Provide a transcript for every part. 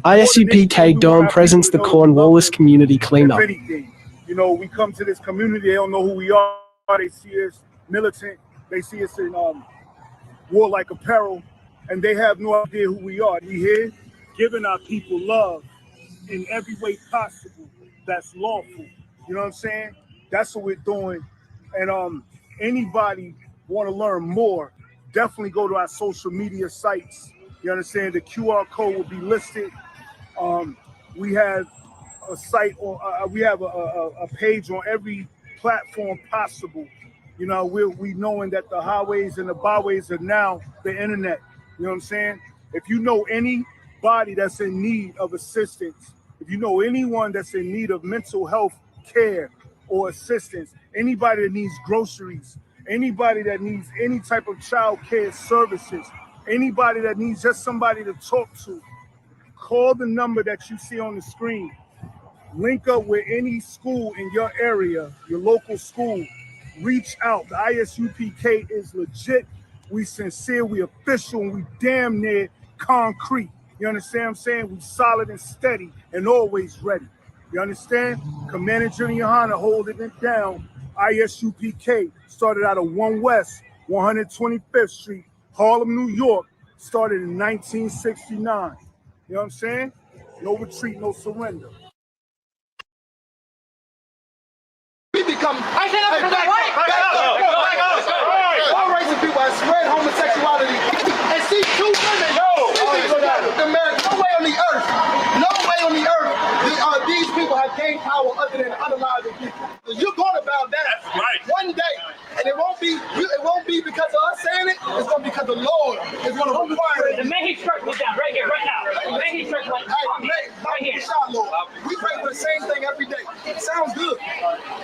I.S.U.P.K. Durham presents the Cornwallis Community Cleanup. If anything, you know, we come to this community, they don't know who we are. They see us militant. They see us in warlike apparel, and they have no idea who we are. We here giving our people love in every way possible that's lawful. You know what I'm saying? That's what we're doing. And anybody want to learn more, definitely go to our social media sites. You understand? The QR code will be listed. We have a site, or we have a page on every platform possible. You know, we knowing that the highways and the byways are now the internet. You know what I'm saying? If you know anybody that's in need of assistance, if you know anyone that's in need of mental health care or assistance, anybody that needs groceries, anybody that needs any type of child care services, anybody that needs just somebody to talk to, call the number that you see on the screen. Link up with any school in your area, your local school. Reach out. The I.S.U.P.K. is legit. We sincere, we official, and we damn near concrete. You understand what I'm saying? We solid and steady and always ready. You understand? Commander General YAHANNA holding it down. I.S.U.P.K. started out of 1 West, 125th Street, Harlem, New York. Started in 1969. You know what I'm saying? No retreat, no surrender. We become all race of people have spread homosexuality and see two women in America. No way on the earth. No way on the earth. These people have gained power other than unaliving people. You're going to bow down one day, and it won't be because of us saying it. It's going to be because the Lord is going to require it. The man he struck me down right here, right now. The man he struck me right here. We pray for the same thing every day. It sounds good,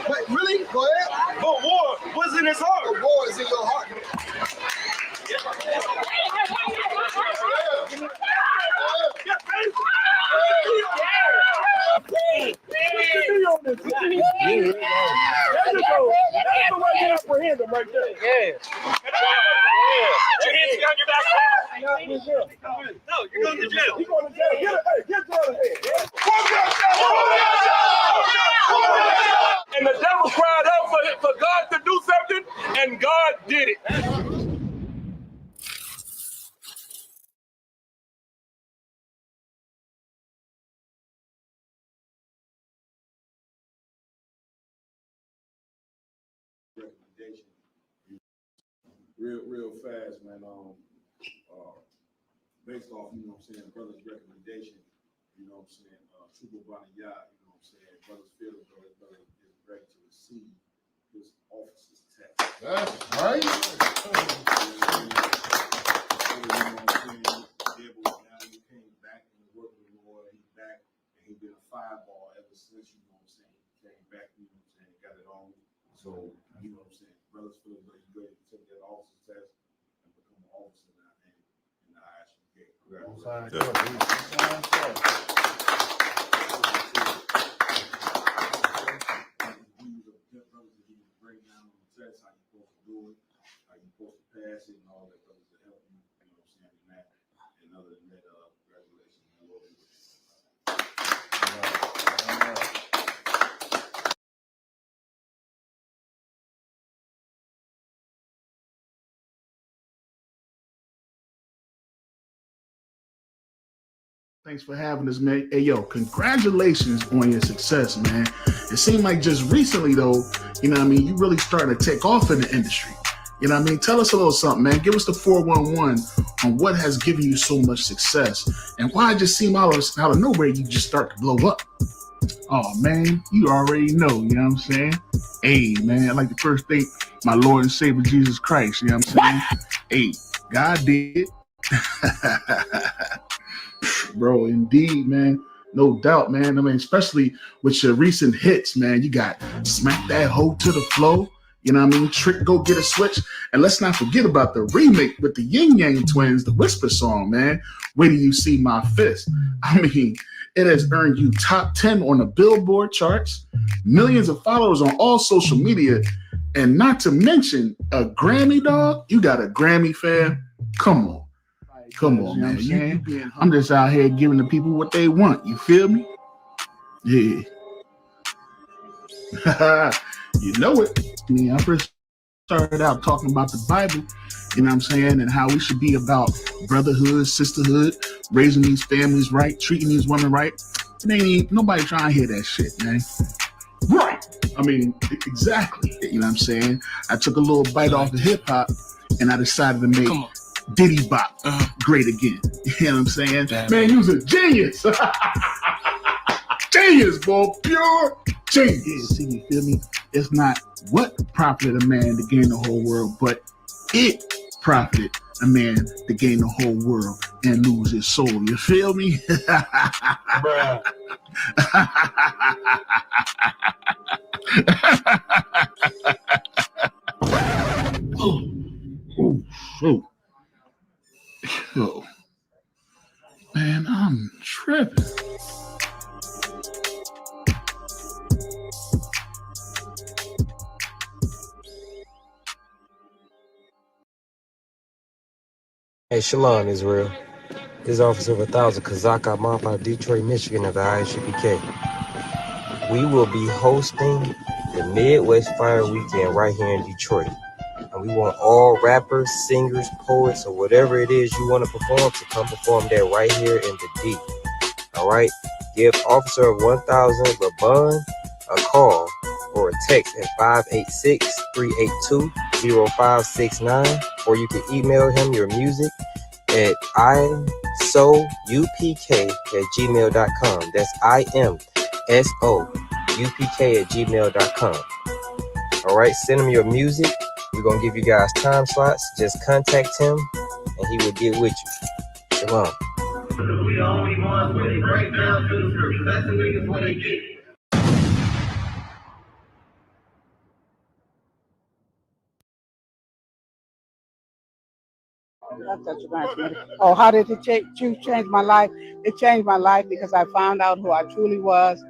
but really, go ahead. But war was in his heart. The war is in your heart. That's the way you apprehend them right there. Yeah. Put your hands behind your back. No, you're going to jail. You're going to jail. Get jail ahead. And the devil cried out for God to do something, and God did it. Real fast, man. Based off, you know what I'm saying, brother's recommendation, you know what I'm saying, Trooper Bonnie Yacht, you know what I'm saying, brother's feeling, brother is ready to receive his officer's test. That's right. You know what I'm saying, devil, now he came back and worked with the Lord, he's back, and he's been a fireball ever since, you know what I'm saying, he came back, you know what I'm saying, got it on. So, you know what I'm saying, brother's feeling, but he's ready to take that officer's test and become an officer now in the I.S.U.P.K. Break down on the test, how you supposed to do it, how you supposed to pass it, and all that brothers to help you, you know what I'm saying, in that. And other than that, congratulations, my Lord. Thanks for having us, man. Hey, yo, congratulations on your success, man. It seemed like just recently, though, you know what I mean, you really starting to take off in the industry. You know what I mean? Tell us a little something, man. Give us the 411 on what has given you so much success and why it just seemed out of nowhere you just start to blow up. Oh, man, you already know, you know what I'm saying? Hey, man, I'd like to first thank my Lord and Savior, Jesus Christ, you know what I'm saying? Hey, God did. Bro, indeed, man. No doubt, man. I mean, especially with your recent hits, man. You got Smack That Hoe to the Flow. You know what I mean? Trick Go Get a Switch. And let's not forget about the remake with the Yin Yang Twins, the Whisper song, man. Where do you see my fist? I mean, it has earned you top 10 on the Billboard charts, millions of followers on all social media, and not to mention a Grammy, dog. You got a Grammy, fam? Come on. Come on, man. I'm just out here giving the people what they want. You feel me? Yeah. You know it. I first started out talking about the Bible, you know what I'm saying, and how we should be about brotherhood, sisterhood, raising these families right, treating these women right. It ain't nobody trying to hear that shit, man. Right. I mean, exactly. You know what I'm saying? I took a little bite off of hip hop and I decided to make Diddy Bop great again. You know what I'm saying? Damn. Man, you was a genius. Genius, boy. Pure genius. See, you feel me? It's not what profited a man to gain the whole world, but it profited a man to gain the whole world and lose his soul. You feel me? Bruh. Oh, shoot. Oh. Man, I'm tripping. Hey, Shalom, Israel. This is Officer 1000 Kazaka Mapa, Detroit, Michigan of the I.S.U.P.K. We will be hosting the Midwest Fire Weekend right here in Detroit. And we want all rappers, singers, poets, or whatever it is you want to perform to come perform there right here in the D. All right? Give Officer 1000 Laban a call or a text at 586-382-0569, or you can email him your music at I-S-O-U-P-K@gmail.com. That's IMSOUPK@gmail.com. All right, send him your music. We're going to give you guys time slots. Just contact him and he will get with you. Shalom. We the only ones when they break down to the scripture. That's the niggas when they get. Oh, how did it change my life? It changed my life because I found out who I truly was,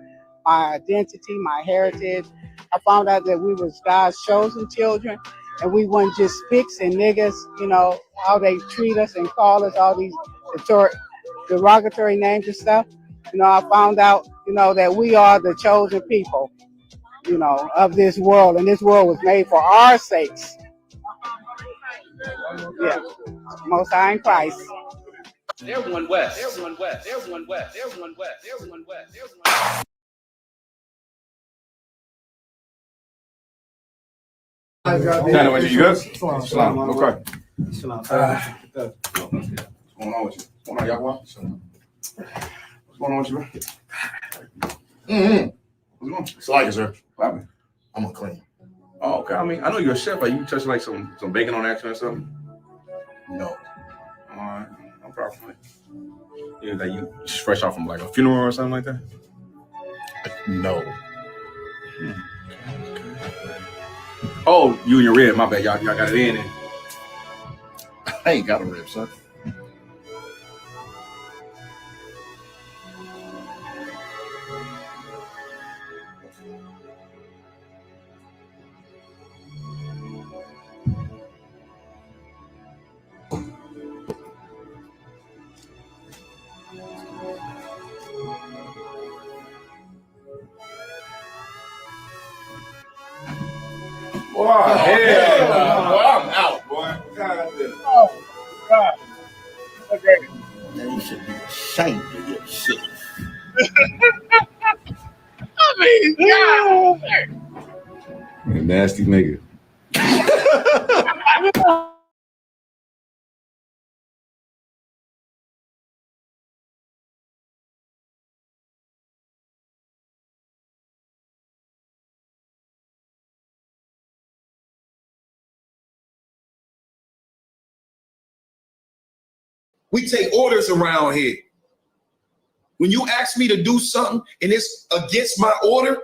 my identity, my heritage. I found out that we was God's chosen children, and we weren't just spicks and niggas, you know, how they treat us and call us all these derogatory names and stuff. You know, I found out, you know, that we are the chosen people, you know, of this world, and this world was made for our sakes. Yeah, Most High in Christ. Everyone west. Everyone west. Everyone west. Everyone west. Everyone west. Everyone west. What's you good? Shalom. Okay. Shalom. What's going on with you? What's going on, Yahweh? What's going on with you, bro? What's going on? It's like it, sir. What happened? I'm gonna clean. Oh, okay. I mean, I know you're a chef. Are you touching like some bacon on action or something? No. All right. No problem. Yeah, like you just fresh off from like a funeral or something like that? No. Oh, you and your rib. My bad. Y'all got it in. And... I ain't got a rib, sir. Boy, hell no. Boy, I'm out. Boy, God damn. Oh, God. Okay. Man, you should be ashamed of yourself. I mean, God. Man, nasty nigga. We take orders around here. When you ask me to do something and it's against my order,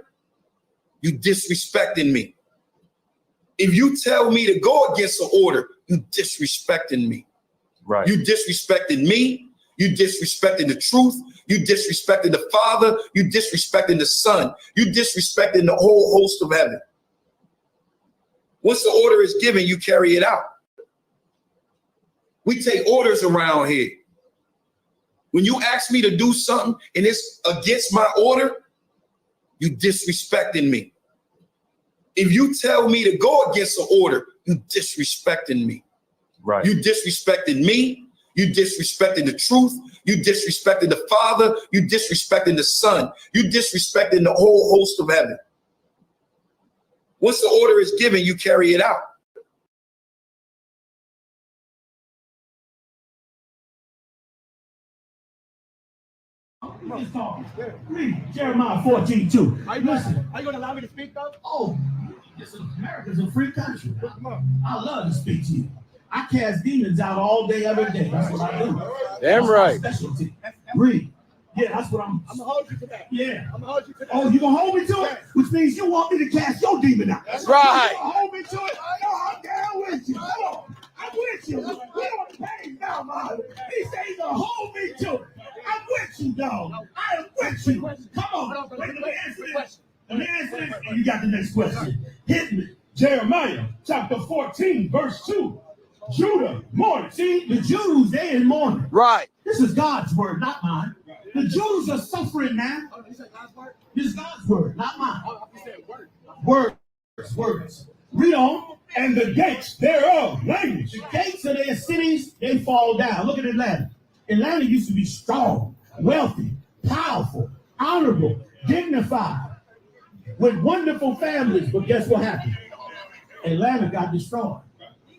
you disrespecting me. If you tell me to go against the order, you disrespecting me. Right. You disrespecting me. You disrespecting the truth. You disrespecting the Father. You disrespecting the Son. You disrespecting the whole host of heaven. Once the order is given, you carry it out. We take orders around here. When you ask me to do something and it's against my order, you disrespecting me. If you tell me to go against the order, you disrespecting me. Right. You disrespecting me. You disrespecting the truth. You disrespecting the Father. You disrespecting the Son. You disrespecting the whole host of heaven. Once the order is given, you carry it out. Read Jeremiah 14:2. Are you going to allow me to speak, though? Oh, this is America's a free country. I love to speak to you. I cast demons out all day, every day. That's what I do. Damn right. Specialty. Read. Yeah, that's what I'm going to hold you to that. Yeah. I'm going to hold you to that. Oh, you going to hold me to it? Which means you want me to cast your demon out. That's right. You going to hold me to it? No, I'm down with you. Come on. I'm with you. We on the page now, man. He said he's going to hold me to it. I'm with you, dog. I am with you. Come on. Wait, let me answer this. Let me answer this. And you got the next question. Hit me. Jeremiah chapter 14, verse 2. Judah, mourning. See, the Jews, they in mourning. Right. This is God's word, not mine. The Jews are suffering now. This is God's word, not mine. Words. Read on. And the gates thereof, language. The gates of their cities, they fall down. Look at Atlanta. Atlanta used to be strong, wealthy, powerful, honorable, dignified, with wonderful families. But guess what happened? Atlanta got destroyed.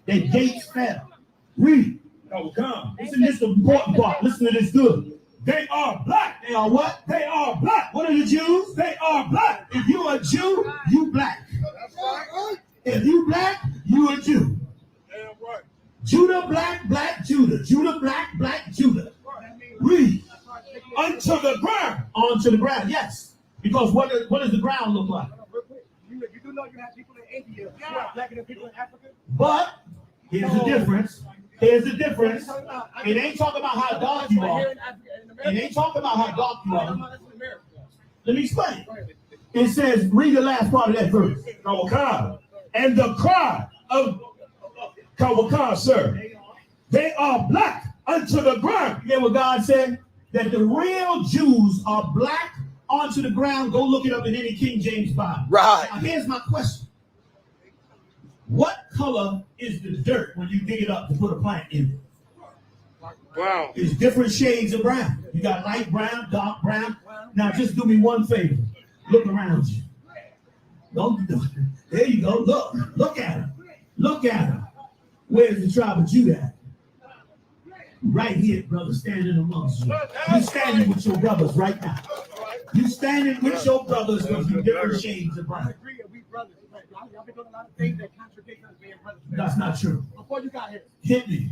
Their gates fell. Read. No, come. Listen to this important part. Listen to this good. They are black. They are what? They are black. What are the Jews? They are black. If you are a Jew, you black. If you black, you a Jew. Judah, black, Judah. Judah, black, Judah. Read. Unto the ground. Onto the ground, yes. Because what does the ground look like? You do know you have people in India who are blacker than people in Africa? But here's the difference. Here's the difference. It ain't talking about how dark you are. It ain't talking about how dark you are. Let me explain. It says, read the last part of that verse. Kawakah. And the cry of Kawakah, sir. They are black unto the ground. You hear what God said? That the real Jews are black onto the ground. Go look it up in any King James Bible. Right. Now, here's my question. What color is the dirt when you dig it up to put a plant in it? Wow. It's different shades of brown. You got light brown, dark brown. Now just do me one favor. Look around you. Don't do it. There you go. Look at him. Look at him. Where's the tribe of Judah? Right here, brother, standing amongst you. You're standing with your brothers right now. You're standing with your brothers because you're different shades of brown. Y'all been doing a lot of things that contradict us being brothers. That's not true. Before you got here. Hit me.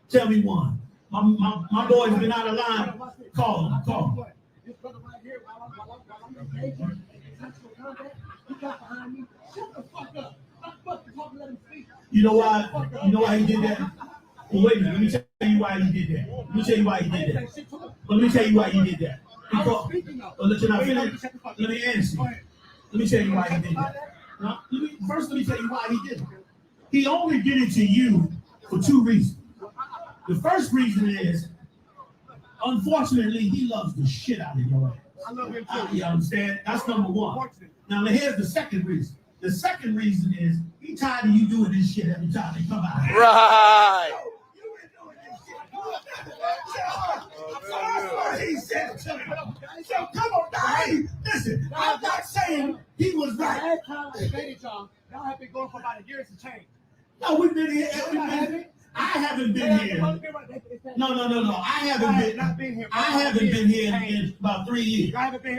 Tell me one. My boy's been out of line. Call him. This brother right here, while I'm engaging in sexual contact, he got behind me. Shut the fuck up. Stop fucking talking, let him speak. You know why he did that? Well, wait a minute. Let me tell you why he did that. Let me tell you why he did that. Let me tell you why he did that. Let me answer you. Let me tell you why he did that. Now, let me tell you why he did it. He only did it to you for two reasons. The first reason is, unfortunately, he loves the shit out of your ass. I love him too. You understand? That's number one. Now, here's the second reason. The second reason is he tired of you doing this shit every time they come out. Right. That's what he said to me. So come on, now. Listen, I'm not saying he was right. Last time I debated y'all have been going for about a year to change. No, we've been here. I haven't been here. No. I haven't been here. I haven't been here in about 3 years.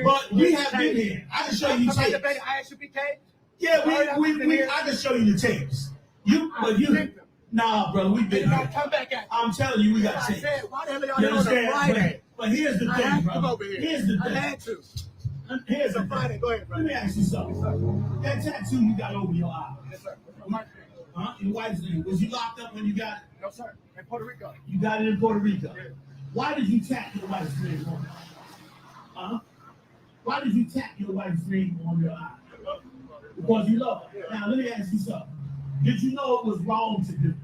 But we have been here. I can show you tapes. I.S.U.P.K? Yeah, I can show you the tapes. Nah, brother, we've been here. I'm telling you, we got tapes. You understand? But here's the thing, brother. Here's the thing. Here's the thing. Go ahead, bro. Let me ask you something. That tattoo you got over your eye. Yes, sir. Huh? Your wife's name. Was you locked up when you got it? No, sir. In Puerto Rico. You got it in Puerto Rico. Yeah. Why did you tap your wife's name on it? Huh? Why did you tap your wife's name on your eye? Because you love her. Now, let me ask you something. Did you know it was wrong to do?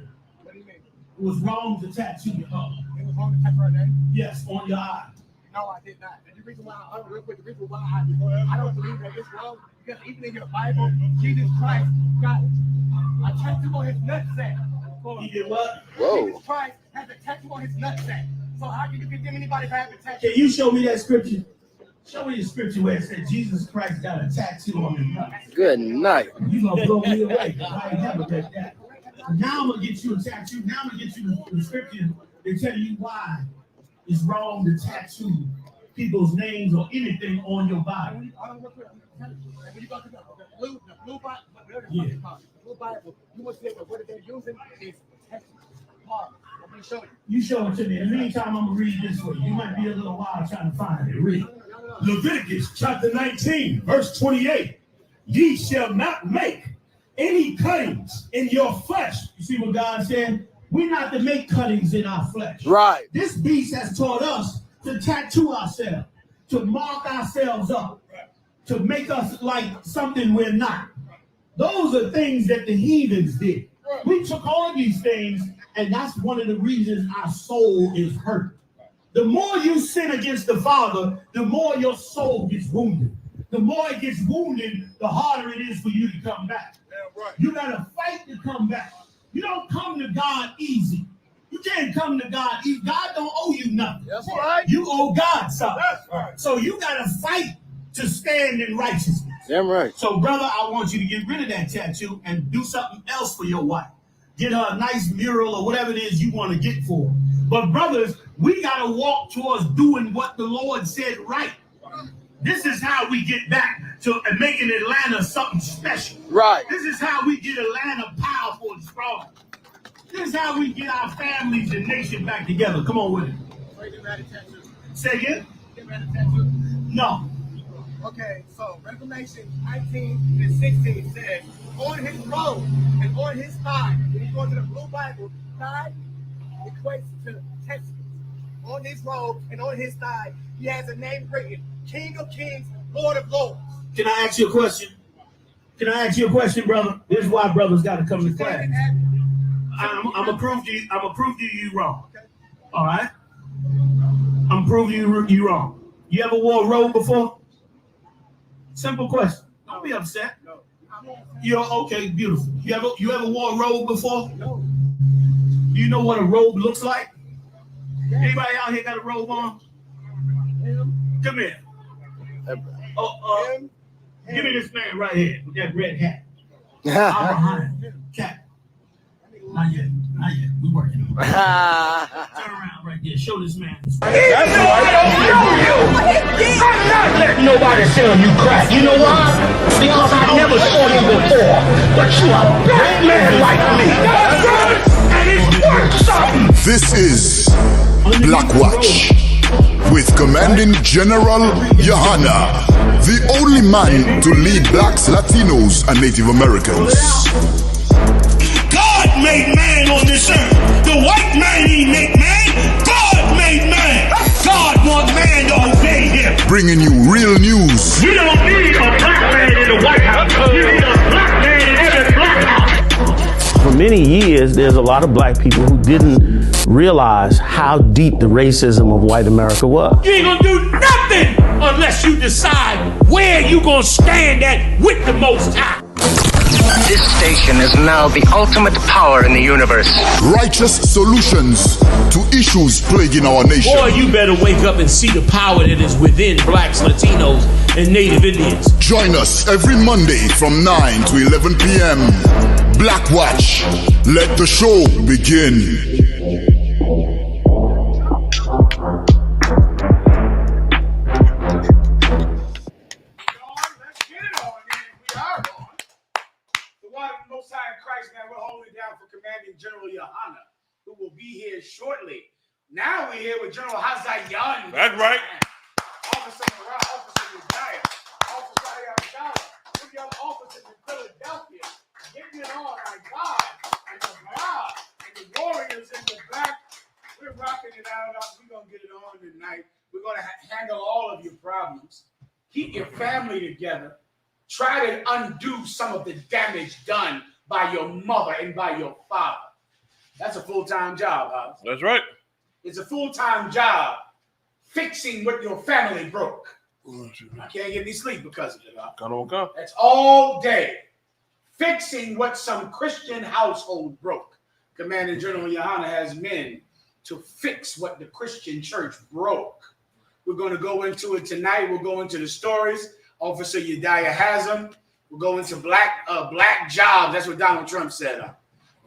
What do you mean? It was wrong to tattoo your heart. It was wrong to tattoo her name? Yes, on your eye. No, I did not. And the reason why, real quick, the reason why I don't believe that this wrong, because even in your Bible, Jesus Christ got a tattoo on his nutsack. He did what? Whoa. Jesus Christ has a tattoo on his nutsack. So how can you condemn anybody for having a tattoo? Can you show me that scripture? Show me the scripture where it said Jesus Christ got a tattoo on his nutsack. Good night. You gonna blow me away? I ain't never read that. Now I'm gonna get you a tattoo. Now I'm gonna get you the scripture. They tell you why it's wrong to tattoo people's names or anything on your body. When you go to the blue Bible, Yeah. the blue Bible, you must say what they're using is text. Let me show you. You show it to me. In the meantime, I'm gonna read this for you. You might be a little while trying to find it. Read. Leviticus chapter 19, verse 28. Ye shall not make any cuttings in your flesh. You see what God said? We're not to make cuttings in our flesh. Right. This beast has taught us to tattoo ourselves, to mark ourselves up, to make us like something we're not. Those are things that the heathens did. We took all of these things, and that's one of the reasons our soul is hurt. The more you sin against the Father, the more your soul gets wounded. The more it gets wounded, the harder it is for you to come back. You got to fight to come back. You don't come to God easy. You can't come to God easy. God don't owe you nothing. That's right. You owe God something. So you got to fight to stand in righteousness. Damn right. So, brother, I want you to get rid of that tattoo and do something else for your wife. Get her a nice mural or whatever it is you want to get for her. But, brothers, we got to walk towards doing what the Lord said right. This is how we get back to making Atlanta something special. Right. This is how we get Atlanta powerful and strong. This is how we get our families and nation back together. Come on with it. So you get rid of tattoo. Say again? Get rid of tattoo. No. Okay, so Revelation 19 and 16 says, on his robe and on his thigh, when you go to the blue Bible, thigh equates to testicles. On his robe and on his thigh, he has a name written, King of Kings, Lord of Lords. Can I ask you a question? Can I ask you a question, brother? This is why brothers got to come to class. I'm gonna prove to you wrong. Okay. All right? I'm proving you wrong. You ever wore a robe before? Simple question. Don't be upset. No. You're okay, beautiful. You ever wore a robe before? No. Do you know what a robe looks like? Anybody out here got a robe on? Come here. Give me this man right here with that red hat. I'm behind him. Cat. Not yet. Not yet. We working on it. Turn around right there. Show this man. I'm not letting nobody sell you crack. You know why? Because I never saw you before. But you a black man like me. And it's worth something. This is Black Watch with Commanding General YAHANNA, the only man to lead blacks, Latinos, and Native Americans. God made man on this earth. The white man he made man. God made man. God wants man to obey him. Bringing you real news. You don't need a black man in the White House. You need a black man in every black house. For many years, there's a lot of black people who didn't realize how deep the racism of white America was. You ain't gonna do nothing unless you decide where you gonna stand at with the Most High. This station is now the ultimate power in the universe. Righteous solutions to issues plaguing our nation. Boy, you better wake up and see the power that is within blacks, Latinos, and Native Indians. Join us every Monday from 9 to 11 p.m. Black Watch. Let the show begin. General YAHANNA, who will be here shortly. Now we're here with General Hazayan. That's right. Officer Morale, Officer Uriah, Officer Ayala, two young officers in Philadelphia, getting it on, my God, and the morale, and the warriors in the back. We're rocking it out. We're going to get it on tonight. We're going to handle all of your problems. Keep your family together. Try to undo some of the damage done by your mother and by your father. That's a full-time job, huh? That's right. It's a full-time job fixing what your family broke. I can't get any sleep because of it, huh? That's all day. Fixing what some Christian household broke. Commanding General YAHANNA has men to fix what the Christian church broke. We're going to go into it tonight. We'll go into the stories. Officer Yediah has them. We'll go into black jobs. That's what Donald Trump said.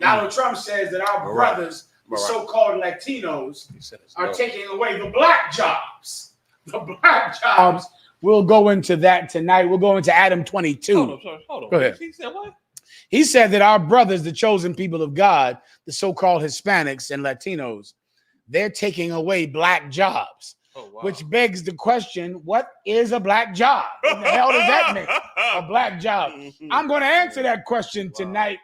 Donald Trump says that our brothers, the so-called Latinos, are taking away the black jobs. The black jobs. We'll go into that tonight. We'll go into Adam 22. Hold on. Go ahead. He said what? He said that our brothers, the chosen people of God, the so-called Hispanics and Latinos, they're taking away black jobs. Oh, wow. Which begs the question, what is a black job? What the hell does that mean? A black job. I'm going to answer that question tonight,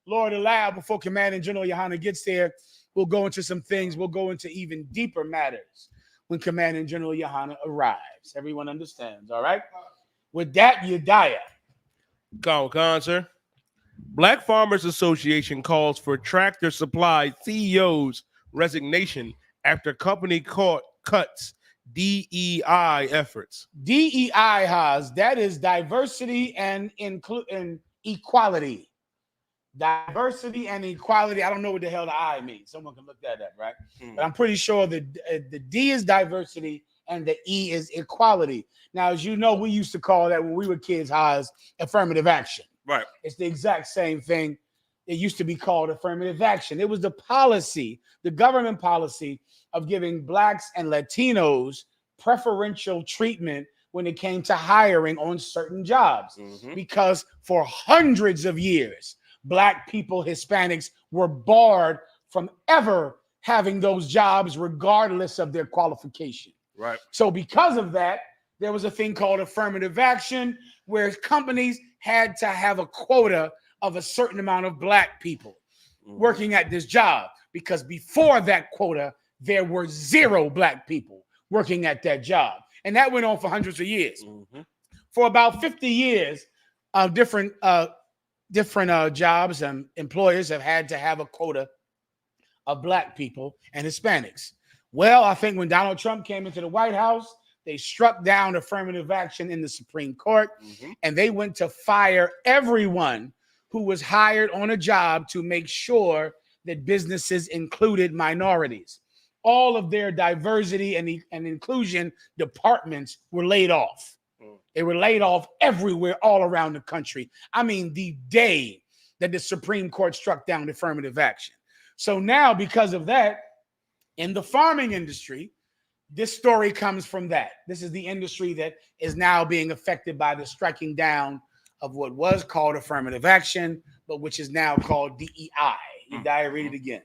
Lord allow, before Commanding General YAHANNA gets there. We'll go into some things. We'll go into even deeper matters when Commanding General YAHANNA arrives. Everyone understands, all right? With that, Yediah. Con, sir. Black Farmers Association calls for Tractor Supply CEO's resignation after company cuts DEI efforts. DEI has, that is diversity and equality. Diversity and equality. I don't know what the hell the I means. Someone can look that up, right? But I'm pretty sure that the D is diversity and the E is equality. Now, as you know, we used to call that when we were kids, as affirmative action. Right. It's the exact same thing. It used to be called affirmative action. It was the policy, the government policy of giving blacks and Latinos preferential treatment when it came to hiring on certain jobs. Because for hundreds of years, black people, Hispanics were barred from ever having those jobs regardless of their qualification. Right. So because of that, there was a thing called affirmative action where companies had to have a quota of a certain amount of black people working at this job, because before that quota, there were 0 black people working at that job. And that went on for hundreds of years. For about 50 years, different jobs and employers have had to have a quota of black people and Hispanics. Well, I think when Donald Trump came into the White House, they struck down affirmative action in the Supreme Court, and they went to fire everyone who was hired on a job to make sure that businesses included minorities. All of their diversity and inclusion departments were laid off. They were laid off everywhere, all around the country. I mean, the day that the Supreme Court struck down affirmative action. So now, because of that, in the farming industry, this story comes from that. This is the industry that is now being affected by the striking down of what was called affirmative action, but which is now called DEI. You read it again.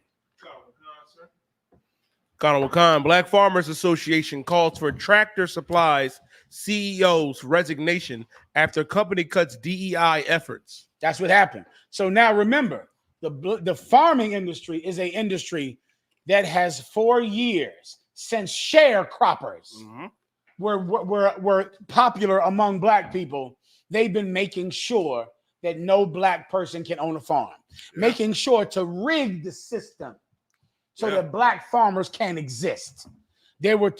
Khan, Black Farmers Association calls for Tractor Supply's CEO's resignation after company cuts DEI efforts. That's what happened. So now remember, the farming industry is an industry that has 4 years since sharecroppers were popular among black people. They've been making sure that no black person can own a farm, making sure to rig the system so that black farmers can't exist. They were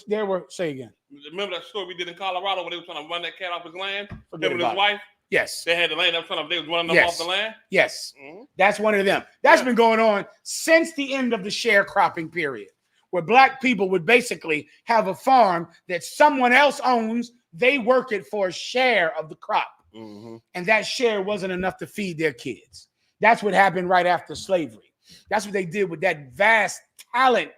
say again. Remember that story we did in Colorado when they were trying to run that cat off his land? Forget Him and his wife? Yes. They had the land up front of they was running them off the land? Yes. That's one of them. That's been going on since the end of the sharecropping period, where black people would basically have a farm that someone else owns. They work it for a share of the crop. And that share wasn't enough to feed their kids. That's what happened right after slavery. That's what they did with that vast talent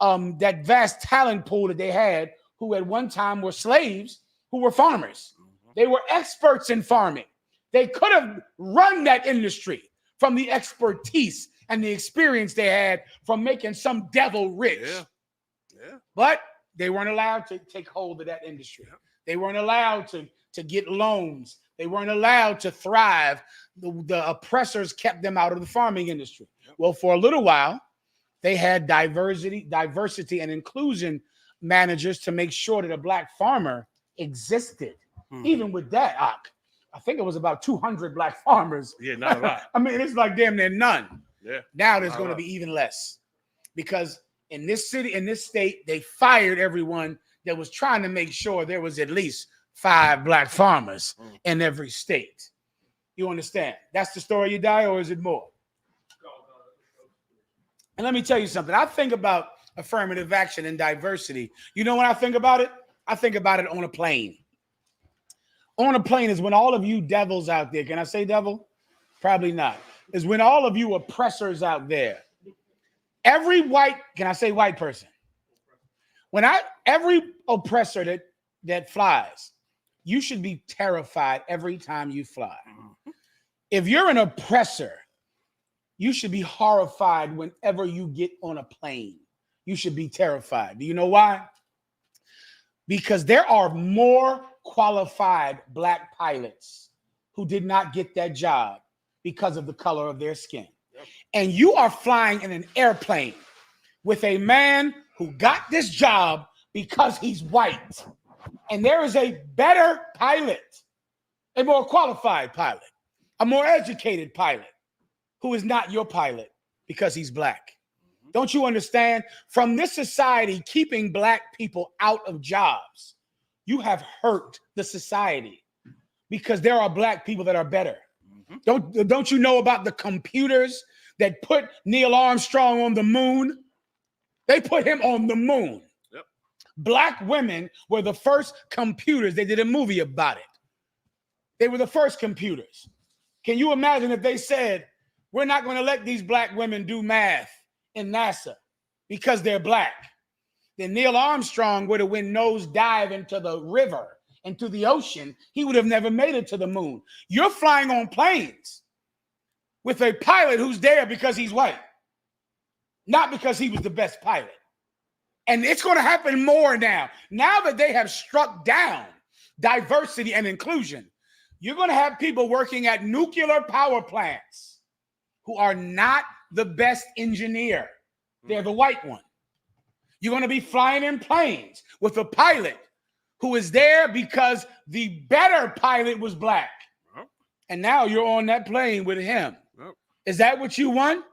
pool that they had, who at one time were slaves, who were farmers. They were experts in farming. They could have run that industry from the expertise and the experience they had from making some devil rich. But they weren't allowed to take hold of that industry. They weren't allowed to get loans. They weren't allowed to thrive. The oppressors kept them out of the farming industry. Well, for a little while, they had diversity and inclusion managers to make sure that a black farmer existed. Even with that, I think it was about 200 black farmers. Yeah, not a lot. I mean, it's like damn near none. Yeah. Now there's going to be even less, because in this city, in this state, they fired everyone that was trying to make sure there was at least 5 black farmers in every state. You understand? That's the story, you die, or is it more? And let me tell you something. I think about affirmative action and diversity. You know when I think about it? I think about it on a plane. On a plane is when all of you devils out there, can I say devil? Probably not. Is when all of you oppressors out there, every white, can I say white person? Every oppressor that flies, you should be terrified every time you fly. If you're an oppressor, you should be horrified whenever you get on a plane. You should be terrified. Do you know why? Because there are more qualified black pilots who did not get that job because of the color of their skin. Yep. And you are flying in an airplane with a man who got this job because he's white. And there is a better pilot, a more qualified pilot, a more educated pilot, who is not your pilot because he's black. Don't you understand? From this society keeping black people out of jobs, you have hurt the society, because there are black people that are better. Don't you know about the computers that put Neil Armstrong on the moon? They put him on the moon. Yep. Black women were the first computers. They did a movie about it. They were the first computers. Can you imagine if they said, we're not going to let these black women do math in NASA because they're black? Then Neil Armstrong would have went nose dive into the river, into the ocean. He would have never made it to the moon. You're flying on planes with a pilot who's there because he's white, not because he was the best pilot. And it's going to happen more now. Now that they have struck down diversity and inclusion, you're going to have people working at nuclear power plants who are not the best engineer. They're the white one. You're going to be flying in planes with a pilot who is there because the better pilot was black. And now you're on that plane with him. Is that what you want?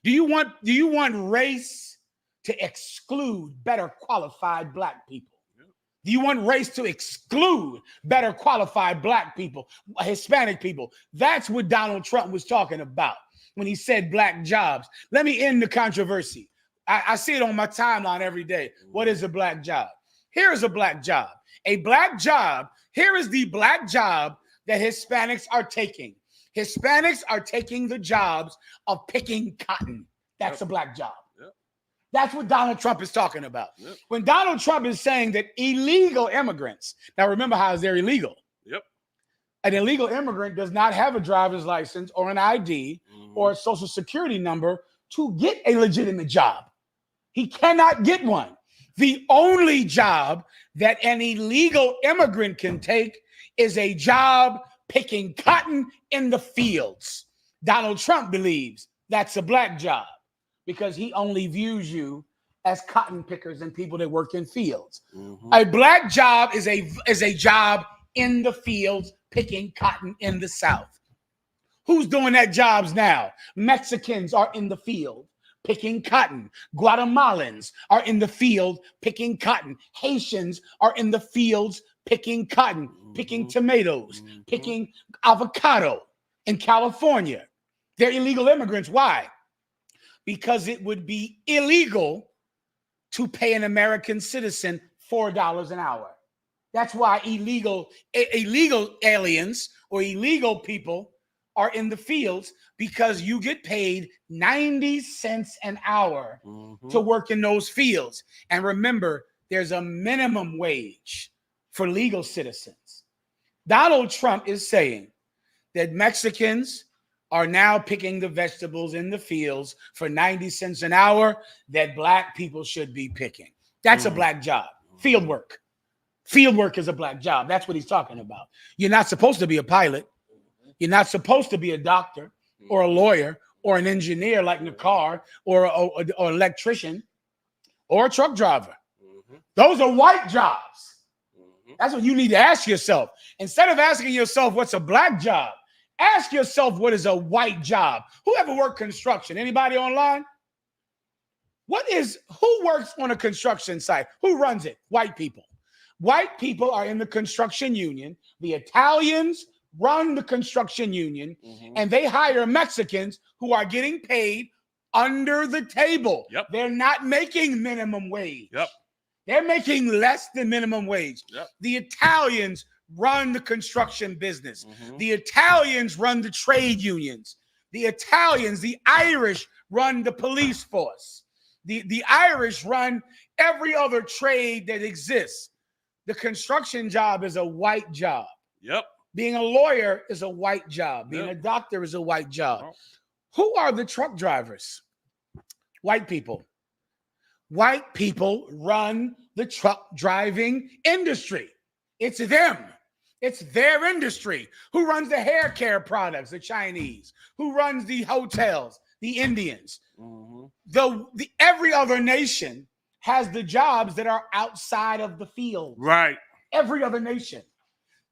Do you want race to exclude better qualified black people? Do you want race to exclude better qualified black people, Hispanic people? That's what Donald Trump was talking about when he said black jobs. Let me end the controversy. I see it on my timeline every day. What is a black job? Here is a black job. A black job, here is the black job that Hispanics are taking. Hispanics are taking the jobs of picking cotton. That's a black job. That's what Donald Trump is talking about. When Donald Trump is saying that illegal immigrants, now remember how they're illegal. An illegal immigrant does not have a driver's license or an ID or a social security number to get a legitimate job. He cannot get one. The only job that an illegal immigrant can take is a job picking cotton in the fields. Donald Trump believes that's a black job because he only views you as cotton pickers and people that work in fields. A black job is a job in the fields picking cotton in the South. Who's doing that jobs now? Mexicans are in the field picking cotton. Guatemalans are in the field picking cotton. Haitians are in the fields picking cotton, picking tomatoes, picking avocado in California. They're illegal immigrants. Why? Because it would be illegal to pay an American citizen $4 an hour. That's why illegal aliens or illegal people are in the fields, because you get paid 90 cents an hour to work in those fields. And remember, there's a minimum wage for legal citizens. Donald Trump is saying that Mexicans are now picking the vegetables in the fields for 90 cents an hour that black people should be picking. That's a black job. Field work. Field work is a black job. That's what he's talking about. You're not supposed to be a pilot. You're not supposed to be a doctor or a lawyer or an engineer like Nakar or an electrician or a truck driver. Those are white jobs. That's what you need to ask yourself. Instead of asking yourself what's a black job, Ask yourself, what is a white job? Who ever worked construction? Anybody online? Who works on a construction site? Who runs it? White people. White people are in the construction union. The Italians run the construction union, and they hire Mexicans who are getting paid under the table. Yep. They're not making minimum wage. Yep. They're making less than minimum wage. Yep. The Italians run the construction business. The Italians run the trade unions. The Italians, the Irish run the police force. The Irish run every other trade that exists. The construction job is a white job. Yep. Being a lawyer is a white job. Being a doctor is a white job. Who are the truck drivers? White people. White people run the truck driving industry. It's them. It's their industry. Who runs the hair care products? The Chinese. Who runs the hotels? The Indians. Every other nation has the jobs that are outside of the field. Right. Every other nation.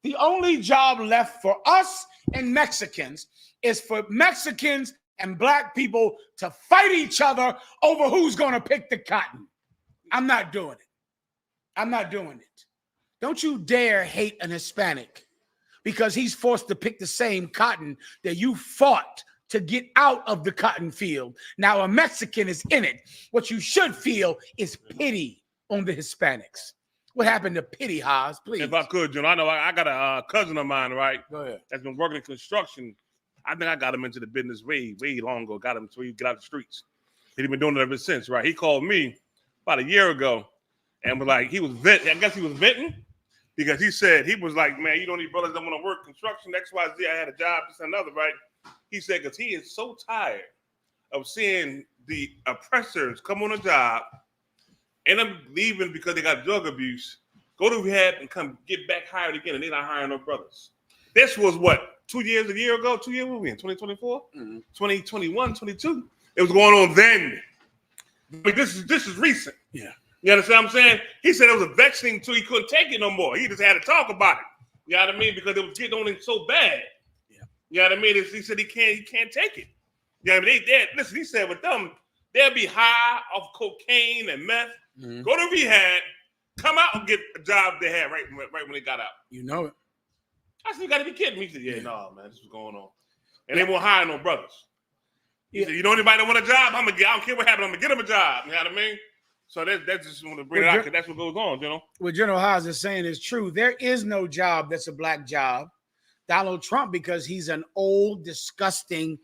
The only job left for us and Mexicans is for Mexicans and black people to fight each other over who's going to pick the cotton. I'm not doing it. I'm not doing it. Don't you dare hate an Hispanic because he's forced to pick the same cotton that you fought to get out of the cotton field. Now a Mexican is in it. What you should feel is pity on the Hispanics. What happened to pity, Haas? Please. If I could, I know I got a cousin of mine, right? Go ahead. That's been working in construction. I think I got him into the business way long ago. Got him so he get out the streets. He's been doing it ever since, right? He called me about a year ago and was like, I guess he was venting because he said, he was like, man, you don't need brothers that want to work construction, XYZ. I had a job, this and another, right? He said, because he is so tired of seeing the oppressors come on a job, end up leaving because they got drug abuse, go to rehab and come get back hired again, and they're not hiring no brothers. This was what, 2 years, a year ago? 2 years, what were we in, 2024? 2021, 22? It was going on then. But this is recent. Yeah. You understand what I'm saying? He said it was a vexing too. He couldn't take it no more. He just had to talk about it. You know what I mean? Because it was getting on him so bad. Yeah. You know what I mean? He said he can't take it. You know what I mean? Listen, he said with them, they'll be high off cocaine and meth, go to rehab, come out and get a job they had right when they got out. You know it. I said, you got to be kidding me. He said, yeah, no, man, this is going on. And they won't hire no brothers. He said, you know anybody that want a job? I don't care what happened. I'm going to get them a job. You know what I mean? So that's just want to bring it out because that's what goes on, you know? What General Haas is saying is true. There is no job that's a black job. Donald Trump, because he's an old, disgusting,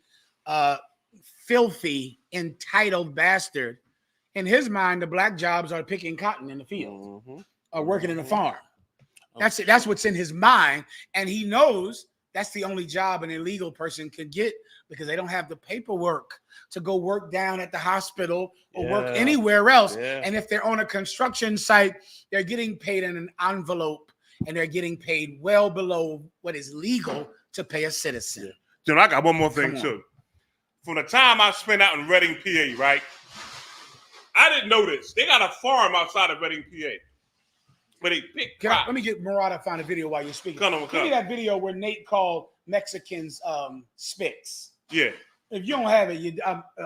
filthy, entitled bastard. In his mind, the black jobs are picking cotton in the field or working in a farm. That's it. That's what's in his mind. And he knows that's the only job an illegal person could get because they don't have the paperwork to go work down at the hospital or work anywhere else. Yeah. And if they're on a construction site, they're getting paid in an envelope and they're getting paid well below what is legal to pay a citizen. John, I got one more thing too. From the time I spent out in Reading, PA, right? I didn't know this. They got a farm outside of Reading, PA. Where they pick crops. Let me get Murad to find a video while you're speaking. Come on. Give me that video where Nate called Mexicans spits. Yeah. If you don't have it,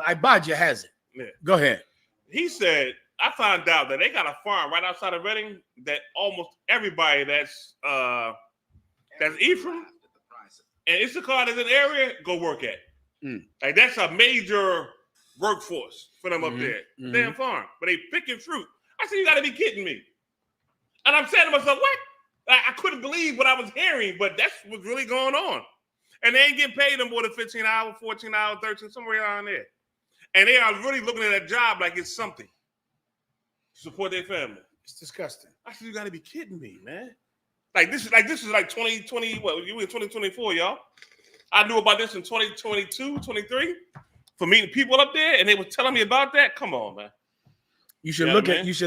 Ibaja has it. Yeah. Go ahead. He said, I found out that they got a farm right outside of Reading that almost everybody that's Ephraim and Issachar that's in the area go work at. Like that's a major workforce for them up there. Damn farm. But they picking fruit. I said, you gotta be kidding me. And I'm saying to myself, what? I couldn't believe what I was hearing, but that's what's really going on. And they ain't getting paid no more than 15 hours, 14 hours, 13, somewhere around there. And they are really looking at that job like it's something to support their family. It's disgusting. I said, you gotta be kidding me, man. This is like 2020, what, you in 2024, y'all? I knew about this in 2022, 23, for meeting people up there, and they were telling me about that. Come on, man. You should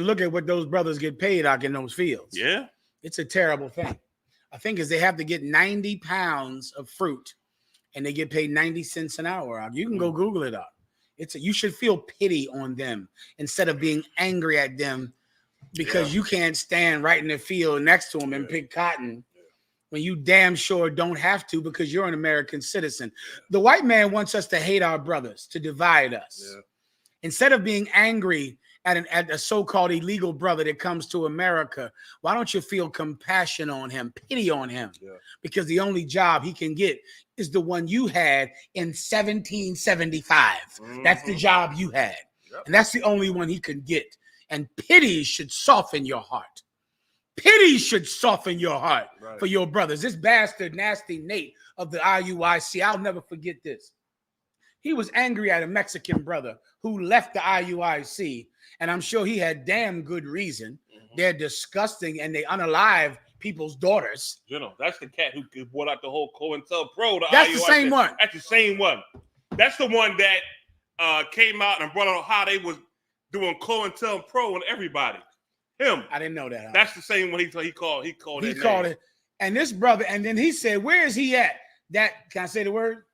look at what those brothers get paid out in those fields. Yeah. It's a terrible thing. I think is they have to get 90 pounds of fruit and they get paid 90 cents an hour. You can go Google it up. You should feel pity on them instead of being angry at them because you can't stand right in the field next to them and pick cotton. when you damn sure don't have to because you're an American citizen. The white man wants us to hate our brothers, to divide us. Yeah. Instead of being angry at a so-called illegal brother that comes to America, why don't you feel compassion on him, pity on him? Yeah. Because the only job he can get is the one you had in 1775. That's the job you had. Yep. And that's the only one he can get. And pity should soften your heart. Pity should soften your heart for your brothers. This bastard, Nasty Nate of the IUIC, I'll never forget this. He was angry at a Mexican brother who left the IUIC, and I'm sure he had damn good reason. They're disgusting, and they unalive people's daughters. You know, that's the cat who brought out the whole COINTELPRO. That's the same one. That's the same one. That's the one that came out and brought out how they was doing COINTELPRO on everybody. Him. I didn't know that. That's the same one he called it. And this brother, and then he said, where is he at? That, can I say the word?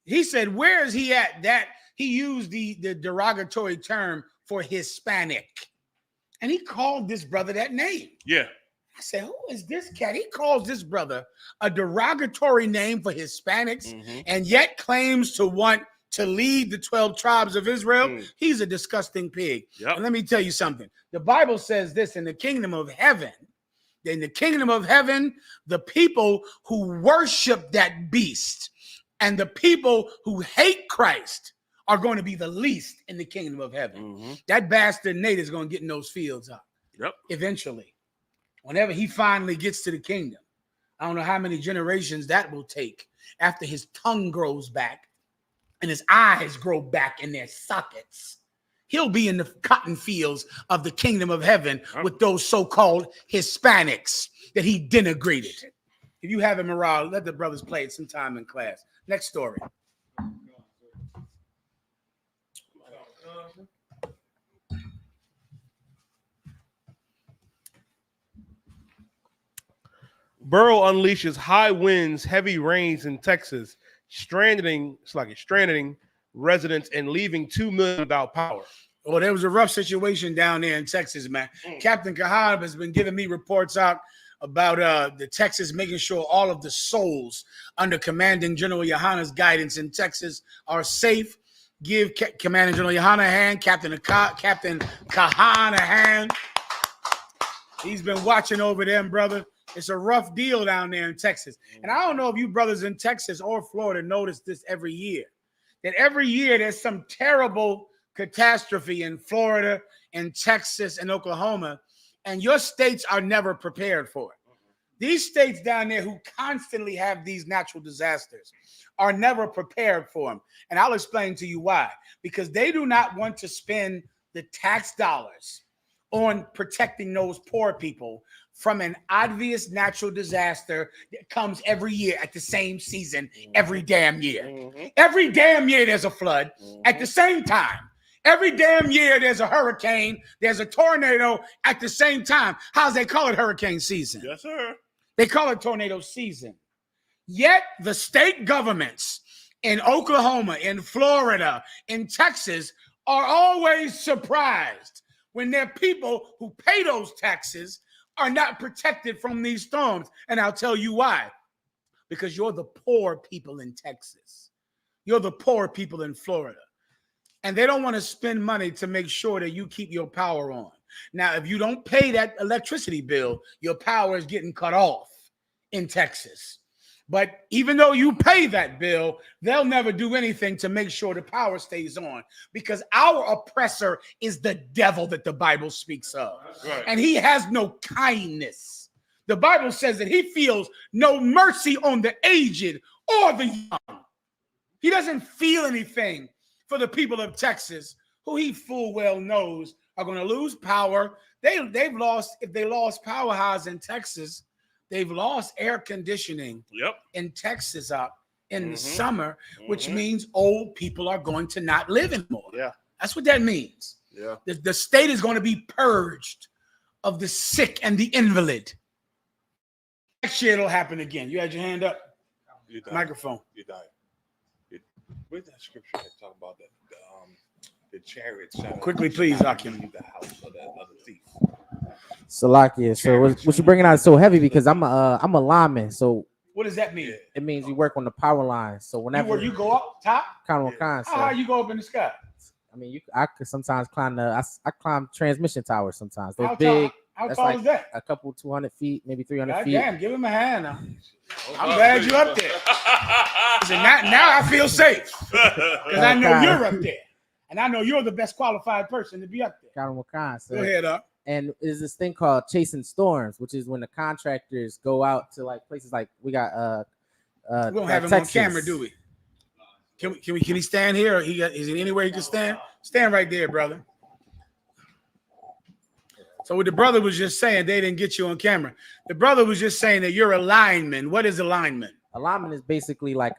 He said, where is he at? That he used the derogatory term for Hispanic. And he called this brother that name. Yeah. I said, who is this cat? He calls this brother a derogatory name for Hispanics and yet claims to want to lead the 12 tribes of Israel. He's a disgusting pig. Yep. And let me tell you something. The Bible says this, in the kingdom of heaven, the people who worship that beast and the people who hate Christ are going to be the least in the kingdom of heaven. That bastard Nate is going to get in those fields up. Yep. Eventually. Whenever he finally gets to the kingdom. I don't know how many generations that will take after his tongue grows back and his eyes grow back in their sockets. He'll be in the cotton fields of the kingdom of heaven with those so-called Hispanics that he denigrated. If you have it, morale, let the brothers play it sometime in class. Next story. Beryl unleashes high winds, heavy rains in Texas, stranding residents and leaving 2 million without power. Well, there was a rough situation down there in Texas, man. Captain Kahab has been giving me reports out about the Texas, making sure all of the souls under Commanding General YAHANNA's guidance in Texas are safe. Give Commanding General YAHANNA a hand, Captain Kahan a hand. He's been watching over them, brother. It's a rough deal down there in Texas. And I don't know if you brothers in Texas or Florida notice this every year, that every year there's some terrible catastrophe in Florida and Texas and Oklahoma, and your states are never prepared for it. These states down there who constantly have these natural disasters are never prepared for them. And I'll explain to you why. Because they do not want to spend the tax dollars on protecting those poor people from an obvious natural disaster that comes every year at the same season, every damn year. Every damn year there's a flood at the same time. Every damn year there's a hurricane, there's a tornado at the same time. How's they call it hurricane season? Yes, sir. They call it tornado season. Yet the state governments in Oklahoma, in Florida, in Texas are always surprised when their people who pay those taxes are not protected from these storms. And I'll tell you why. Because you're the poor people in Texas. You're the poor people in Florida. And they don't want to spend money to make sure that you keep your power on. Now, if you don't pay that electricity bill, your power is getting cut off in Texas. But even though you pay that bill, they'll never do anything to make sure the power stays on, because our oppressor is the devil that the Bible speaks of. Right. And he has no kindness. The Bible says that he feels no mercy on the aged or the young. He doesn't feel anything for the people of Texas, who he full well knows are going to lose power. They've lost, if they lost powerhouse in Texas, they've lost air conditioning in Texas up in the summer, which means old people are going to not live anymore. Yeah. That's what that means. Yeah. The state is going to be purged of the sick and the invalid. Next year it'll happen again. You had your hand up? Microphone. You died. Where's that scripture that talk about the chariots? Quickly, please, Akim. The house of the thief. Salakia. So what you bringing out is so heavy because I'm a lineman. So What does that mean? it means you work on the power line. So whenever You go up top, kind of kind. how high you go up in the sky? I mean, I could sometimes climb I climb transmission towers sometimes. Those How big. How that's tall like is that? a couple 200 feet, maybe 300 God feet. damn, give him a hand now. I'm glad you're up there. Listen, now I feel safe because I know you're up there, and I know you're the best qualified person to be up there. Go ahead, up. And there's this thing called chasing storms, which is when the contractors go out to like places like we got We don't like have him Texas. on camera, do we? Can he stand here? Or is it anywhere he can stand? Stand right there, brother. So what the brother was just saying, they didn't get you on camera. The brother was just saying that you're a lineman. What is a lineman? A lineman is basically like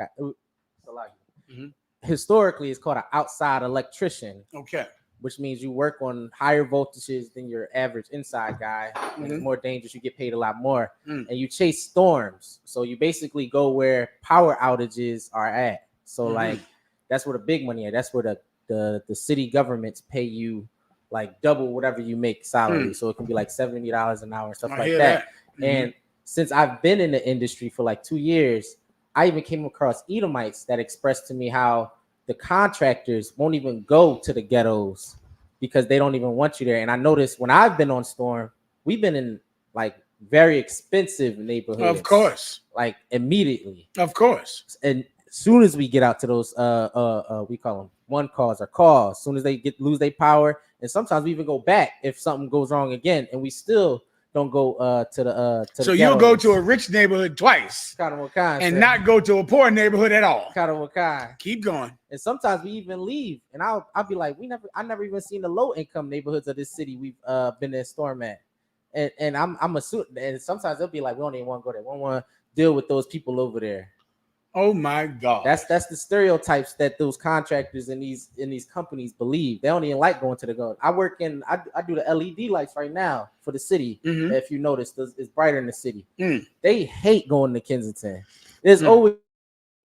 historically it's called an outside electrician. Okay. Which means you work on higher voltages than your average inside guy. And it's more dangerous. You get paid a lot more. And you chase storms. So you basically go where power outages are at. So like that's where the big money is. That's where the city governments pay you like double whatever you make salary. So it can be like $70 an hour and stuff like that. And since I've been in the industry for like 2 years, I even came across Edomites that expressed to me how the contractors won't even go to the ghettos because they don't even want you there. And I noticed when I've been on storm, we've been in like very expensive neighborhoods. Of course. Like immediately. Of course. And as soon as we get out to those we call them one cars or calls, as soon as they lose their power, and sometimes we even go back if something goes wrong again, and we still don't go to the so you'll go to a rich neighborhood twice and not go to a poor neighborhood at all. Keep going. And sometimes we even leave, and I'll be like, I never even seen the low income neighborhoods of this city we've been in storm at, and I'm assuming, and sometimes they'll be like, we don't even want to go there, we don't want to deal with those people over there. Oh my God. That's the stereotypes that those contractors in these companies believe. They don't even like going to the go. I do the LED lights right now for the city. If you notice, it's brighter in the city. They hate going to Kensington. There's always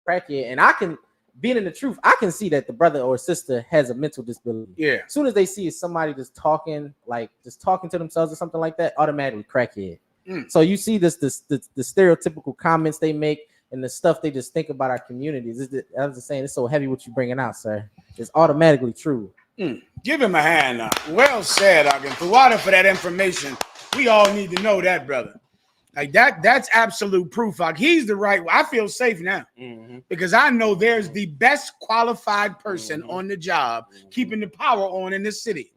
crackhead, and I can, being in the truth, I can see that the brother or sister has a mental disability. Yeah. As soon as they see somebody just talking to themselves or something like that, automatically crackhead. So you see the stereotypical comments they make. And the stuff they just think about our communities. I was just saying, it's so heavy what you bringing out, sir. It's automatically true. Give him a hand now. Well said, Agin. Fuwada for that information. We all need to know that, brother. Like that's absolute proof. Like he's the right. I feel safe now because I know there's the best qualified person on the job keeping the power on in this city.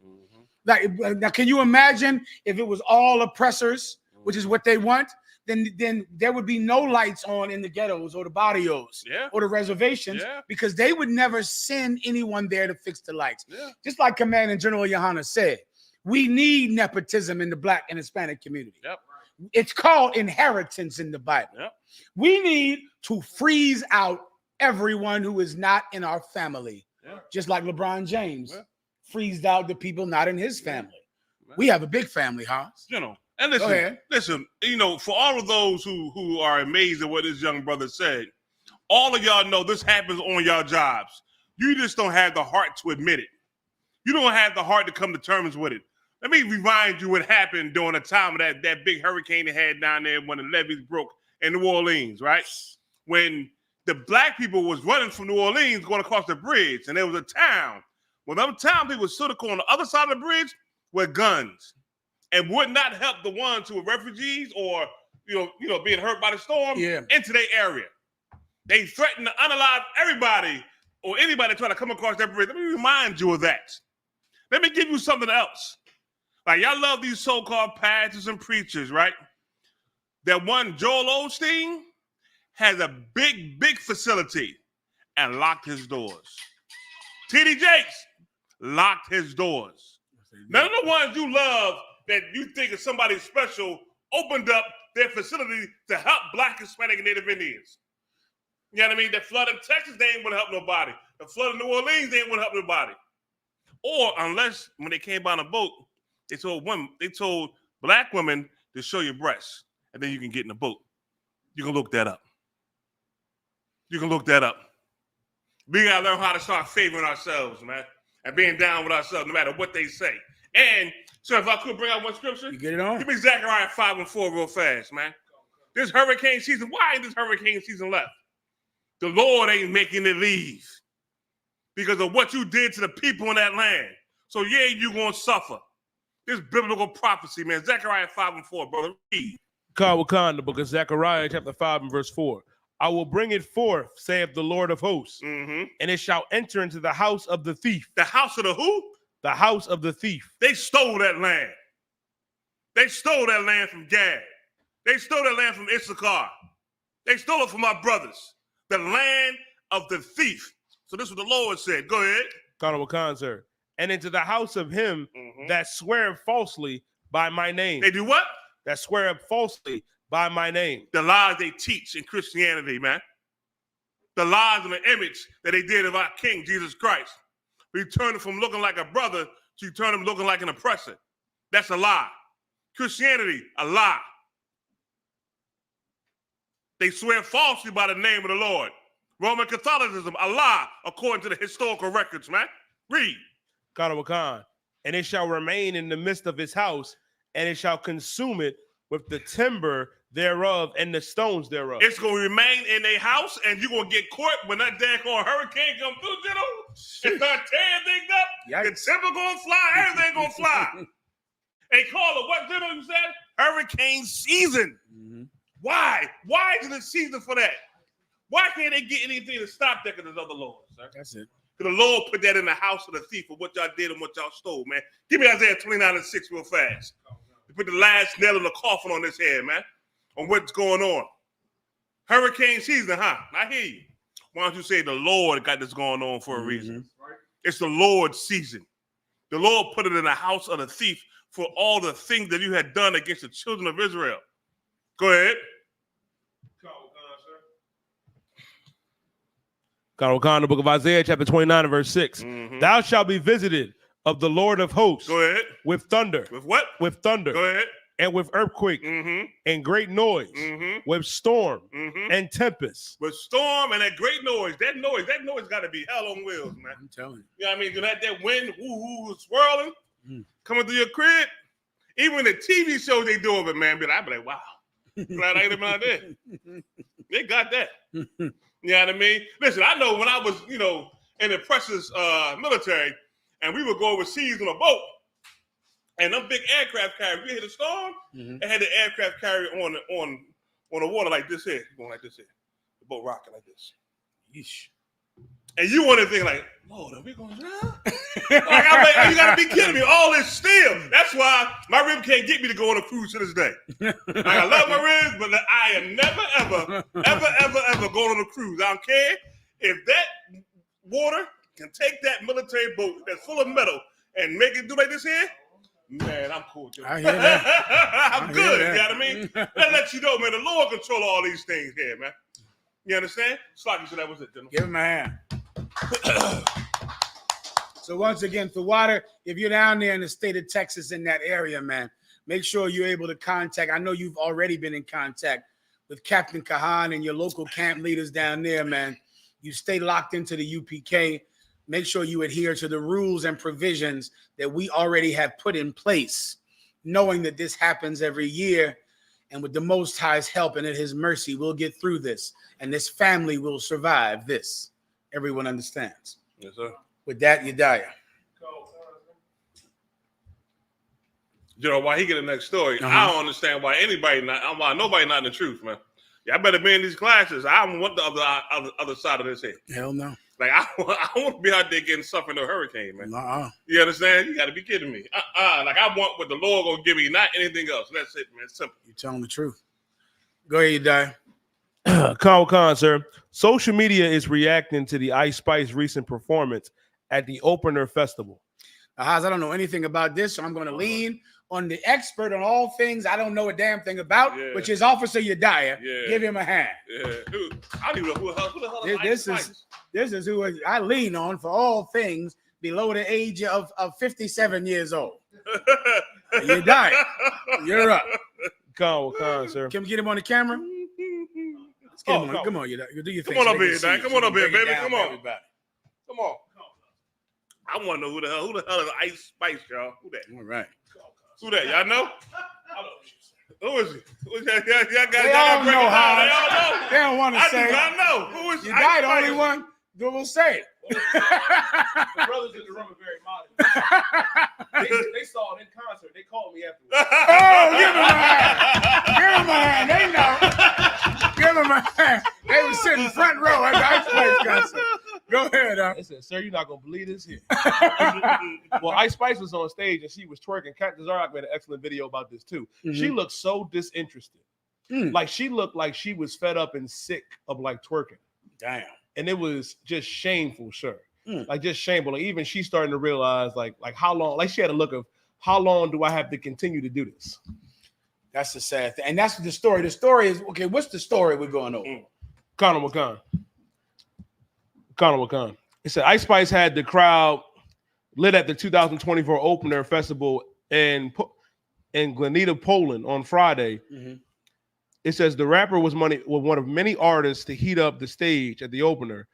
Like now, can you imagine if it was all oppressors, which is what they want? Then there would be no lights on in the ghettos or the barrios or the reservations because they would never send anyone there to fix the lights. Just like Commanding General YAHANNA said, we need nepotism in the Black and Hispanic community. It's called inheritance in the Bible. We need to freeze out everyone who is not in our family, just like LeBron James freezed out the people not in his family. We have a big family, Hans. You know. And listen, you know, for all of those who are amazed at what this young brother said, all of y'all know this happens on y'all jobs. You just don't have the heart to admit it. You don't have the heart to come to terms with it. Let me remind you what happened during the time of that big hurricane they had down there when the levees broke in New Orleans, right? When the black people was running from New Orleans going across the bridge, and there was a town. Well, them town people stood on the other side of the bridge with guns. And would not help the ones who were refugees or you know being hurt by the storm into their area. They threatened to unalive everybody or anybody trying to come across that bridge. Let me remind you of that. Let me give you something else. Like y'all love these so-called pastors and preachers, right? That one Joel Osteen has a big facility and locked his doors. T.D. Jakes locked his doors. None of the ones you love that you think is somebody special opened up their facility to help Black, Hispanic, and Native Indians. You know what I mean? The flood in Texas, they ain't want to help nobody. The flood in New Orleans, they ain't want to help nobody. Or unless when they came by on a boat, they told Black women to show your breasts, and then you can get in the boat. You can look that up. We gotta learn how to start favoring ourselves, man, and being down with ourselves, no matter what they say. And so if I could bring out one scripture, you get it on. Give me Zechariah 5:4 real fast, man. This hurricane season, why ain't this hurricane season left? The Lord ain't making it leave because of what you did to the people in that land. So yeah, you gonna suffer. This biblical prophecy, man. Zechariah 5:4, brother. Read. Wakanda, the book of Zechariah, chapter 5 and verse 4. I will bring it forth, saith the Lord of hosts, and it shall enter into the house of the thief. The house of the who? The house of the thief. They stole that land. They stole that land from Gad. They stole that land from Issachar. They stole it from our brothers. The land of the thief. So this is what the Lord said. Go ahead. Wakanda, sir. And into the house of him that sweareth falsely by my name. They do what? That sweareth falsely by my name. The lies they teach in Christianity, man. The lies and the image that they did of our King, Jesus Christ. We turned him from looking like a brother to turn him looking like an oppressor. That's a lie. Christianity, a lie. They swear falsely by the name of the Lord. Roman Catholicism, a lie, according to the historical records, man. Read. Wakanda. And it shall remain in the midst of his house, and it shall consume it with the timber thereof and the stones thereof. It's going to remain in a house, and you're going to get caught when that daggone hurricane comes through, you know? And start tearing things up. Yikes. The timber going to fly, everything going to fly. They call it, what, you said? Hurricane season. Why? Why is it a season for that? Why can't they get anything to stop that because there's other laws, sir? That's it. Because the Lord put that in the house of the thief for what y'all did and what y'all stole, man. Give me Isaiah 29:6 real fast. To put the last nail in the coffin on this head, man, on what's going on. Hurricane season, huh? I hear you. Why don't you say the Lord got this going on for a reason? It's the Lord's season. The Lord put it in the house of the thief for all the things that you had done against the children of Israel. Go ahead. Wakanda, the book of Isaiah, chapter 29 and verse 6. Thou shalt be visited of the Lord of hosts. Go ahead. With thunder. With what? With thunder. Go ahead. And with earthquake. And great noise. With storm. And tempest. With storm and that great noise. That noise got to be hell on wheels, man. I'm telling you. You know what I mean? That wind, woo, swirling, coming through your crib. Even the TV shows they do of it, man. I'd be like, wow. Glad I ain't been out there. They got that. You know what I mean? Listen, I know when I was, in the precious military, and we would go overseas on a boat, and them big aircraft carriers, we hit a storm, and had the aircraft carrier on the water like this here, going like this here, the boat rocking like this. Yeesh. And you want to think like, Lord, are we going to drown? Like, you got to be kidding me. All this steel. That's why my rib can't get me to go on a cruise to this day. Like, I love my ribs, but I am never, ever going on a cruise. I don't care if that water can take that military boat that's full of metal and make it do like this here. Man, I'm cool, Joe. I hear that. I'm good. You know what I mean? That lets you know, man, the Lord control all these things here, man. You understand? Slocky, so that was it, gentlemen. Give him a hand. So once again, for water, if you're down there in the state of Texas in that area, man, make sure you're able to contact. I know you've already been in contact with Captain Kahan and your local camp leaders down there, man. You stay locked into the UPK. Make sure you adhere to the rules and provisions that we already have put in place, knowing that this happens every year. And with the Most High's help and at his mercy, we'll get through this. And this family will survive this. Everyone understands. Yes, sir. With that, Yediah. Why he get the next story? I don't understand why nobody not in the truth, man. Y'all better be in these classes. I don't want the other side of this head. Hell no. Like I want to be out there getting suffering a hurricane, man. You understand? You got to be kidding me. Like I want what the Lord gonna give me, not anything else. That's it, man. It's simple. You're telling the truth. Go ahead, Yediah. Khan, sir. Social media is reacting to the I.S.U.P.K's recent performance at the opener festival. I don't know anything about this, so I'm going to lean on the expert on all things I don't know a damn thing about, which is Officer Yediah. Give him a hand. Yeah. I don't even know who the hell This is who I lean on for all things below the age of 57 years old. Yediah, you're up. Khan, sir. Can we get him on the camera? Come on, Yediah. Do your thing. Come on up here, Yediah. Come on up here, baby. Come on. Everybody. Come on. I want to know who the hell is Ice Spice, y'all? Who that? All right. Who that? Y'all know? Who is it? They all know how. They don't want to say. I do not know. Who is You Ice got the Spice? only one that will say it. The brothers in the room are very modest. They saw it in concert. They called me afterwards. Oh, give him a hand. Give him a hand. They know. Give him a hand. They were sitting front row at the Ice Spice concert. Go ahead, They said, "Sir, you're not gonna believe this here." Well, Ice Spice was on stage and she was twerking. Kat Zarak made an excellent video about this too. She looked so disinterested. Like she looked like she was fed up and sick of like twerking. Damn. And it was just shameful, sir. Like just shameful. Like even she's starting to realize like how long, like she had a look of how long do I have to continue to do this? That's the sad thing. And that's the story. The story is, okay, what's the story we're going over? Conor McCann. It said Ice Spice had the crowd lit at the 2024 opener festival in Glenita, Poland on Friday. It says the rapper was one of many artists to heat up the stage at the opener.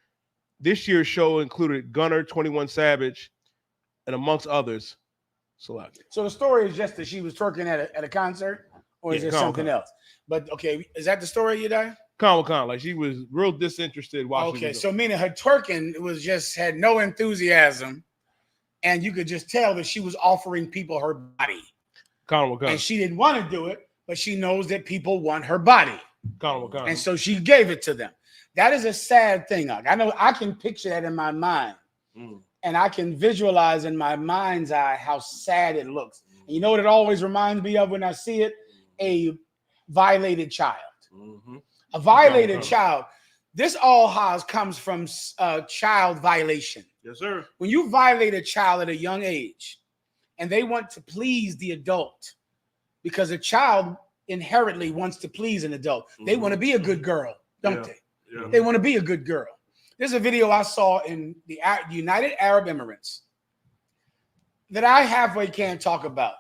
This year's show included Gunner, 21 Savage, and amongst others. So the story is just that she was twerking at a concert, or is there something else? But okay, is that the story, you die? Con, like she was real disinterested while she was so meaning her twerking had no enthusiasm, and you could just tell that she was offering people her body. Con. And she didn't want to do it, but she knows that people want her body. Con. And so she gave it to them. That is a sad thing. I know I can picture that in my mind. And I can visualize in my mind's eye how sad it looks. And you know what it always reminds me of when I see it? A violated child. A violated child. This all comes from child violation. Yes, sir. When you violate a child at a young age and they want to please the adult, because a child inherently wants to please an adult. They want to be a good girl, don't they? Yeah. They want to be a good girl. There's a video I saw in the United Arab Emirates that I halfway can't talk about,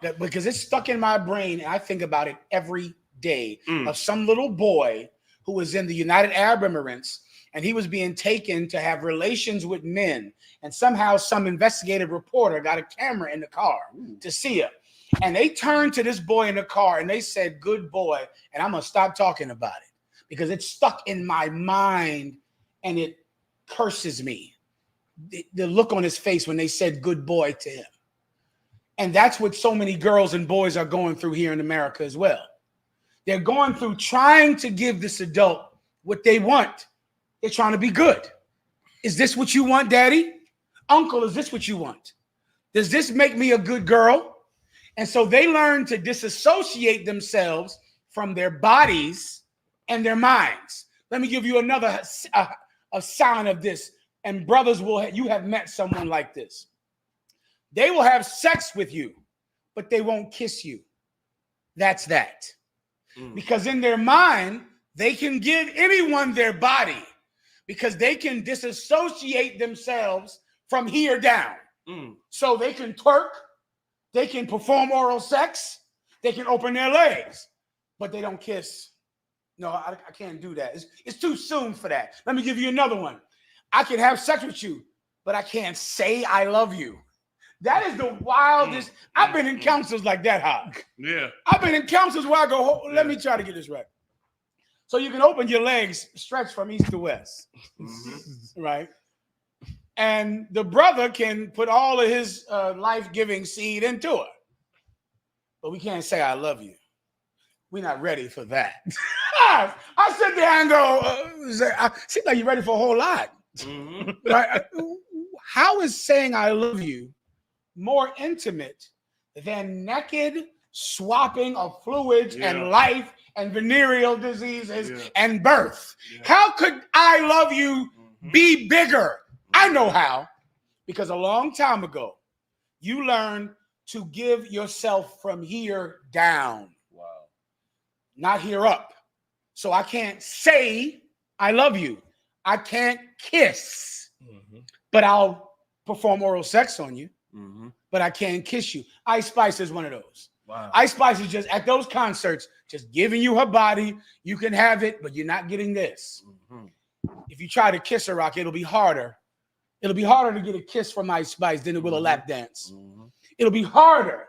that because it's stuck in my brain and I think about it every day, of some little boy who was in the United Arab Emirates and he was being taken to have relations with men, and somehow some investigative reporter got a camera in the car to see him. And they turned to this boy in the car and they said, "Good boy." And I'm going to stop talking about it because it's stuck in my mind and it curses me. The look on his face when they said "good boy" to him. And that's what so many girls and boys are going through here in America as well. They're going through trying to give this adult what they want. They're trying to be good. Is this what you want, daddy? Uncle, is this what you want? Does this make me a good girl? And so they learn to disassociate themselves from their bodies and their minds. Let me give you another a sign of this. And brothers, you have met someone like this. They will have sex with you, but they won't kiss you. That's that. Because in their mind, they can give anyone their body because they can disassociate themselves from here down. So they can twerk, they can perform oral sex, they can open their legs, but they don't kiss. No, I can't do that. It's too soon for that. Let me give you another one. I can have sex with you, but I can't say I love you. That is the wildest. I've been in councils like that, Hog. Yeah. I've been in councils where I go, let me try to get this right. So you can open your legs, stretch from east to west, right? And the brother can put all of his life-giving seed into her. But we can't say I love you. We're not ready for that. I sit there and go, I seem like you're ready for a whole lot. Right? How is saying I love you more intimate than naked swapping of fluids and life and venereal diseases and birth? How could I love you be bigger? I know how. Because a long time ago, you learned to give yourself from here down. Wow. Not here up. So I can't say I love you. I can't kiss. But I'll perform oral sex on you. But I can't kiss you. Ice Spice is one of those. Wow. Ice Spice is just at those concerts, just giving you her body. You can have it, but you're not getting this. If you try to kiss her, Rock, it'll be harder It'll be harder to get a kiss from I.S.U.P.K than it will a lap dance. It'll be harder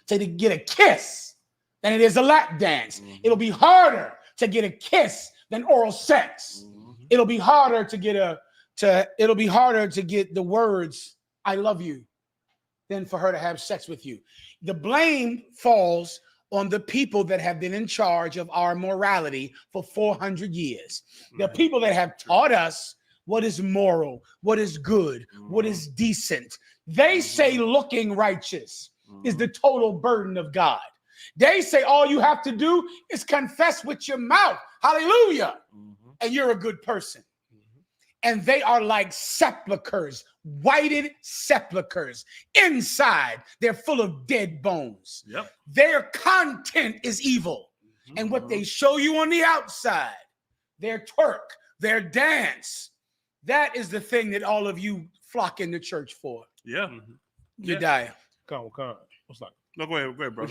to get a kiss than it is a lap dance. It'll be harder to get a kiss than oral sex. It'll be harder to get the words "I love you" than for her to have sex with you. The blame falls on the people that have been in charge of our morality for 400 years. The people that have taught us what is moral, what is good, what is decent. They say looking righteous is the total burden of God. They say all you have to do is confess with your mouth, hallelujah, and you're a good person. And they are like sepulchers, whited sepulchers. Inside, they're full of dead bones. Their content is evil. And what they show you on the outside, their twerk, their dance, that is the thing that all of you flock into church for. Yeah. You die. Come on. What's like? No, go ahead, bro.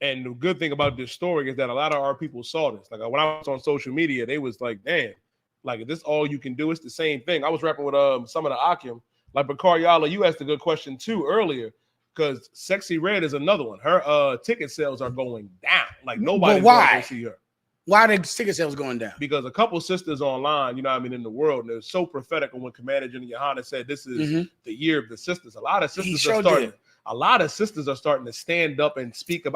And the good thing about this story is that a lot of our people saw this. Like when I was on social media, they was like, damn, like, is this all you can do? It's the same thing. I was rapping with some of the Akim. Like Bakar Yala, you asked a good question too earlier, because Sexy Red is another one. Her ticket sales are going down. Like nobody's going to see her. Why are the ticket sales going down? Because a couple sisters online, you know what I mean, in the world, and they're so prophetic when Commander General YAHANNA said this is the year of the sisters. A lot of sisters are starting to stand up and speak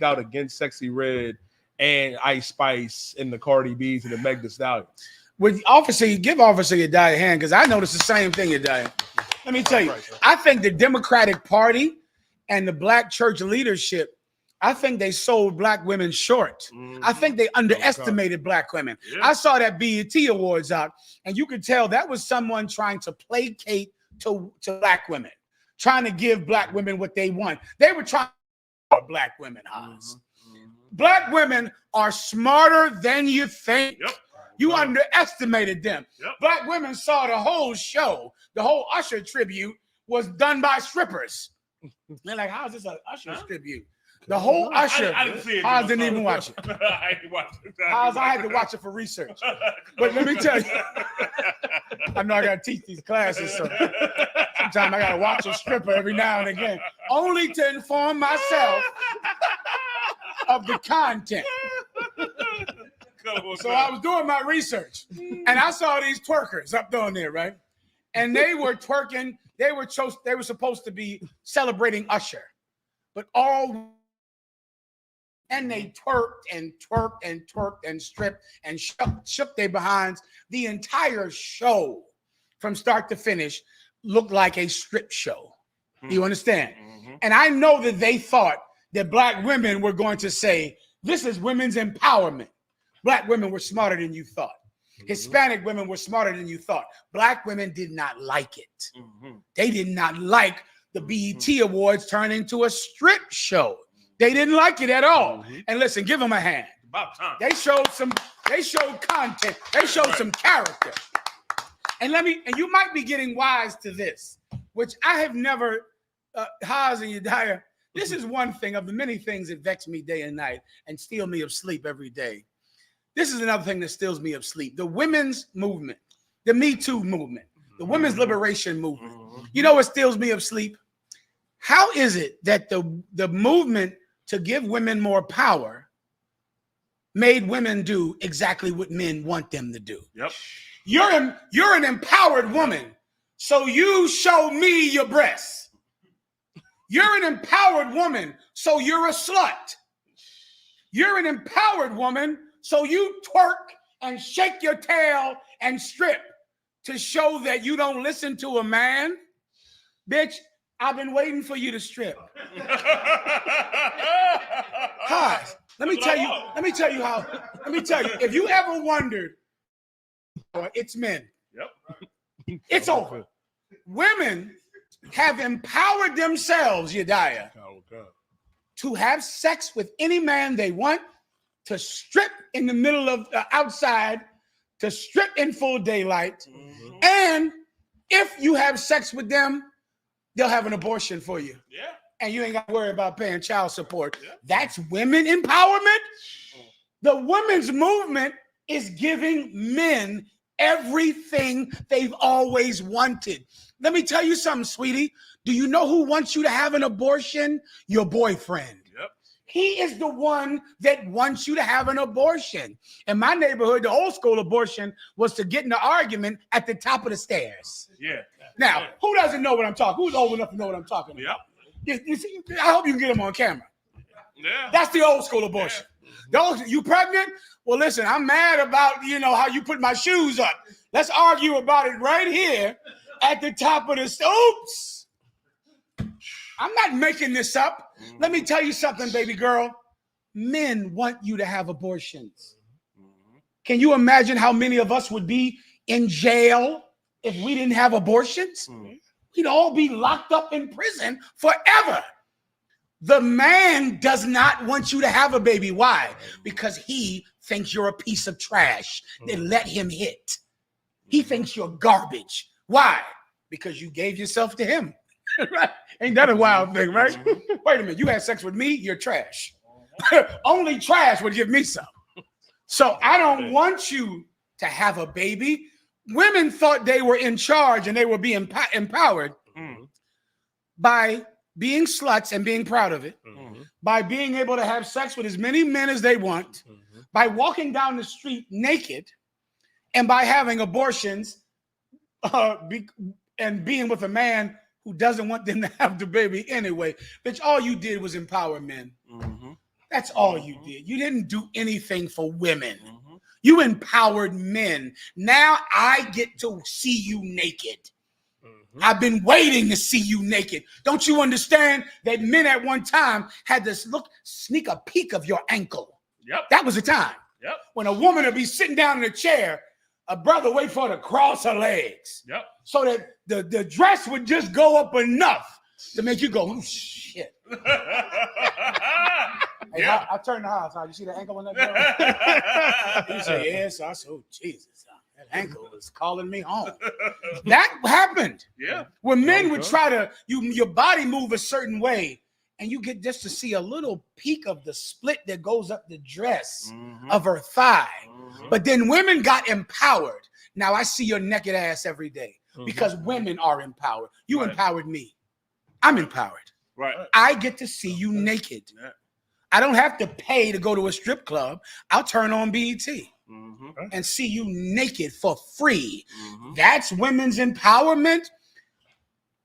out against Sexy Red and I.S.U.P.K and the Cardi B's and the Meg Thee Stallions. Give Officer Yedaya a hand, because I noticed the same thing, Yedaya. Let me tell you, I think the Democratic Party and the black church leadership, I think they sold black women short. I think they underestimated black women. I saw that BET Awards out, and you could tell that was someone trying to placate to black women, trying to give black women what they want. They were trying to black women, Oz. Black women are smarter than you think. You underestimated them. Black women saw the whole show. The whole Usher tribute was done by strippers. They're like, how is this an Usher tribute? The whole Usher. I didn't see it. I didn't even watch it. I didn't watch it. I had to watch it for research. But let me tell you, I know I got to teach these classes, so sometimes I got to watch a stripper every now and again, only to inform myself of the content. So I was doing my research, and I saw these twerkers up down there, right? And they were twerking. They were supposed to be celebrating Usher, but they twerked and twerked and twerked and stripped and shook their behinds. The entire show, from start to finish, looked like a strip show. You understand? And I know that they thought that black women were going to say, this is women's empowerment. Black women were smarter than you thought. Hispanic women were smarter than you thought. Black women did not like it. They did not like the BET Awards turn into a strip show. They didn't like it at all. And listen, give them a hand. About time. They showed content. They showed some character. And you might be getting wise to this, which I have never, Haas and Yedaya, this is one thing of the many things that vex me day and night and steal me of sleep every day. This is another thing that steals me of sleep. The women's movement, the Me Too movement, the women's liberation movement. You know what steals me of sleep? How is it that the movement to give women more power made women do exactly what men want them to do? You're an empowered woman, so you show me your breasts. You're an empowered woman, so you're a slut. You're an empowered woman, so you twerk and shake your tail and strip to show that you don't listen to a man. Bitch, I've been waiting for you to strip. Hi, let me tell you, if you ever wondered, it's men. It's over. Women have empowered themselves, Yedaya, to have sex with any man they want, to strip in the middle of outside, to strip in full daylight. And if you have sex with them, they'll have an abortion for you. And you ain't got to worry about paying child support. That's women empowerment. The women's movement is giving men everything they've always wanted. Let me tell you something, sweetie. Do you know who wants you to have an abortion? Your boyfriend. Yep. He is the one that wants you to have an abortion. In my neighborhood, the old school abortion was to get in an argument at the top of the stairs. Yeah. Now, who doesn't know what I'm talking? Who's old enough to know what I'm talking about? You see, I hope you can get him on camera. Yeah. That's the old school abortion. Those, you pregnant? Well, listen, I'm mad about, how you put my shoes up. Let's argue about it right here at the top of the oops. I'm not making this up. Let me tell you something, baby girl. Men want you to have abortions. Can you imagine how many of us would be in jail if we didn't have abortions? We'd all be locked up in prison forever. The man does not want you to have a baby. Why? Because he thinks you're a piece of trash. Then let him hit. He thinks you're garbage. Why? Because you gave yourself to him. Right? Ain't that a wild thing, right? Wait a minute. You had sex with me, you're trash. Only trash would give me some. So I don't want you to have a baby. Women thought they were in charge and they were being empowered by being sluts and being proud of it, by being able to have sex with as many men as they want, by walking down the street naked, and by having abortions and being with a man who doesn't want them to have the baby anyway. Bitch, all you did was empower men. That's all you did. You didn't do anything for women. You empowered men. Now I get to see you naked. I've been waiting to see you naked. Don't you understand that men at one time had this sneak a peek of your ankle? Yep. That was the time. Yep. When a woman would be sitting down in a chair, a brother wait for her to cross her legs. Yep. So that the dress would just go up enough to make you go, oh, shit. Hey, I turned the house. You see the ankle on that girl? He said, yes. I said, oh, Jesus. That ankle is calling me home. That happened. Yeah. When men would try to, your body move a certain way, and you get just to see a little peek of the split that goes up the dress of her thigh. But then women got empowered. Now I see your naked ass every day because women are empowered. You empowered me. I'm empowered. Right. I get to see you naked. Yeah. I don't have to pay to go to a strip club. I'll turn on BET and see you naked for free. That's women's empowerment.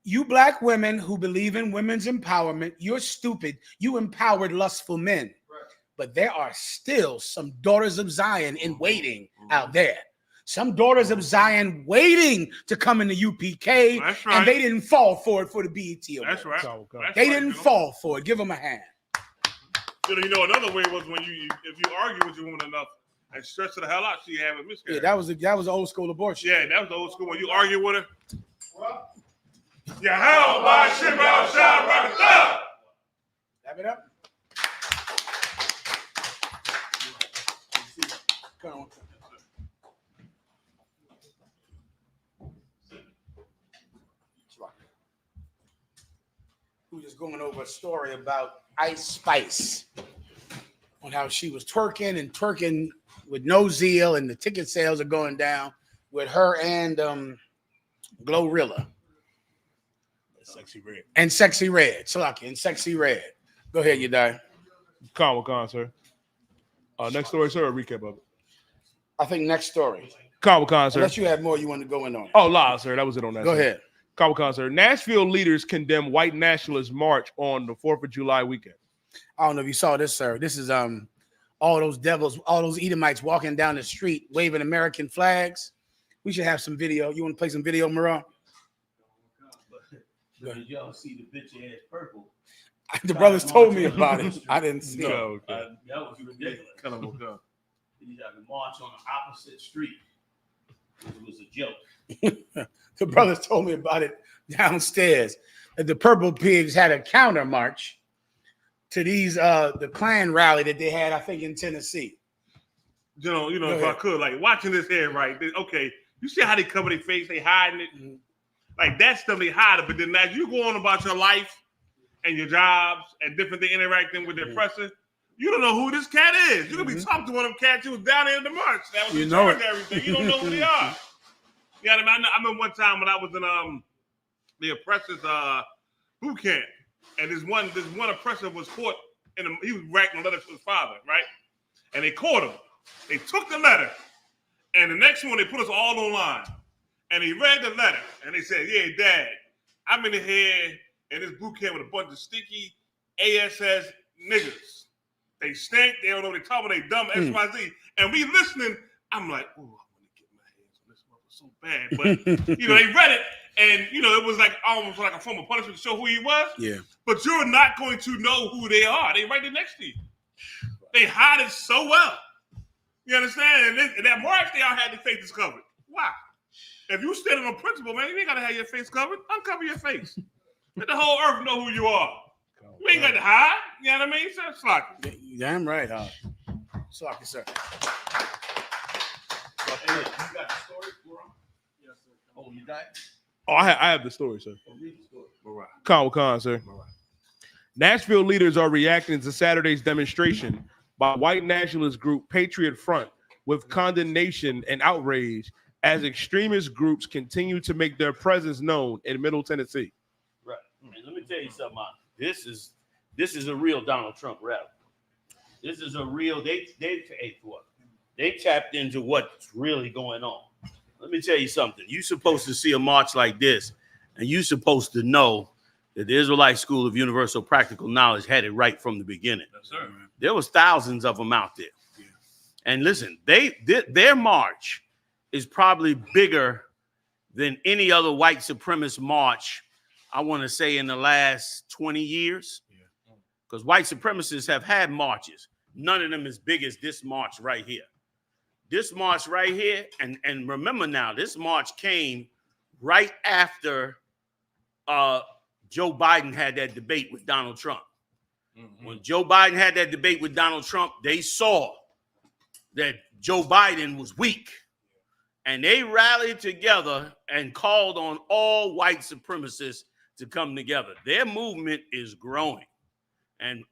You black women who believe in women's empowerment, you're stupid. You empowered lustful men. But there are still some daughters of Zion in waiting out there. Some daughters of Zion waiting to come in the UPK. That's right. And they didn't fall for it for the BET Awards. That's right. They didn't fall for it. Give them a hand. Another way was when if you argue with your woman enough and stress her the hell out, she have a miscarriage. Yeah, that was the old school abortion. Yeah, that was the old school. When you argue with her, YAHANNA, Wrap it up. Come on. We were just going over a story about I.S.U.P.K on how she was twerking with no zeal, and the ticket sales are going down with her and Glorilla. Sexy Red. And Sexy Red. Salaki and Sexy Red. Go ahead, you die. Con, sir. Next story, sir, a recap of it. I think next story. Con, sir. Unless you had more you want to go in on. Oh, la, sir. That was it on that. Go ahead. Con, sir. Nashville leaders condemn white nationalist march on the 4th of July weekend. I don't know if you saw this, sir. This is all those devils, all those Edomites walking down the street waving American flags. We should have some video. You want to play some video, Murrah? Did y'all see the bitch ass purple? The brothers told me about it. I didn't see it. That was ridiculous. Kind of woke up. You got to march on the opposite street. It was a joke. The brothers told me about it downstairs. That the Purple Pigs had a counter march to these the Klan rally that they had, I think, in Tennessee. If I could, like watching this here, right? Okay, you see how they cover their face, they hiding it. Like that stuff they hide it, but then as you go on about your life and your jobs and different things interacting with the oppressor, You don't know who this cat is. You could be talking to one of them cats who was down there in the march. That was You in know charge it. of everything. You don't know who they are. Yeah, I remember one time when I was in the oppressors boot camp, and this one oppressor was caught he was writing a letter to his father, right? And they caught him. They took the letter, and the next one they put us all online. And he read the letter, and they said, "Yeah, Dad, I'm in here in this boot camp with a bunch of stinky ASS niggas. They stink. They don't know what they're talking about. They dumb XYZ." And we listening. I'm like, "Oh, I want to get my hands on this mother so bad." But they read it, and it was like almost like a form of punishment to show who he was. Yeah. But you're not going to know who they are. They right there next to you. They hide it so well. You understand? And that march, they all had their faces covered. Why? If you standing on principle, man, you ain't gotta have your face covered. Uncover your face. Let the whole earth know who you are. You ain't got to hide. You know what I mean? So it's like, damn right, huh? Slocky, sir. Hey, you got the story for him? Yes, sir. Oh, you got it? Oh, I have the story, sir. Oh, read the story. All right. Con, sir. All right. Nashville leaders are reacting to Saturday's demonstration by white nationalist group Patriot Front with condemnation and outrage as extremist groups continue to make their presence known in Middle Tennessee. Right. And let me tell you something. This is a real Donald Trump rally. This is a real. They tapped into what's really going on. Let me tell you something. You're supposed to see a march like this, and you're supposed to know that the Israelite School of Universal Practical Knowledge had it right from the beginning. Yes, sir. There was thousands of them out there. Yeah. And listen, their march is probably bigger than any other white supremacist march, I want to say, in the last 20 years. Because white supremacists have had marches. None of them as big as this march right here. This march right here, and remember now, this march came right after Joe Biden had that debate with Donald Trump. Mm-hmm. When Joe Biden had that debate with Donald Trump, they saw that Joe Biden was weak. And they rallied together and called on all white supremacists to come together. Their movement is growing. And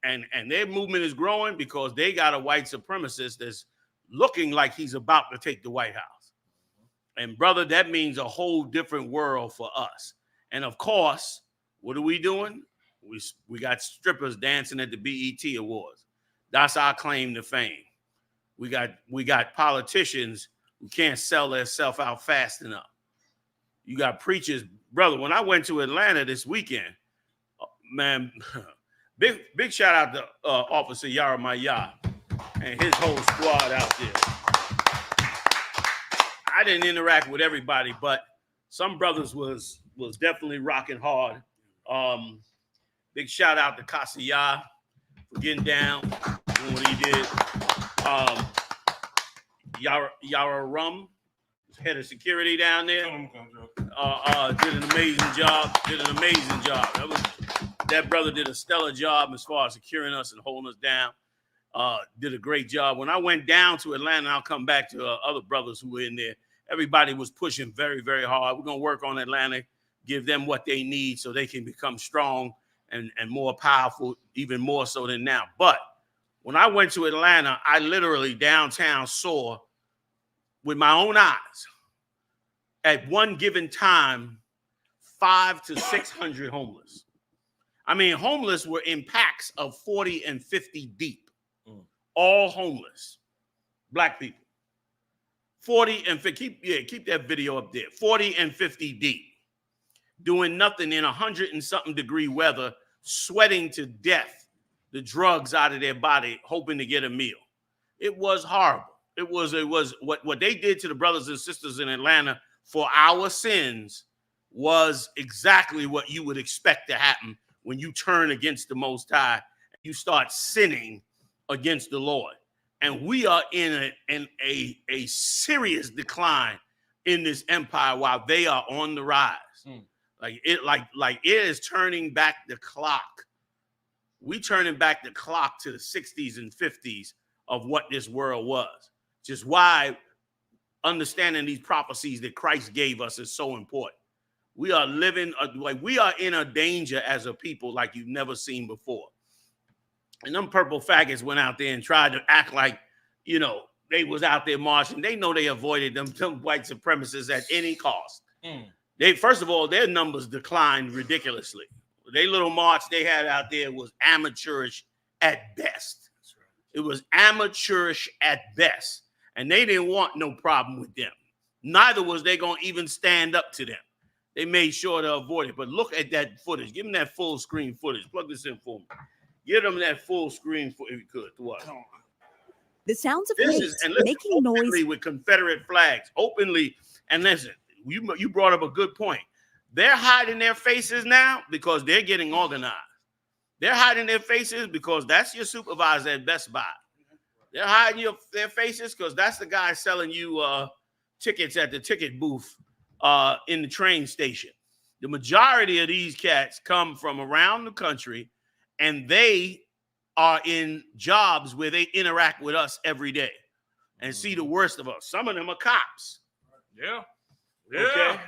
their movement is growing because they got a white supremacist that's looking like he's about to take the White House. And brother, that means a whole different world for us. And of course, what are we doing? We got strippers dancing at the BET Awards. That's our claim to fame. We got politicians who can't sell their self out fast enough. You got preachers, brother. When I went to Atlanta this weekend, man, big shout out to Officer Yaramaya and his whole squad out there. I didn't interact with everybody, but some brothers was definitely rocking hard. Big shout out to Kasiyah for getting down, doing what he did. Yara Rum, head of security down there, did an amazing job. That brother did a stellar job as far as securing us and holding us down. Did a great job. When I went down to Atlanta, I'll come back to other brothers who were in there. Everybody was pushing very, very hard. We're going to work on Atlanta, give them what they need so they can become strong and more powerful, even more so than now. But when I went to Atlanta, I literally downtown saw with my own eyes at one given time 500 to 600 homeless. I mean, homeless were in packs of 40 and 50 deep, all homeless, black people. 40 and 50, keep that video up there. 40 and 50 deep, doing nothing in 100 and something degree weather, sweating to death the drugs out of their body, hoping to get a meal. It was horrible. It was what they did to the brothers and sisters in Atlanta for our sins was exactly what you would expect to happen when you turn against the Most High, you start sinning against the Lord. And we are in a serious decline in this empire while they are on the rise. Like it is turning back the clock. We turning back the clock to the 60s and 50s of what this world was. Just why understanding these prophecies that Christ gave us is so important. We are living, we are in a danger as a people like you've never seen before. And them purple faggots went out there and tried to act like, you know, they was out there marching. They know they avoided them white supremacists at any cost. They, first of all, their numbers declined ridiculously. They little march they had out there was amateurish at best. It was amateurish at best. And they didn't want no problem with them. Neither was they going to even stand up to them. They made sure to avoid it. But look at that footage. Give them that full screen footage. Plug this in for me. Give them that full screen if you could. To us. The sounds of This hate, is, and listen, making noise. with Confederate flags, openly. And listen, you brought up a good point. They're hiding their faces now because they're getting organized. They're hiding their faces because that's your supervisor at Best Buy. They're hiding their faces because that's the guy selling you tickets at the ticket booth in the train station. The majority of these cats come from around the country, and they are in jobs where they interact with us every day and see the worst of us. Some of them are cops. Yeah. Okay.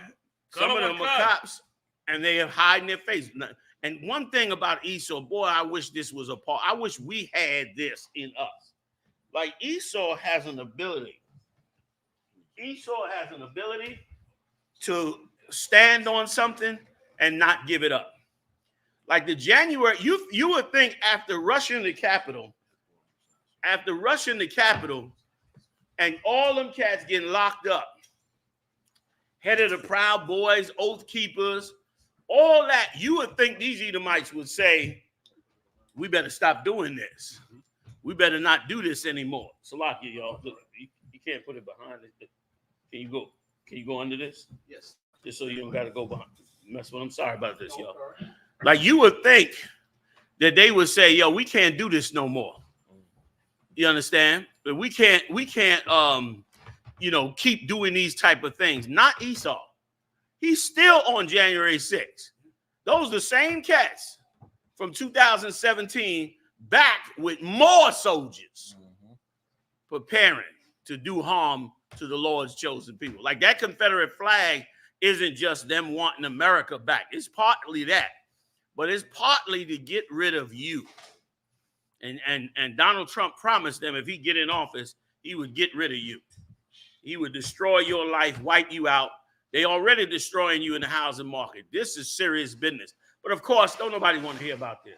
Some of them are cops, and they are hiding their face. And one thing about Esau, boy, I wish this was a part. I wish we had this in us. Like Esau has an ability. Esau has an ability to stand on something and not give it up. Like the January, you would think after rushing the Capitol, and all them cats getting locked up, head of the Proud Boys, Oath Keepers, all that, you would think these Edomites would say, we better stop doing this. We better not do this anymore. Salakia, y'all. Look, you can't put it behind it. Can you go under this? Yes. Just so you don't got to go behind. Mess with. I'm sorry about this, y'all. Like you would think that they would say, yo, we can't do this no more. You understand? But we can't, keep doing these type of things. Not Esau. He's still on January 6th. Those are the same cats from 2017 back with more soldiers preparing to do harm to the Lord's chosen people. Like that Confederate flag isn't just them wanting America back. It's partly that, but it's partly to get rid of you. And Donald Trump promised them if he get in office, he would get rid of you. He would destroy your life, wipe you out. They already destroying you in the housing market. This is serious business. But of course, don't nobody want to hear about this.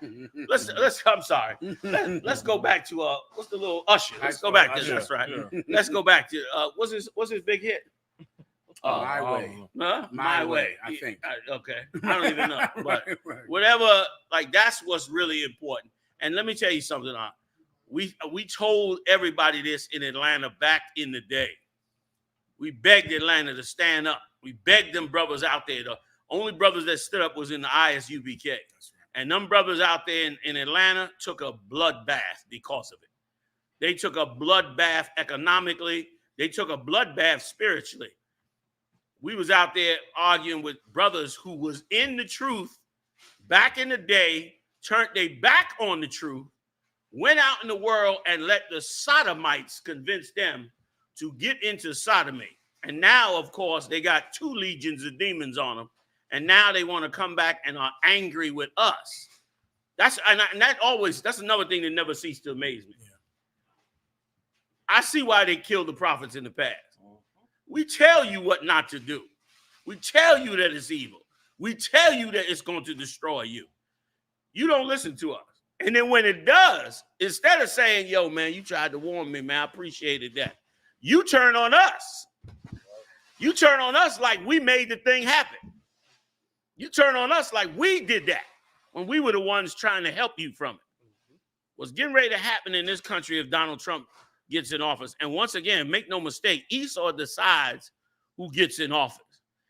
I'm sorry. Let's go back to what's the little Usher? Let's go back to this. That's right. Yeah. Let's go back to what's his big hit? My Way. Huh? My Way. I think. Okay. I don't even know. But whatever, like that's what's really important. And let me tell you something. We told everybody this in Atlanta back in the day. We begged Atlanta to stand up. We begged them brothers out there. The only brothers that stood up was in the I.S.U.P.K. And them brothers out there in Atlanta took a bloodbath because of it. They took a bloodbath economically. They took a bloodbath spiritually. We was out there arguing with brothers who was in the truth back in the day, turned their back on the truth, went out in the world and let the sodomites convince them to get into sodomy. And now, of course, they got 2 legions of demons on them. And now they want to come back and are angry with us. That's another thing that never ceased to amaze me. Yeah. I see why they killed the prophets in the past. We tell you what not to do. We tell you that it's evil. We tell you that it's going to destroy you. You don't listen to us. And then when it does, instead of saying, yo, man, you tried to warn me, man, I appreciated that. You turn on us. You turn on us like we made the thing happen. You turn on us like we did that when we were the ones trying to help you from it. What's getting ready to happen in this country if Donald Trump gets in office. And once again, make no mistake, Esau decides who gets in office.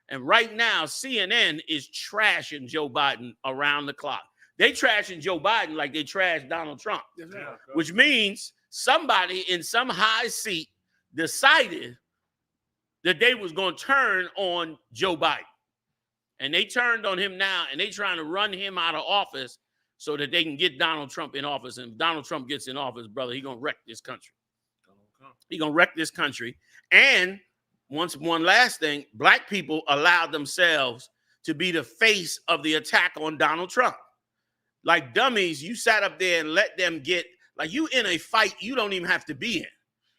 And right now, CNN is trashing Joe Biden around the clock. They trashing Joe Biden like they trashed Donald Trump, which means somebody in some high seat decided that they was going to turn on Joe Biden. And they turned on him now, and they trying to run him out of office so that they can get Donald Trump in office. And if Donald Trump gets in office, brother, he's going to wreck this country. He's going to wreck this country. And one last thing, black people allowed themselves to be the face of the attack on Donald Trump. Like dummies, you sat up there and let them get, like you in a fight you don't even have to be in.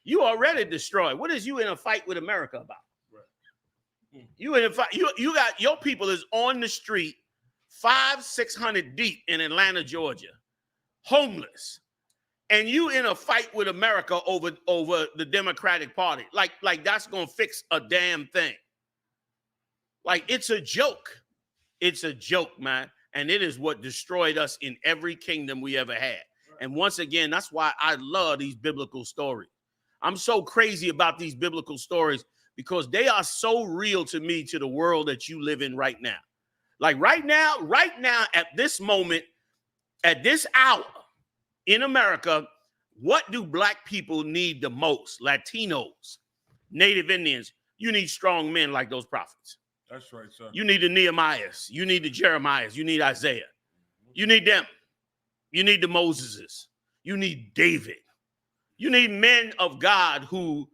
You already destroyed. What is you in a fight with America about? Right. You in a fight, you got your people is on the street 500-600 deep in Atlanta, Georgia, homeless. And you in a fight with America over the Democratic Party. Like that's gonna fix a damn thing. Like it's a joke. It's a joke, man. And it is what destroyed us in every kingdom we ever had. And once again, that's why I love these biblical stories. I'm so crazy about these biblical stories because they are so real to me, to the world that you live in right now. Like right now, at this moment, at this hour in America, what do black people need the most? Latinos, Native Indians. You need strong men like those prophets. That's right, sir. You need the Nehemiahs. You need the Jeremiahs. You need Isaiah. You need them. You need the Moseses. You need David. You need men of God who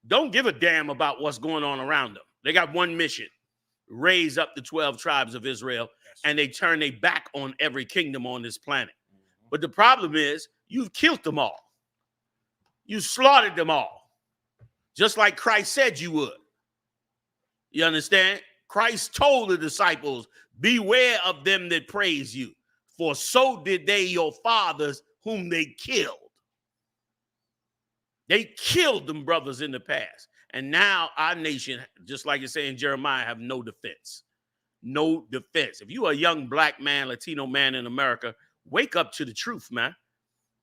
don't give a damn about what's going on around them. They got one mission: raise up the 12 tribes of Israel, and they turn their back on every kingdom on this planet. But the problem is you've killed them all. You slaughtered them all, just like Christ said you would. You understand? Christ told the disciples, beware of them that praise you, for so did they your fathers whom they killed. They killed them brothers in the past. And now our nation, just like you say in Jeremiah, have no defense. No defense. If you are a young black man, Latino man in America, wake up to the truth, man,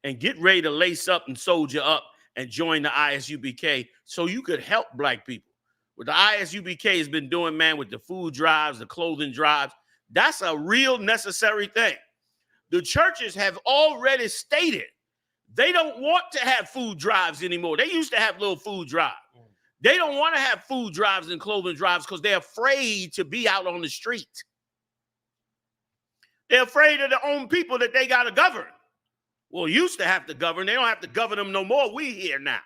and get ready to lace up and soldier up and join the I.S.U.P.K. so you could help black people. What the I.S.U.P.K. has been doing, man, with the food drives, the clothing drives, that's a real necessary thing. The churches have already stated they don't want to have food drives anymore. They used to have little food drives. They don't want to have food drives and clothing drives because they're afraid to be out on the street. They're afraid of their own people that they got to govern. Well, used to have to govern. They don't have to govern them no more. We here now.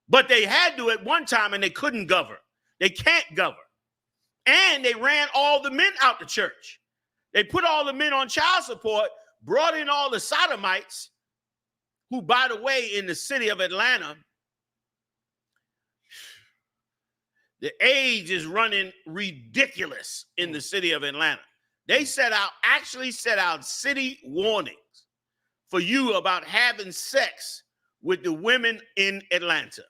But they had to at one time, and they couldn't govern. They can't govern. And they ran all the men out the church. They put all the men on child support, brought in all the sodomites, who, by the way, in the city of Atlanta, the age is running ridiculous in the city of Atlanta. They actually set out city warnings for you about having sex with the women in Atlanta.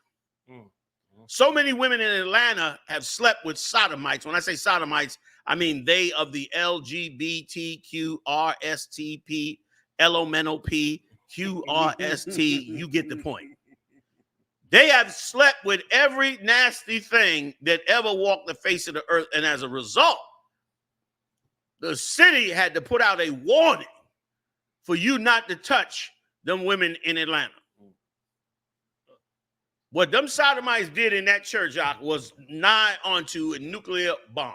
So many women in Atlanta have slept with sodomites. When I say sodomites, I mean they of the LGBTQRSTP, LMNOP, QRST. You get the point. They have slept with every nasty thing that ever walked the face of the earth. And as a result, the city had to put out a warning for you not to touch them women in Atlanta. What them sodomites did in that church was nigh onto a nuclear bomb.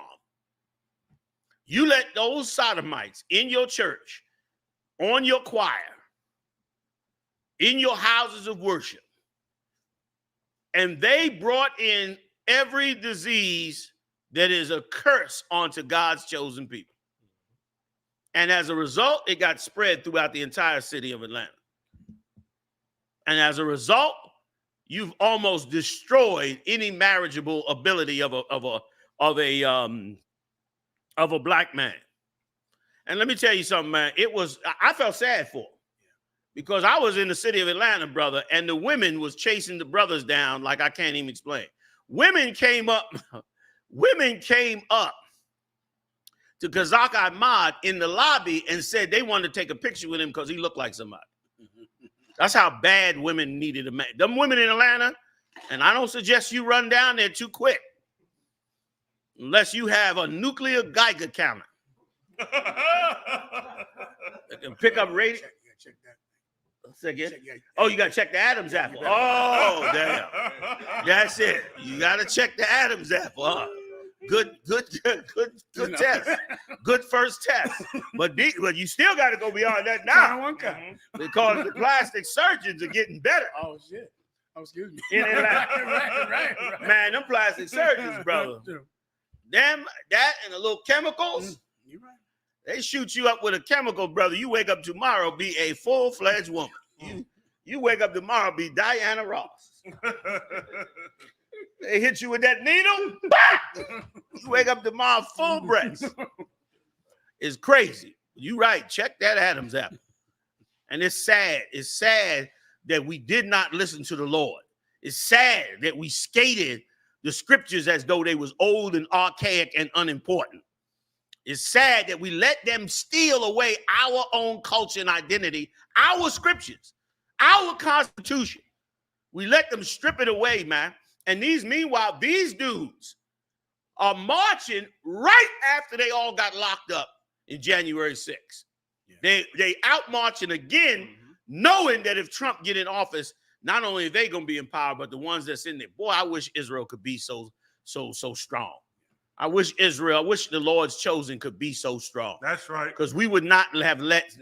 You let those sodomites in your church, on your choir, in your houses of worship, and they brought in every disease that is a curse onto God's chosen people. And as a result, it got spread throughout the entire city of Atlanta. And as a result, you've almost destroyed any marriageable ability of a black man. And let me tell you something, man. I felt sad for him because I was in the city of Atlanta, brother, and the women was chasing the brothers down like I can't even explain. Women came up to Kazak Ahmad in the lobby and said they wanted to take a picture with him because he looked like somebody. That's how bad women needed a man. Them women in Atlanta, and I don't suggest you run down there too quick unless you have a nuclear Geiger counter. And pick up rating. Oh, you got to check the Adam's apple. Oh, damn. That's it. You got to check the Adam's apple. Huh? Good test. Good first test. But you still got to go beyond that now. Because the plastic surgeons are getting better. Oh, shit. Oh, excuse me. In Atlanta. Right. Man, them plastic surgeons, brother. Them, that, and the little chemicals. You're right. They shoot you up with a chemical, brother. You wake up tomorrow, be a full-fledged woman. You wake up tomorrow, be Diana Ross. They hit you with that needle. You wake up tomorrow, full breaths. It's crazy. You right. Check that Adam's apple. And it's sad. It's sad that we did not listen to the Lord. It's sad that we skated the scriptures as though they was old and archaic and unimportant. It's sad that we let them steal away our own culture and identity, our scriptures, our Constitution. We let them strip it away, man. And meanwhile, these dudes are marching right after they all got locked up in January 6th. Yeah. They out marching again, knowing that if Trump get in office, not only are they going to be in power, but the ones that's in there. Boy, I wish Israel could be so strong. I wish the Lord's chosen could be so strong. That's right. Because we would not have let,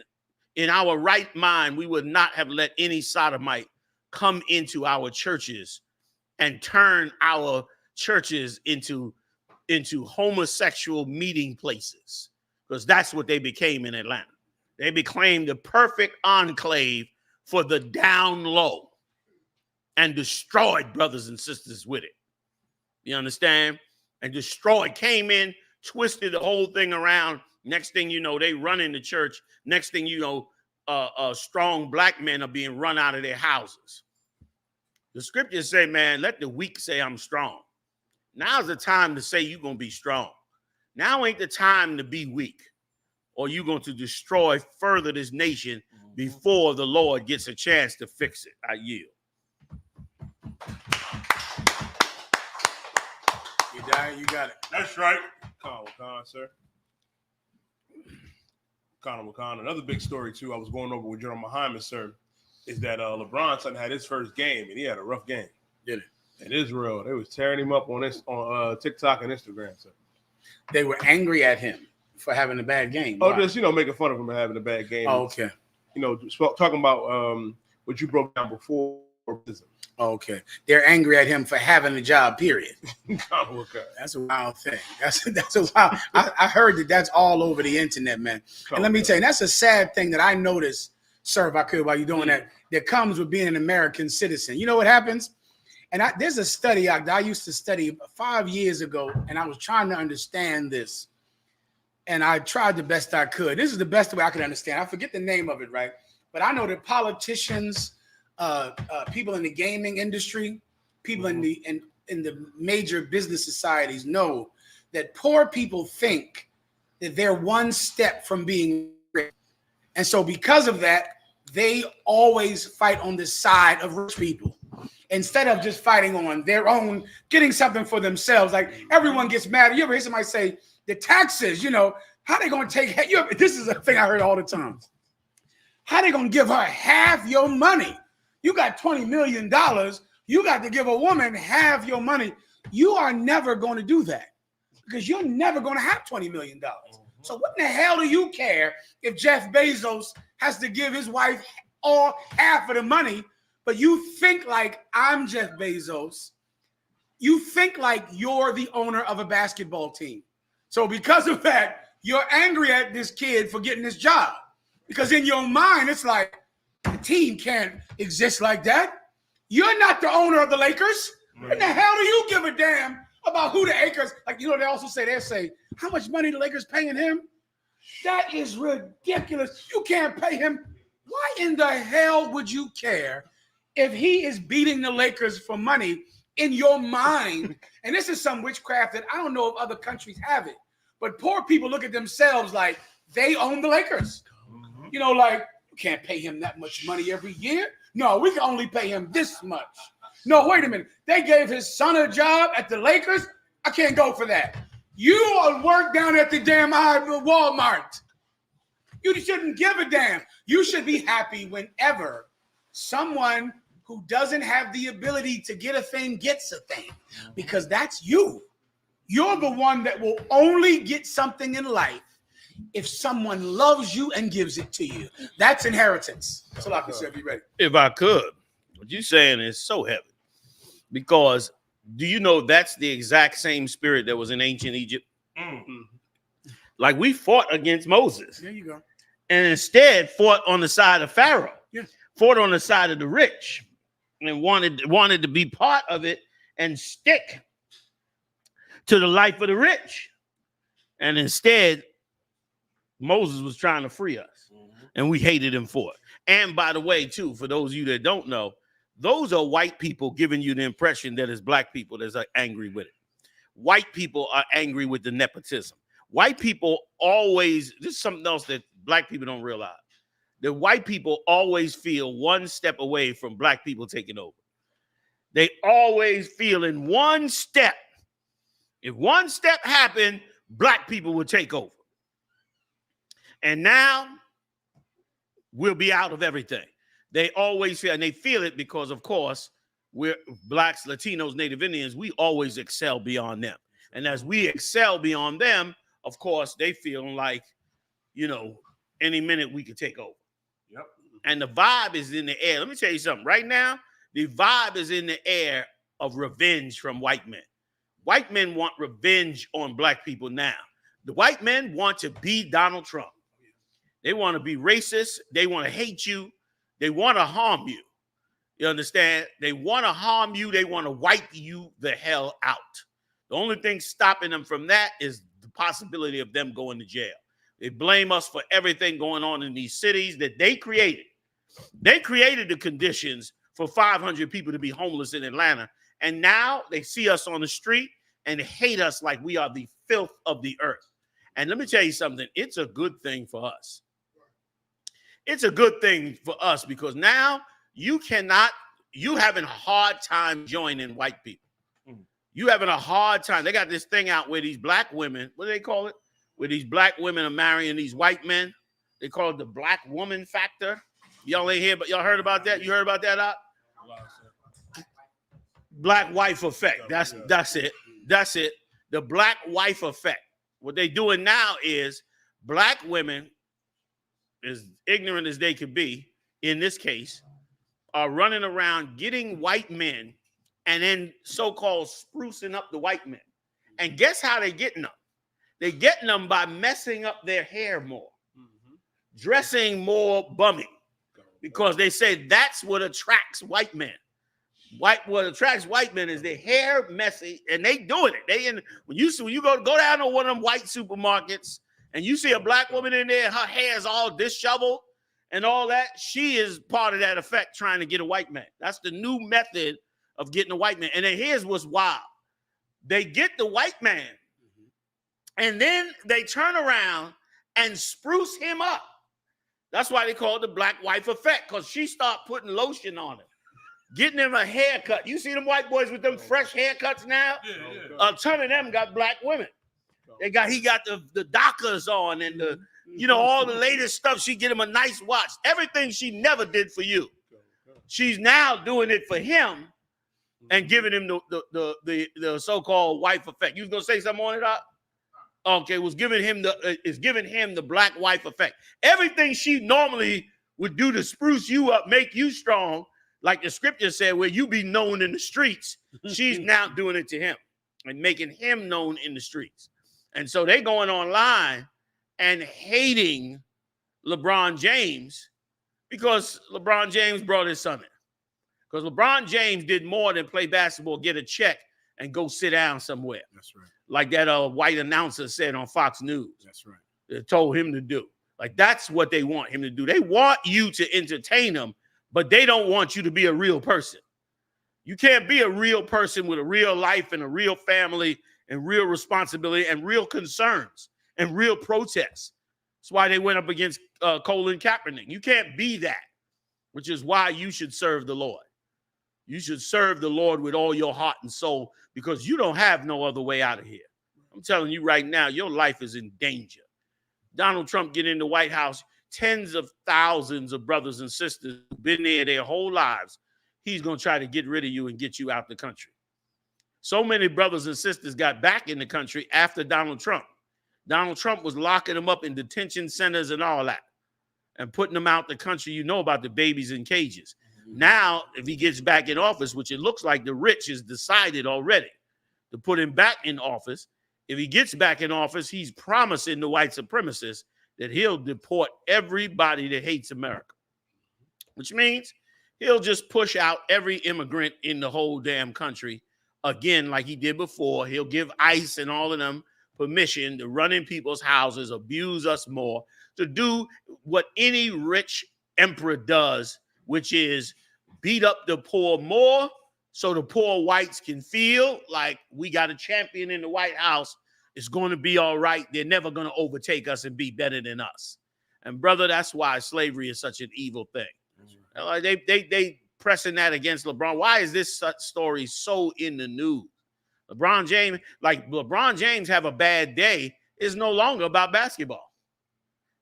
in our right mind, we would not have let any sodomite come into our churches and turn our churches into homosexual meeting places. Because that's what they became in Atlanta. They became the perfect enclave for the down low and destroyed brothers and sisters with it. You understand? And destroyed, came in, twisted the whole thing around. Next thing you know, they run in the church. Next thing you know, strong black men are being run out of their houses. The scriptures say, man, let the weak say I'm strong. Now's the time to say you're going to be strong. Now ain't the time to be weak, or you're going to destroy further this nation before the Lord gets a chance to fix it. I yield. You got it. That's right. Con, sir. Con. Another big story, too, I was going over with General Muhammad, sir, is that LeBron's son had his first game, and he had a rough game. Did it? In Israel, they was tearing him up on TikTok and Instagram, sir. They were angry at him for having a bad game. Oh, just, making fun of him and having a bad game. Oh, okay. Talking about what you broke down before. Okay. They're angry at him for having a job, period. Okay. That's a wild thing. That's a wild. I heard that's all over the internet, man. And let me tell you, that's a sad thing that I noticed, sir, if I could, while you're doing that comes with being an American citizen. You know what happens? And there's a study I used to study 5 years ago, and I was trying to understand this. And I tried the best I could. This is the best way I could understand. I forget the name of it, right? But I know that politicians, people in the gaming industry, people in the major business societies know that poor people think that they're one step from being rich. And so because of that, they always fight on the side of rich people instead of just fighting on their own, getting something for themselves. Like everyone gets mad. You ever hear somebody say the taxes, how they going to take, this is a thing I heard all the time. How they going to give her half your money? You got $20 million. You got to give a woman half your money. You are never going to do that because you're never going to have $20 million. So what in the hell do you care if Jeff Bezos has to give his wife half of the money, but you think like I'm Jeff Bezos. You think like you're the owner of a basketball team. So because of that, you're angry at this kid for getting this job. Because in your mind, it's like, the team can't exist like that. You're not the owner of the Lakers. What the hell do you give a damn about who the Lakers? Like, they also say, how much money the Lakers paying him? That is ridiculous. You can't pay him. Why in the hell would you care if he is beating the Lakers for money in your mind? And this is some witchcraft that I don't know if other countries have it. But poor people look at themselves like they own the Lakers. Like, you can't pay him that much money every year. No, we can only pay him this much. No, wait a minute. They gave his son a job at the Lakers. I can't go for that. You work down at the damn Walmart. You shouldn't give a damn. You should be happy whenever someone who doesn't have the ability to get a thing gets a thing, because that's you. You're the one that will only get something in life if someone loves you and gives it to you. That's inheritance. So I can say, be ready. If I could, what you're saying is so heavy, because do you know that's the exact same spirit that was in ancient Egypt? Like we fought against Moses. There you go. And instead fought on the side of Pharaoh. Yeah. Fought on the side of the rich and wanted to be part of it and stick to the life of the rich. And instead, Moses was trying to free us. And we hated him for it. And by the way, too, for those of you that don't know, those are white people giving you the impression that it's black people that's angry with it. White people are angry with the nepotism. White people always, this is something else that black people don't realize. The white people always feel one step away from black people taking over. They always feel in one step. If one step happened, black people would take over. And now we'll be out of everything. They always feel, and they feel it because, of course, we're blacks, Latinos, Native Indians, we always excel beyond them. And as we excel beyond them, of course, they feel like, you know, any minute we could take over. Yep. And the vibe is in the air. Let me tell you something. Right now, the vibe is in the air of revenge from white men. White men want revenge on black people now. The white men want to be Donald Trump. They want to be racist. They want to hate you. They want to harm you. You understand? They want to harm you. They want to wipe you the hell out. The only thing stopping them from that is the possibility of them going to jail. They blame us for everything going on in these cities that they created. They created the conditions for 500 people to be homeless in Atlanta. And now they see us on the street and hate us like we are the filth of the earth. And let me tell you something. It's a good thing for us. It's a good thing for us because now you having a hard time joining white people. You having a hard time. They got this thing out where these black women, what do they call it? Where these black women are marrying these white men. They call it the black woman factor. Y'all ain't here, but y'all heard about that? You heard about that out? Black wife effect. That's it. That's it. The black wife effect. What they doing now is black women, as ignorant as they could be, in this case, are running around getting white men and then so-called sprucing up the white men. And guess how they getting them? They getting them by messing up their hair more, dressing more bummy, because they say that's what attracts white men. What attracts white men is their hair messy, and they doing it. When you go down to one of them white supermarkets and you see a black woman in there, her hair is all disheveled and all that, she is part of that effect trying to get a white man. That's the new method of getting a white man. And then here's what's wild. They get the white man, and then they turn around and spruce him up. That's why they call it the black wife effect, because she start putting lotion on it, getting him a haircut. You see them white boys with them fresh haircuts now? A ton of them got black women. He got the Dockers on and all the latest stuff. She get him a nice watch. Everything she never did for you, she's now doing it for him and giving him the so-called wife effect. You was gonna say something on it, Doc? Okay, is giving him the black wife effect. Everything she normally would do to spruce you up, make you strong, like the scripture said, where you be known in the streets, she's now doing it to him and making him known in the streets. And so they going online and hating LeBron James because LeBron James brought his son in. Because LeBron James did more than play basketball, get a check, and go sit down somewhere. That's right. Like that white announcer said on Fox News. That's right. They told him to do. Like that's what they want him to do. They want you to entertain them, but they don't want you to be a real person. You can't be a real person with a real life and a real family and real responsibility and real concerns and real protests. That's why they went up against Colin Kaepernick. You can't be that, which is why you should serve the Lord. You should serve the Lord with all your heart and soul because you don't have no other way out of here. I'm telling you right now, your life is in danger. Donald Trump get in the White House, tens of thousands of brothers and sisters who've been there their whole lives. He's going to try to get rid of you and get you out the country. So many brothers and sisters got back in the country after Donald Trump. Donald Trump was locking them up in detention centers and all that and putting them out the country. You know about the babies in cages. Now, if he gets back in office, which it looks like the rich has decided already to put him back in office, if he gets back in office, he's promising the white supremacists that he'll deport everybody that hates America, which means he'll just push out every immigrant in the whole damn country again, like he did before. He'll give ICE and all of them permission to run in people's houses, abuse us more, to do what any rich emperor does, which is beat up the poor more so the poor whites can feel like we got a champion in the White House. It's going to be all right. They're never going to overtake us and be better than us. And brother, that's why slavery is such an evil thing. They pressing that against LeBron. Why is this story so in the news? LeBron James have a bad day is no longer about basketball.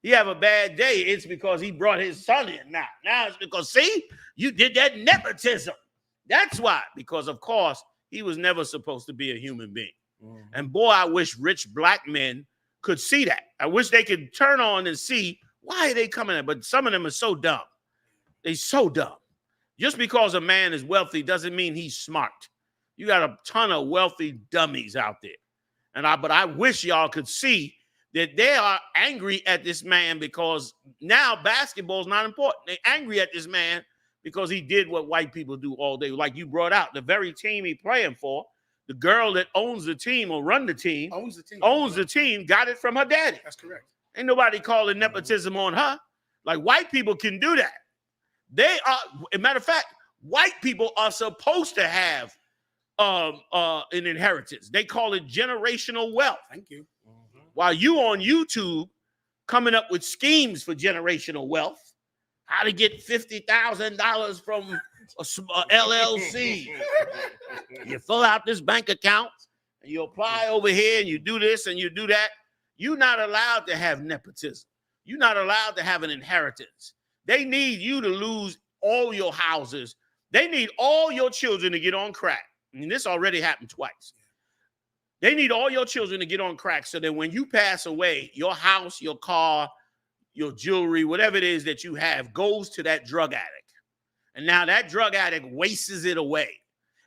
He have a bad day, it's because he brought his son in now. Now it's because, see, you did that nepotism. That's why, because of course, he was never supposed to be a human being. And boy, I wish rich black men could see that. I wish they could turn on and see why are they coming at. But some of them are so dumb. They're so dumb. Just because a man is wealthy doesn't mean he's smart. You got a ton of wealthy dummies out there. But I wish y'all could see that they are angry at this man because now basketball is not important. They're angry at this man because he did what white people do all day. Like you brought out, the very team he playing for, the girl that owns the team or run the teing, owns the team, got it from her daddy. That's correct. Ain't nobody calling nepotism on her. Like white people can do that. They are, as a matter of fact, white people are supposed to have an inheritance. They call it generational wealth. Thank you. While you on YouTube coming up with schemes for generational wealth, how to get $50,000 from a LLC. You fill out this bank account and you apply over here and you do this and you do that. You're not allowed to have nepotism. You're not allowed to have an inheritance. They need you to lose all your houses. They need all your children to get on crack. I mean, this already happened twice. They need all your children to get on crack so that when you pass away, your house, your car, your jewelry, whatever it is that you have goes to that drug addict. And now that drug addict wastes it away.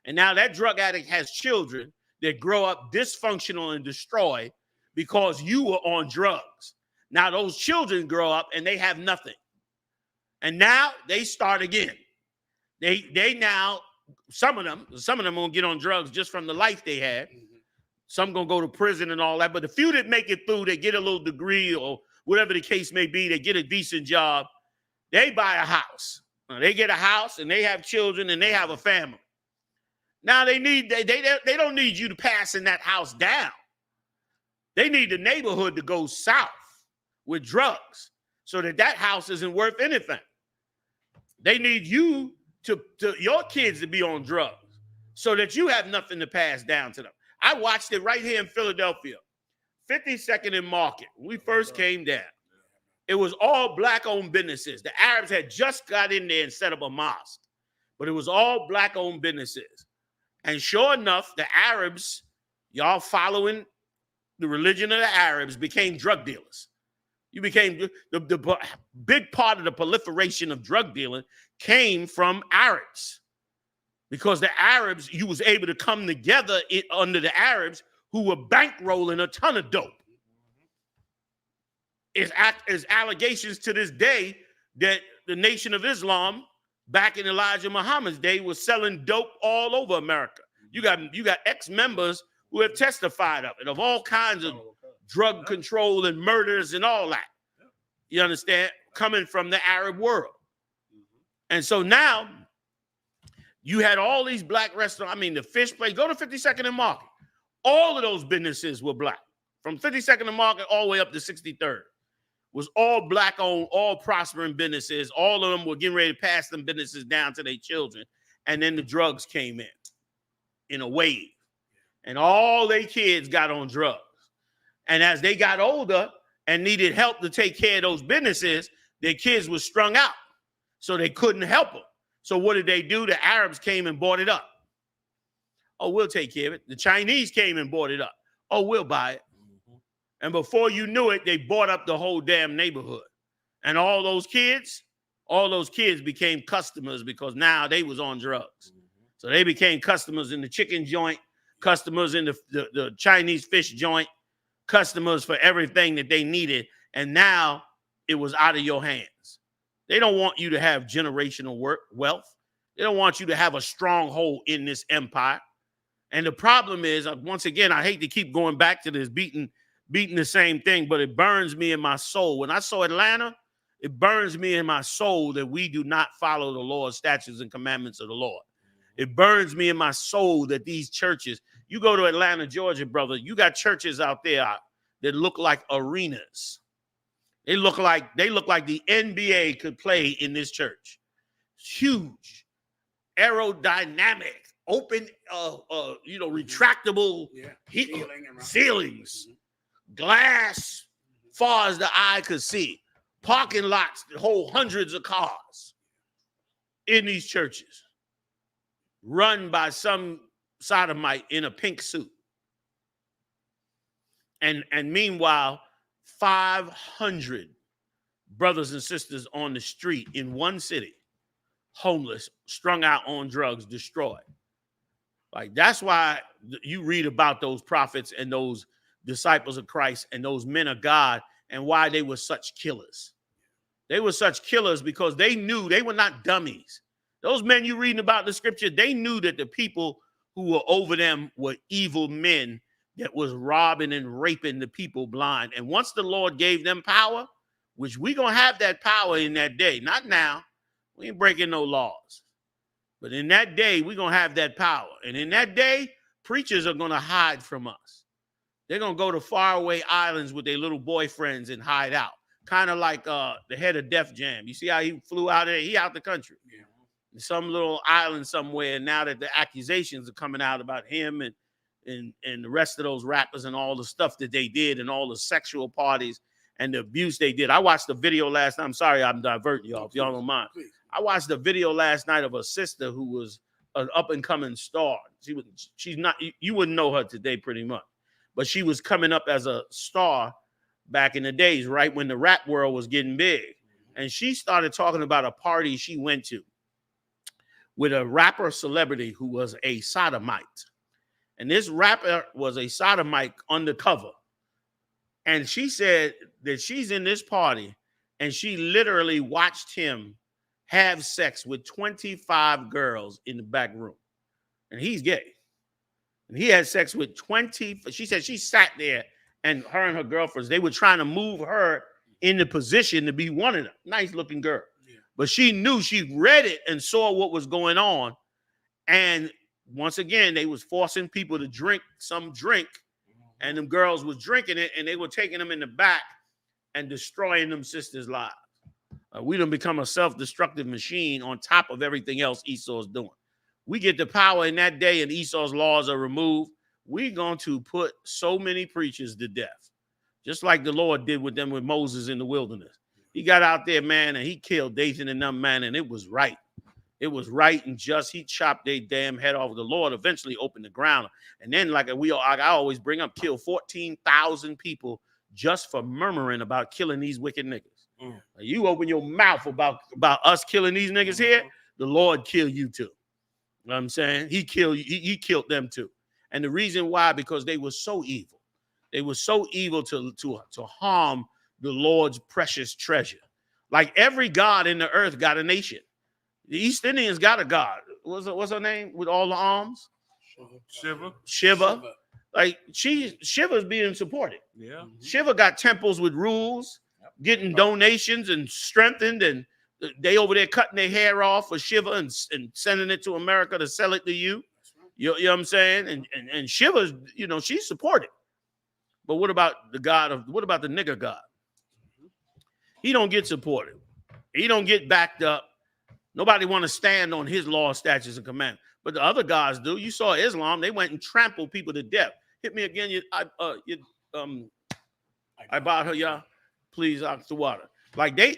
And now that drug addict has children that grow up dysfunctional and destroyed because you were on drugs. Now those children grow up and they have nothing. And now they start again. They now, some of them won't get on drugs just from the life they had. Some gonna go to prison and all that. But the few that make it through, they get a little degree or whatever the case may be, they get a decent job, they buy a house. They get a house and they have children and they have a family. Now they don't need you to pass in that house down. They need the neighborhood to go south with drugs so that house isn't worth anything. They need you to your kids to be on drugs so that you have nothing to pass down to them. I watched it right here in Philadelphia, 52nd and Market. When we first came down, it was all black-owned businesses. The Arabs had just got in there and set up a mosque, but it was all black-owned businesses. And sure enough, the Arabs, y'all following the religion of the Arabs, became drug dealers. You became the big part of the proliferation of drug dealing came from Arabs. Because the Arabs, you was able to come together under the Arabs who were bankrolling a ton of dope. It's allegations to this day that the Nation of Islam back in Elijah Muhammad's day was selling dope all over America. You got ex-members who have testified of it, of all kinds of drug control and murders and all that. You understand? Coming from the Arab world. And so now you had all these black restaurants. I mean, the fish place, go to 52nd and Market. All of those businesses were black. From 52nd and Market all the way up to 63rd. Was all black-owned, all prospering businesses. All of them were getting ready to pass them businesses down to their children. And then the drugs came in a wave. And all their kids got on drugs. And as they got older and needed help to take care of those businesses, their kids were strung out. So they couldn't help them. So what did they do? The Arabs came and bought it up. Oh, we'll take care of it. The Chinese came and bought it up. Oh, we'll buy it. And before you knew it, they bought up the whole damn neighborhood. And all those kids became customers because now they was on drugs. So they became customers in the chicken joint. customers in the Chinese fish joint, customers for everything that they needed. And now it was out of your hands. They don't want you to have generational wealth. They don't want you to have a stronghold in this empire. And the problem is, once again, I hate to keep going back to this, beating the same thing, but it burns me in my soul. When I saw Atlanta, it burns me in my soul that we do not follow the Lord's statutes and commandments of the Lord. It burns me in my soul that these churches, you go to Atlanta, Georgia, brother, you got churches out there that look like arenas. They look like the NBA could play in this church. Huge, aerodynamic, open, retractable ceilings, glass, far as the eye could see. Parking lots that hold hundreds of cars in these churches, run by some sodomite in a pink suit. And meanwhile, 500 brothers and sisters on the street in one city, homeless, strung out on drugs, destroyed. Like, that's why you read about those prophets and those disciples of Christ and those men of God and why they were such killers. They were such killers because they knew they were not dummies. Those men you reading about in the scripture, they knew that the people who were over them were evil men that was robbing and raping the people blind. And once the Lord gave them power, which we're going to have that power in that day, not now. We ain't breaking no laws. But in that day, we're going to have that power. And in that day, preachers are going to hide from us. They're going to go to faraway islands with their little boyfriends and hide out. Kind of like the head of Def Jam. You see how he flew out of there? He out the country. Yeah. Some little island somewhere. And now that the accusations are coming out about him and the rest of those rappers and all the stuff that they did and all the sexual parties and the abuse they did. I watched the video last night. I'm sorry I'm diverting y'all, if y'all don't mind. I watched the video last night of a sister who was an up-and-coming star. She's not, you wouldn't know her today pretty much. But she was coming up as a star back in the days, right when the rap world was getting big. And she started talking about a party she went to with a rapper celebrity who was a sodomite. And this rapper was a sodomite undercover. And she said that she's in this party and she literally watched him have sex with 25 girls in the back room. And he's gay. And he had sex with 20. She said she sat there and her and her girlfriends, they were trying to move her in the position to be one of them. Nice looking girl. Yeah. But she knew, she read it and saw what was going on. And once again, they was forcing people to drink some drink. And them girls was drinking it and they were taking them in the back and destroying them sisters' lives. We done become a self-destructive machine on top of everything else Esau's doing. We get the power in that day and Esau's laws are removed. We're going to put so many preachers to death, just like the Lord did with them with Moses in the wilderness. He got out there, man, and he killed Dathan and them, man, and it was right. It was right and just. He chopped their damn head off. The Lord eventually opened the ground. And then, like I always bring up, killed 14,000 people just for murmuring about killing these wicked niggas. You open your mouth about us killing these niggas here, the Lord kill you too. You know what I'm saying? He killed them too. And the reason why, because they were so evil. They were so evil to harm the Lord's precious treasure. Like every god in the earth got a nation. The East Indians got a god. What's her name with all the arms? Shiva. Like Shiva's being supported. Yeah. Shiva got temples with rules, getting donations and strengthened, and they over there cutting their hair off for Shiva and sending it to America to sell it to you. You know what I'm saying? And Shiva's, she's supported. But what about the nigger God? He don't get supported. He don't get backed up. Nobody want to stand on his law, statutes, and commandments. But the other guys do. You saw Islam. They went and trampled people to death. Hit me again. I bought her, y'all. Please, off the water. Thank you.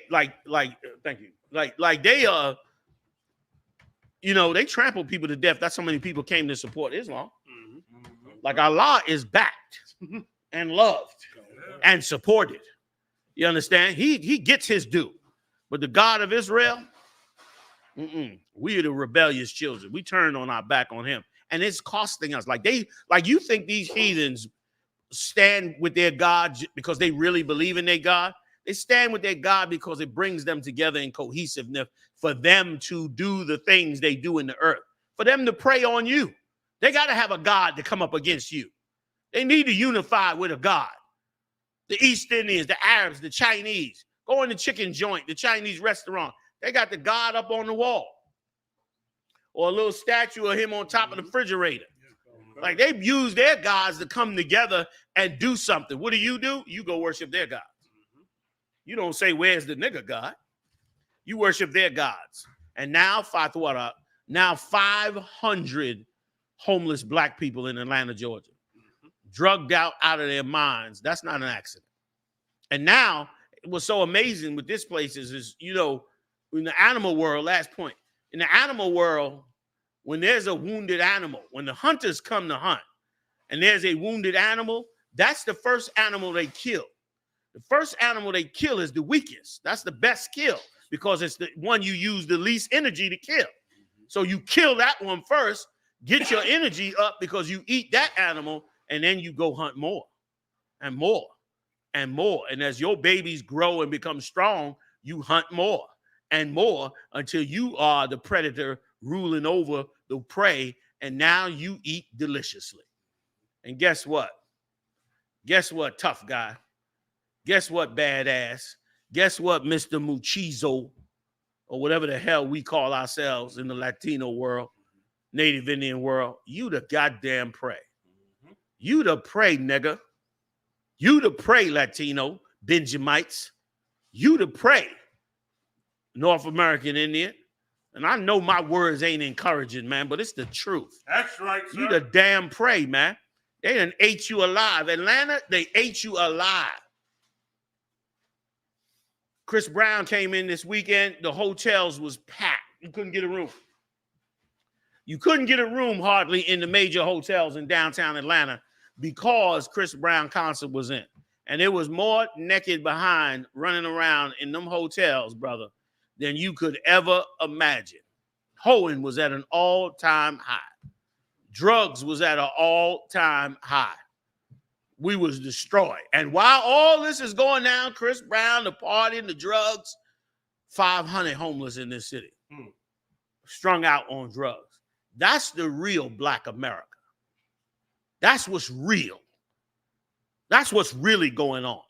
They trampled people to death. That's how many people came to support Islam. Like Allah is backed and loved and supported. You understand? He gets his due. But the God of Israel, we are the rebellious children. We turned on our back on him. and it's costing us. Like you think these heathens stand with their God because they really believe in their God? They stand with their God because it brings them together in cohesiveness for them to do the things they do in the earth, for them to pray on you. They got to have a God to come up against you. They need to unify with a God. The East Indians, the Arabs, the Chinese, go in the chicken joint, the Chinese restaurant. They got the God up on the wall or a little statue of him on top of the refrigerator. Like they use their gods to come together and do something. What do? You go worship their gods. You don't say, where's the nigger God? You worship their gods. And now 500 homeless black people in Atlanta, Georgia, drugged out of their minds. That's not an accident. And now what's so amazing with this place is in the animal world, last point, in the animal world, when there's a wounded animal, when the hunters come to hunt and there's a wounded animal, that's the first animal they kill. The first animal they kill is the weakest. That's the best kill because it's the one you use the least energy to kill. So you kill that one first, get your energy up because you eat that animal, and then you go hunt more and more and more. And as your babies grow and become strong, you hunt more and more until you are the predator ruling over the prey, and now you eat deliciously. And guess what? Guess what, tough guy? Guess what, badass? Guess what, Mr. Muchizo, or whatever the hell we call ourselves in the Latino world, Native Indian world? You the goddamn prey. You the prey, nigga. You the prey, Latino, Benjamites. You the prey, North American Indian. And I know my words ain't encouraging, man, but it's the truth. That's right, sir. You the damn prey, man. They done ate you alive. Atlanta, they ate you alive. Chris Brown came in this weekend. The hotels was packed. You couldn't get a room. You couldn't get a room hardly in the major hotels in downtown Atlanta because Chris Brown concert was in. And there was more naked behind running around in them hotels, brother, than you could ever imagine. Hoeing was at an all-time high. Drugs was at an all-time high. We was destroyed. And while all this is going down, Chris Brown, the party, and the drugs, 500 homeless in this city, strung out on drugs. That's the real Black America. That's what's real. That's what's really going on.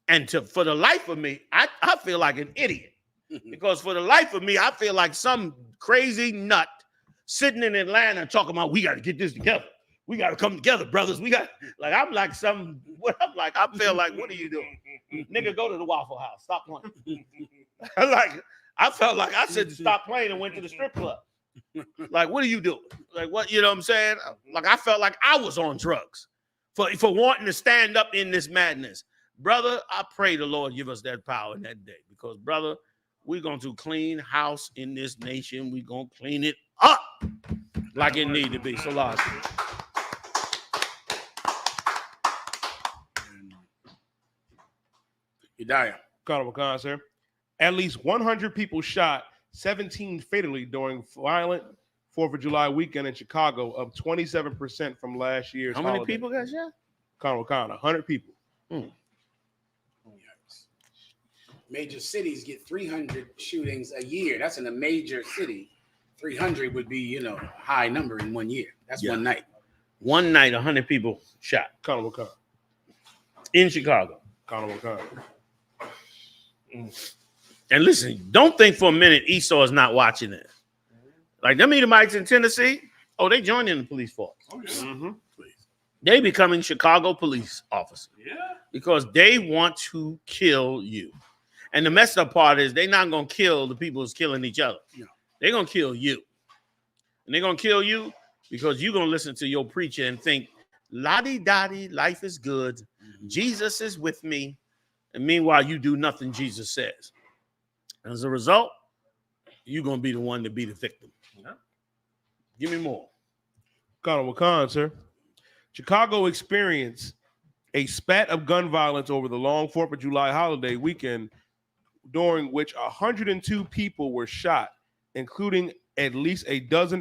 And for the life of me, I feel like an idiot. Because for the life of me, I feel like some crazy nut sitting in Atlanta talking about, we got to get this together. We got to come together, brothers. I feel like, what are you doing? Nigga, go to the Waffle House. Stop playing. I felt like I said to stop playing and went to the strip club. Like, what are you doing? Like, what, you know what I'm saying? Like, I felt like I was on drugs for wanting to stand up in this madness. Brother, I pray the Lord give us that power in that day. Because, brother, we're going to clean house in this nation. We're going to clean it up like it need to be. So, last. Hidayah. Colonel McCon, sir. At least 100 people shot, 17 fatally during violent 4th of July weekend in Chicago, up 27% from last year's How many holiday. people got shot? Colonel McCon, 100 people. Major cities get 300 shootings a year. That's in a major city. 300 would be, high number in 1 year. That's one night. One night, 100 people shot. Colonel McCon. In Chicago. Colonel McCon. And listen, don't think for a minute Esau is not watching this. Like them Edomites in Tennessee, they joined in the police force. Oh, yeah. Mm-hmm. They becoming Chicago police officers. Yeah. Because they want to kill you. And the messed up part is they're not going to kill the people who's killing each other. No. They're going to kill you. And they're going to kill you because you're going to listen to your preacher and think, la-di-da-di, life is good. Mm-hmm. Jesus is with me. And meanwhile, you do nothing Jesus says. As a result, you're going to be the one to be the victim. Yeah. Give me more. Colonel McCon, sir. Chicago experienced a spat of gun violence over the long 4th of July holiday weekend, during which 102 people were shot, including at least a dozen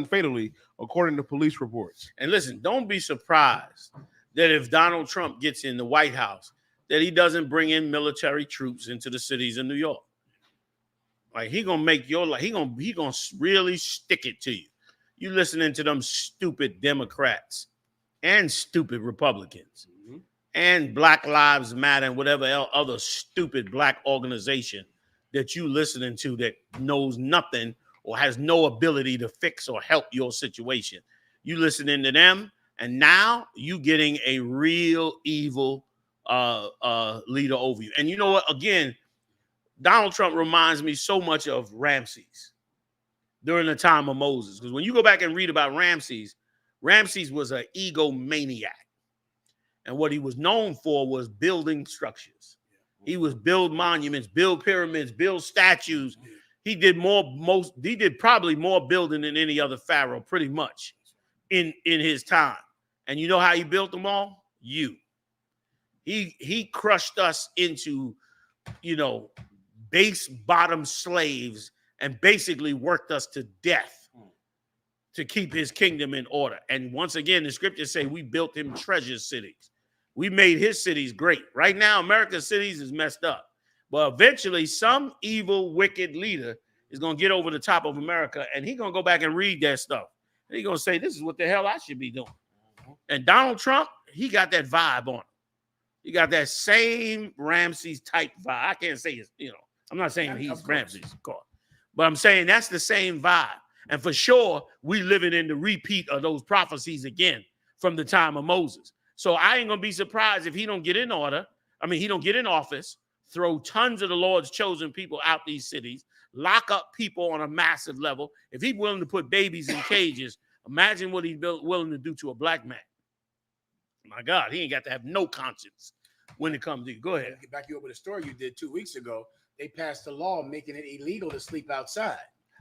fatally, according to police reports. And listen, don't be surprised that if Donald Trump gets in the White House, that he doesn't bring in military troops into the cities of New York. Like he gonna make your life, he gonna really stick it to you. You listening to them stupid Democrats and stupid Republicans and Black Lives Matter and whatever other stupid black organization that you listening to that knows nothing or has no ability to fix or help your situation. You listening to them, and now you getting a real evil leader over you. And you know what? Again, Donald Trump reminds me so much of Ramses during the time of Moses. Because when you go back and read about Ramses, Ramses was an egomaniac. And what he was known for was building structures. He was build monuments, build pyramids, build statues. He did probably more building than any other pharaoh, pretty much, in his time. And you know how he built them all? He crushed us into, base bottom slaves and basically worked us to death to keep his kingdom in order. And once again, the scriptures say we built him treasure cities. We made his cities great. Right now, America's cities is messed up. But eventually, some evil, wicked leader is going to get over the top of America, and he's going to go back and read that stuff. And he's going to say, this is what the hell I should be doing. And Donald Trump, he got that vibe on him. He got that same Ramses type vibe. I can't say it's, I'm not saying he's Ramses, of course. But I'm saying that's the same vibe. And for sure, we living in the repeat of those prophecies again from the time of Moses. So I ain't going to be surprised if he don't get in he don't get in office, throw tons of the Lord's chosen people out these cities, lock up people on a massive level. If he's willing to put babies in cages, imagine what he's willing to do to a black man. My God, he ain't got to have no conscience when it comes to you. Go ahead. Get back you over the story you did 2 weeks ago. They passed a law making it illegal to sleep outside.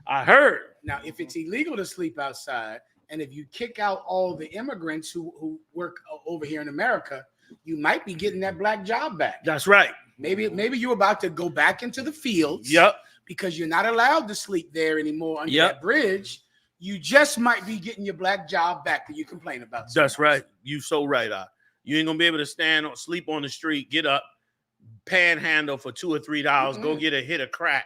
I heard. Now, if it's illegal to sleep outside, and if you kick out all the immigrants who work over here in America, you might be getting that black job back. That's right. Maybe you're about to go back into the fields. Yep. Because you're not allowed to sleep there anymore under that bridge. You just might be getting your black job back that you complain about. That's right. You so right. You ain't gonna be able to stand or sleep on the street, get up, panhandle for $2 or $3, go get a hit of crack,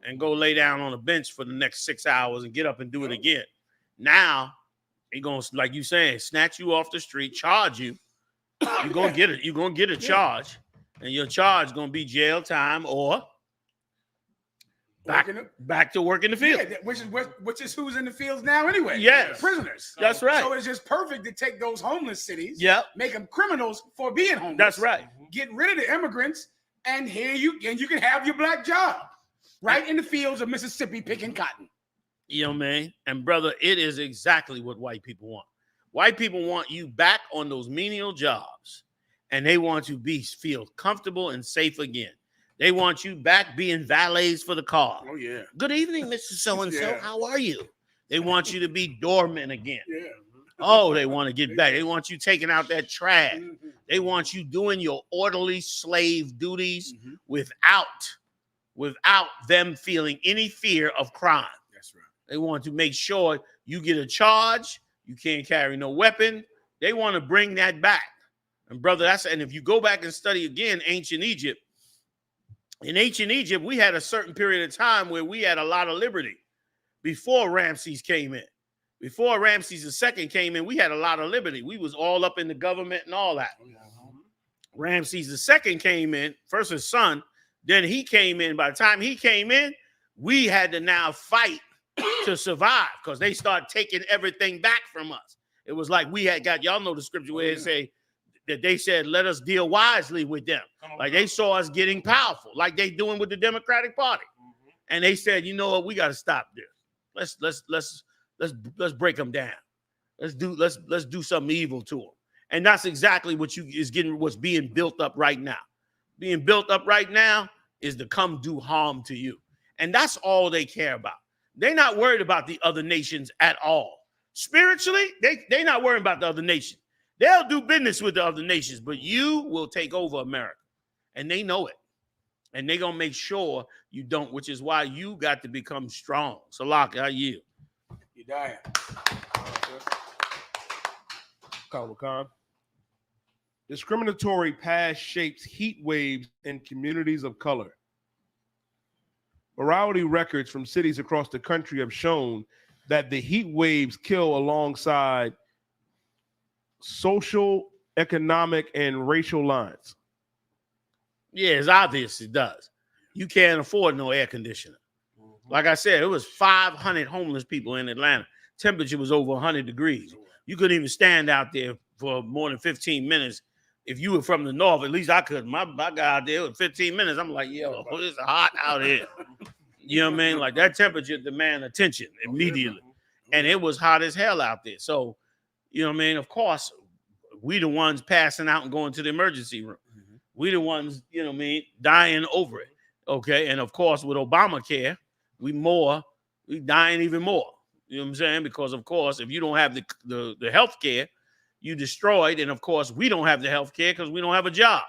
and go lay down on a bench for the next 6 hours and get up and do it again. Now, he gonna, like you saying, snatch you off the street, charge you. You're gonna get it. You're gonna get a charge, and your charge gonna be jail time or back to work in the field. Yeah, which is who's in the fields now anyway. Yes. Prisoners. That's right. So it's just perfect to take those homeless cities, make them criminals for being homeless. That's right. Get rid of the immigrants, and you can have your black job right in the fields of Mississippi picking cotton. You know what I mean? And brother, it is exactly what white people want. White people want you back on those menial jobs, and they want you to feel comfortable and safe again. They want you back being valets for the car. Oh, yeah. Good evening, Mr. So-and-so. Yeah. How are you? They want you to be doormen again. Yeah. Oh, they want to get back. They want you taking out that trash. They want you doing your orderly slave duties without them feeling any fear of crime. That's right. They want to make sure you get a charge. You can't carry no weapon. They want to bring that back. And brother, and if you go back and study again, ancient Egypt, in ancient Egypt, we had a certain period of time where we had a lot of liberty before Ramses came in. Before Ramses II came in, we had a lot of liberty. We was all up in the government and all that. Ramses II came in, first his son, then he came in. By the time he came in, we had to now fight to survive because they started taking everything back from us. It was like we had got, y'all know the scripture where it say that they said, let us deal wisely with them. Like they saw us getting powerful, like they doing with the Democratic Party. And they said, you know what, we got to stop this. Let's break them down. Let's do something evil to them. And that's exactly what's being built up right now. Being built up right now is to come do harm to you. And that's all they care about. They're not worried about the other nations at all. Spiritually, they're not worried about the other nations. They'll do business with the other nations, but you will take over America. And they know it. And they're going to make sure you don't, which is why you got to become strong. Salaki, I yield. You dying. Khan. Discriminatory past shapes heat waves in communities of color. Morality records from cities across the country have shown that the heat waves kill alongside social, economic, and racial lines. Yeah, it's obvious it does. You can't afford no air conditioner. Like I said, it was 500 homeless people in Atlanta. Temperature was over 100 degrees. You couldn't even stand out there for more than 15 minutes. If you were from the north, at least I could. My guy out there with 15 minutes, I'm like, yo, it's hot out here. You know what I mean? Like that temperature demand attention immediately. And it was hot as hell out there. So, you know what I mean? Of course, we the ones passing out and going to the emergency room. We the ones, you know what I mean, dying over it. Okay. And of course, with Obamacare, we dying even more. You know what I'm saying? Because of course, if you don't have the health care, you destroyed. And of course, we don't have the health care because we don't have a job.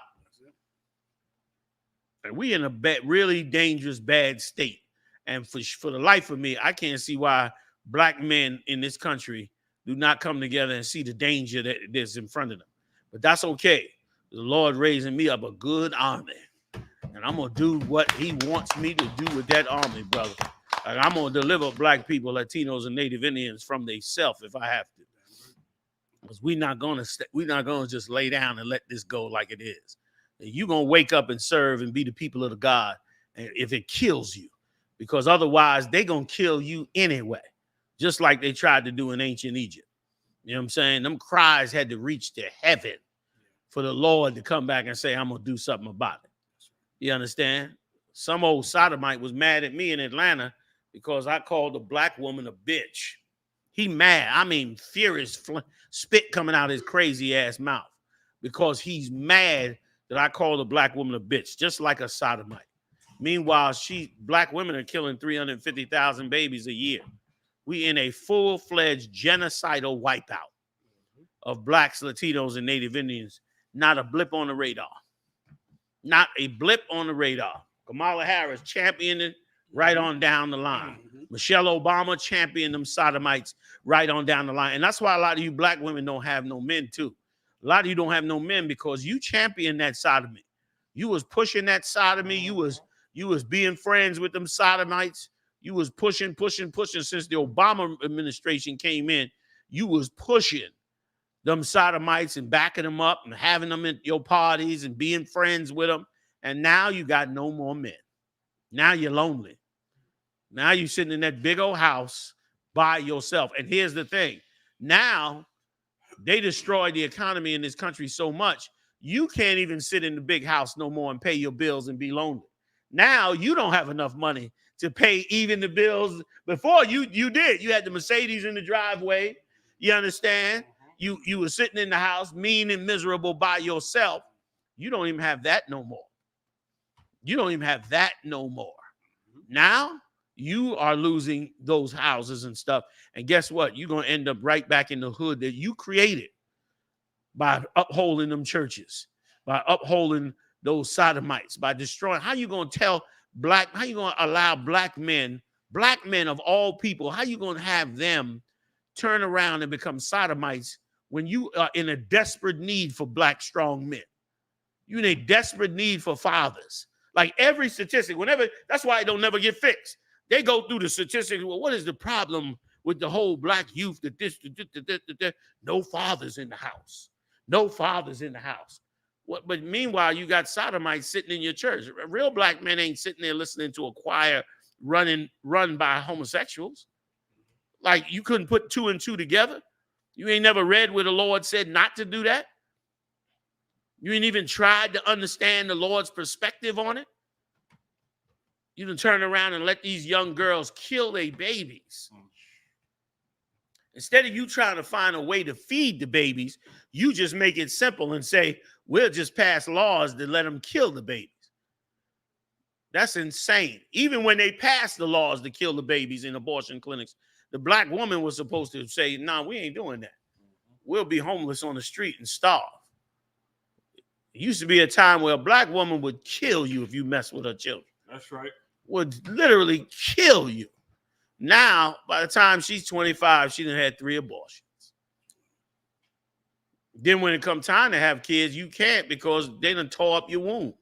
And we in a really dangerous, bad state. And for the life of me, I can't see why black men in this country do not come together and see the danger that's in front of them. But that's okay. The Lord raising me up a good army. And I'm going to do what he wants me to do with that army, brother. Like, I'm going to deliver black people, Latinos, and Native Indians from themselves if I have to. Because we're not going to just lay down and let this go like it is. You're going to wake up and serve and be the people of the God if it kills you. Because otherwise, they're going to kill you anyway. Just like they tried to do in ancient Egypt. You know what I'm saying? Them cries had to reach to heaven for the Lord to come back and say, I'm going to do something about it. You understand? Some old sodomite was mad at me in Atlanta because I called a black woman a bitch. He mad. I mean, furious, spit coming out his crazy ass mouth because he's mad that I called a black woman a bitch, just like a sodomite. Meanwhile, black women are killing 350,000 babies a year. We in a full-fledged genocidal wipeout of blacks, Latinos, and Native Indians. Not a blip on the radar. Not a blip on the radar. Kamala Harris championed it right on down the line. Michelle Obama championed them sodomites right on down the line. And that's why a lot of you black women don't have no men too. A lot of you don't have no men because you championed that sodomy. You was pushing that sodomy. You was being friends with them sodomites. You was pushing since the Obama administration came in. You was pushing them sodomites and backing them up and having them at your parties and being friends with them. And now you got no more men. Now you're lonely. Now you're sitting in that big old house by yourself. And here's the thing. Now they destroyed the economy in this country so much, you can't even sit in the big house no more and pay your bills and be lonely. Now you don't have enough money to pay even the bills. Before you did. You had the Mercedes in the driveway. You understand? You were sitting in the house, mean and miserable by yourself. You don't even have that no more. You don't even have that no more. Now you are losing those houses and stuff. And guess what? You're going to end up right back in the hood that you created by upholding them churches, by upholding those sodomites, by destroying. How you going to allow black men of all people, how you going to have them turn around and become sodomites when you are in a desperate need for black strong men? You're in a desperate need for fathers. Like every statistic, that's why it don't never get fixed. They go through the statistics. Well, what is the problem with the whole black youth? No fathers in the house. No fathers in the house. But meanwhile, you got sodomites sitting in your church. Real black men ain't sitting there listening to a choir run by homosexuals. Like you couldn't put two and two together. You ain't never read where the Lord said not to do that. You ain't even tried to understand the Lord's perspective on it. You can turn around and let these young girls kill their babies. Instead of you trying to find a way to feed the babies, you just make it simple and say, we'll just pass laws to let them kill the babies. That's insane. Even when they passed the laws to kill the babies in abortion clinics, the black woman was supposed to say, nah, we ain't doing that. We'll be homeless on the street and starve. It used to be a time where a black woman would kill you if you mess with her children. That's right. Would literally kill you. Now, by the time she's 25, she done had 3 abortions. Then when it comes time to have kids, you can't because they done tore up your womb.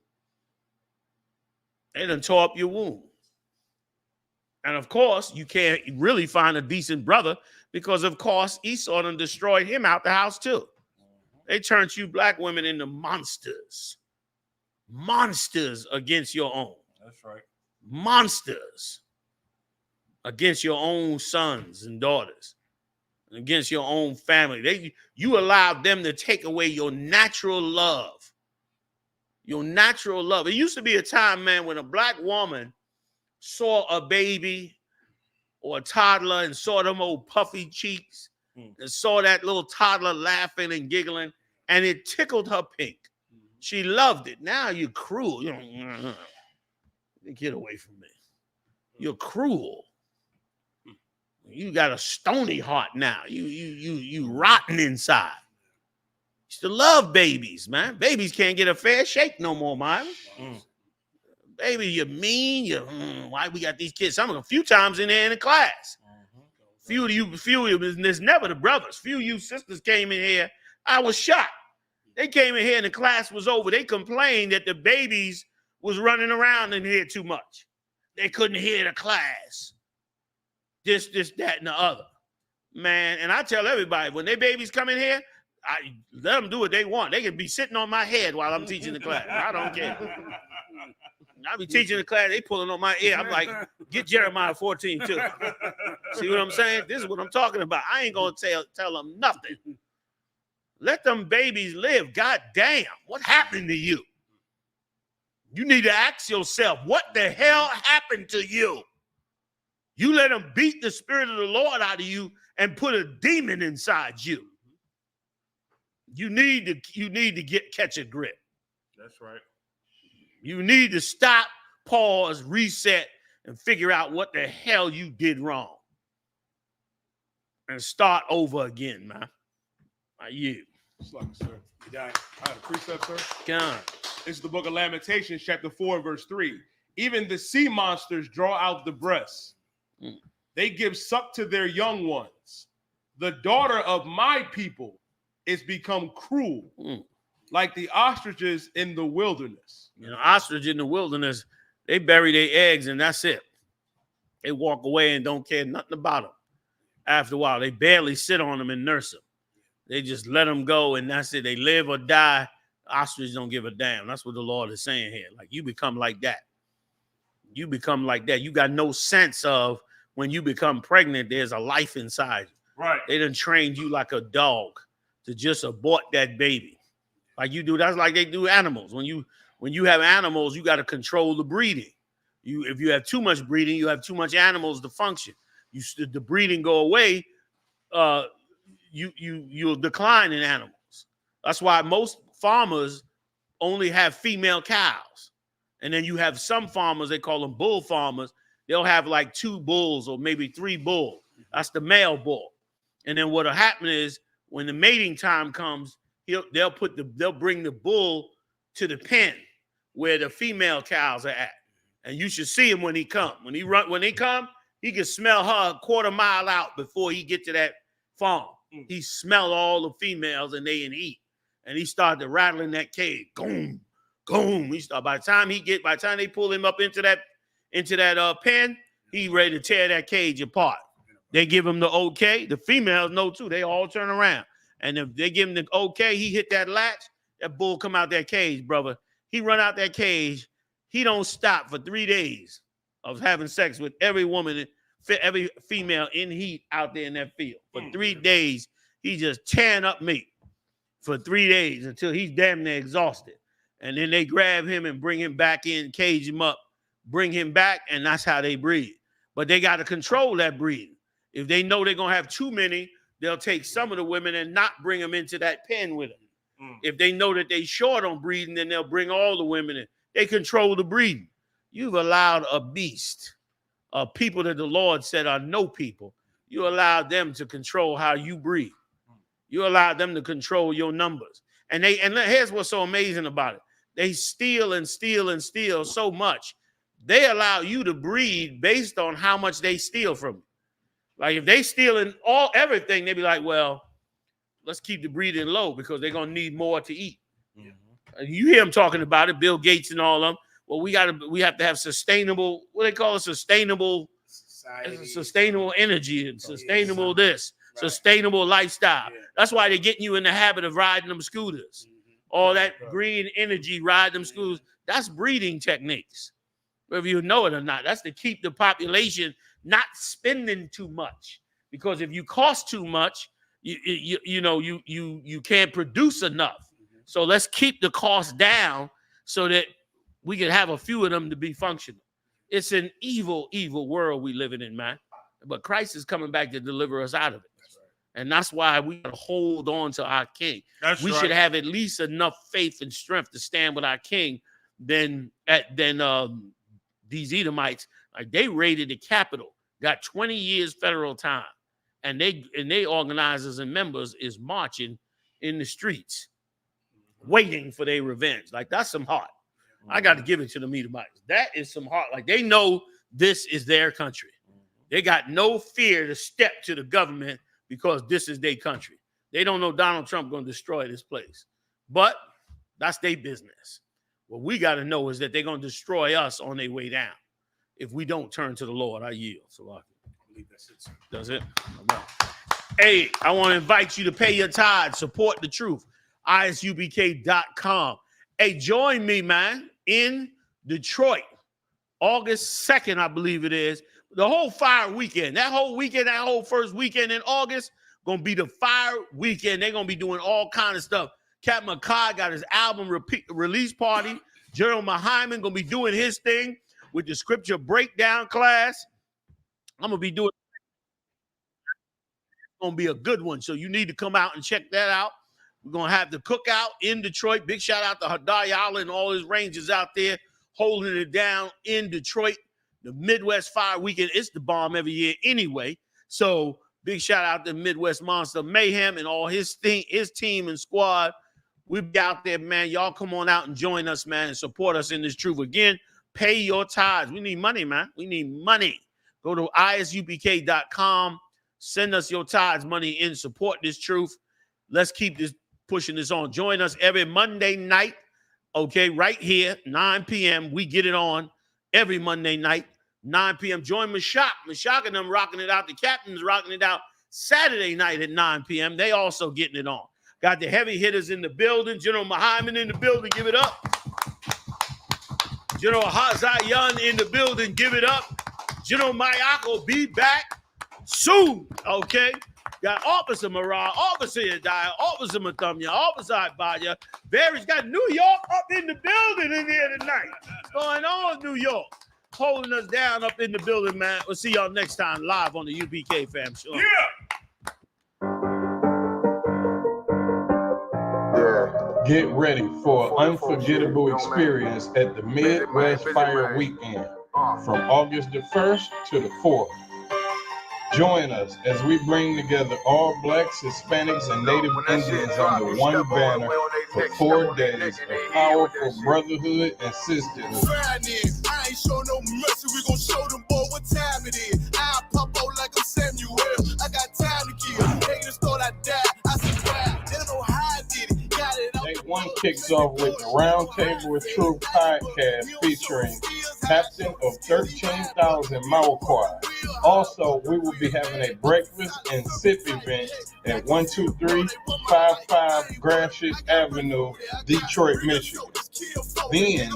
They done tore up your womb. And of course, you can't really find a decent brother because, of course, Esau done destroyed him out the house too. They turned you black women into monsters. Monsters against your own. That's right. Monsters against your own sons and daughters, against your own family. You allowed them to take away your natural love. Your natural love. It used to be a time, man, when a black woman saw a baby or a toddler and saw them old puffy cheeks and saw that little toddler laughing and giggling, and it tickled her pink. She loved it. Now you're cruel. You know, get away from me. You're cruel. You got a stony heart now. You rotten inside. Used to love babies, man. Babies can't get a fair shake no more, man. Baby, you're mean. Why we got these kids? A few times in there in the class. Few of you, there's never the brothers. Few of you sisters came in here. I was shocked. They came in here and the class was over. They complained that the babies was running around in here too much. They couldn't hear the class. This, that, and the other. Man, and I tell everybody, when their babies come in here, I let them do what they want. They can be sitting on my head while I'm teaching the class. I don't care. I be teaching the class, they pulling on my ear. I'm like, get Jeremiah 14 too. See what I'm saying? This is what I'm talking about. I ain't gonna tell them nothing. Let them babies live. God damn, what happened to you? You need to ask yourself, what the hell happened to you? You let them beat the spirit of the Lord out of you and put a demon inside you. You need to catch a grip. That's right. You need to stop, pause, reset, and figure out what the hell you did wrong. And start over again, man. You. Sir. You got I have a precept, sir. God. This is the book of Lamentations, chapter 4, verse 3. Even the sea monsters draw out the breasts. They give suck to their young ones. The daughter of my people is become cruel, like the ostriches in the wilderness. You know, ostrich in the wilderness, they bury their eggs and that's it. They walk away and don't care nothing about them. After a while, they barely sit on them and nurse them. They just let them go and that's it. They live or die. Ostriches don't give a damn. That's what the Lord is saying here. Like, you become like that. You become like that. You got no sense of when you become pregnant, there's a life inside you. Right. They done trained you like a dog to just abort that baby. Like you do, that's like they do animals. When you have animals, you got to control the breeding. If you have too much breeding, you have too much animals to function. The breeding go away, you'll decline in animals. That's why most farmers only have female cows. And then you have some farmers, they call them bull farmers. They'll have like 2 bulls or maybe 3 bulls. That's the male bull. And then what'll happen is when the mating time comes, they'll bring the bull to the pen where the female cows are at. And you should see him when he come. When he come, he can smell her a quarter mile out before he get to that farm. He smelled all the females and they in heat. And he started rattling that cage. Boom, boom. By the time they pull him up into that pen, he ready to tear that cage apart. They give him the okay. The females know too. They all turn around. And if they give him the okay, he hit that latch, that bull come out that cage, brother. He run out that cage. He don't stop for 3 days of having sex with every woman, every female in heat out there in that field. For 3 days, he just tearing up meat for 3 days until he's damn near exhausted. And then they grab him and bring him back in, cage him up, bring him back, and that's how they breed. But they got to control that breeding. If they know they're going to have too many, they'll take some of the women and not bring them into that pen with them. If they know that they short on breeding, then they'll bring all the women in. They control the breeding. You've allowed a beast, people that the Lord said are no people. You allowed them to control how you breed. You allowed them to control your numbers. And here's what's so amazing about it. They steal and steal and steal so much. They allow you to breed based on how much they steal from you. Like if they stealing everything, they be like, well, let's keep the breeding low because they're gonna need more to eat. You hear them talking about it, Bill Gates and all of them. Well, we have to have sustainable, what they call it, sustainable energy and sustainable sustainable lifestyle. That's why they're getting you in the habit of riding them scooters. All that green energy, ride them scooters. That's breeding techniques, whether you know it or not. That's to keep the population not spending too much. Because if you cost too much, you can't produce enough. So let's keep the cost down so that we can have a few of them to be functional. It's an evil, evil world we living in, man. But Christ is coming back to deliver us out of it. And that's why we got to hold on to our King. We should have at least enough faith and strength to stand with our King than these Edomites. Like they raided the Capitol, got 20 years federal time, and they organizers and members is marching in the streets, waiting for their revenge. Like that's some heart. I got to give it to the Edomites. That is some heart. Like they know this is their country. They got no fear to step to the government because this is their country. They don't know Donald Trump going to destroy this place. But that's their business. What we got to know is that they're going to destroy us on their way down if we don't turn to the Lord. I yield. So I believe that's it, sir. That's it? All right. Hey, I want to invite you to pay your tithes, support the truth. ISUPK.com. Hey, join me, man, in Detroit, August 2nd, I believe it is. The whole fire weekend, that whole first weekend in August, gonna be the fire weekend. They're gonna be doing all kind of stuff. Captain McCall got his album release party. General Hyman gonna be doing his thing with the scripture breakdown class. I'm gonna be doing. It's gonna be a good one, so you need to come out and check that out. We're gonna have the cookout in Detroit. Big shout out to Hadayala and all his rangers out there holding it down in Detroit. The Midwest Fire Weekend, it's the bomb every year anyway. So big shout out to Midwest Monster Mayhem and all his team and squad. We'll be out there, man. Y'all come on out and join us, man, and support us in this truth. Again, pay your tithes. We need money, man. We need money. Go to ISUPK.com. Send us your tithes money in. Support this truth. Let's keep this pushing this on. Join us every Monday night, okay, right here, 9 p.m. We get it on every Monday night, 9 p.m. Join Mashak. Mashak and them rocking it out. The captain's rocking it out Saturday night at 9 p.m. They also getting it on. Got the heavy hitters in the building. General Hyman in the building. Give it up. General Hazayan in the building. Give it up. General Mayako be back soon. Okay. Got Officer Marah, Officer Yedaya, Officer Mathumya, Officer Ibaya. Barry's got New York up in the building in here tonight. What's going on, New York? Holding us down up in the building, man. We'll see y'all next time live on the UPK fam show. Get ready for an unforgettable experience at the Midwest Fire Weekend from August the 1st to the 4th. Join us as we bring together all Blacks, Hispanics, and Native Indians under one banner for 4 days of powerful brotherhood and sisterhood. I ain't show no mercy, we gon' show them boy what time it is. I'll pop out like I'm Samuel. I got time to kill. Haters thought I died. I survived. They don't know how I did it. Got it out. Day 1 kicks off with the Round Table with Truth podcast featuring Captain of 13,000 Mauquai. Also, we will be having a breakfast and sip event at 12355 Gratiot Avenue, Detroit, Michigan. Then,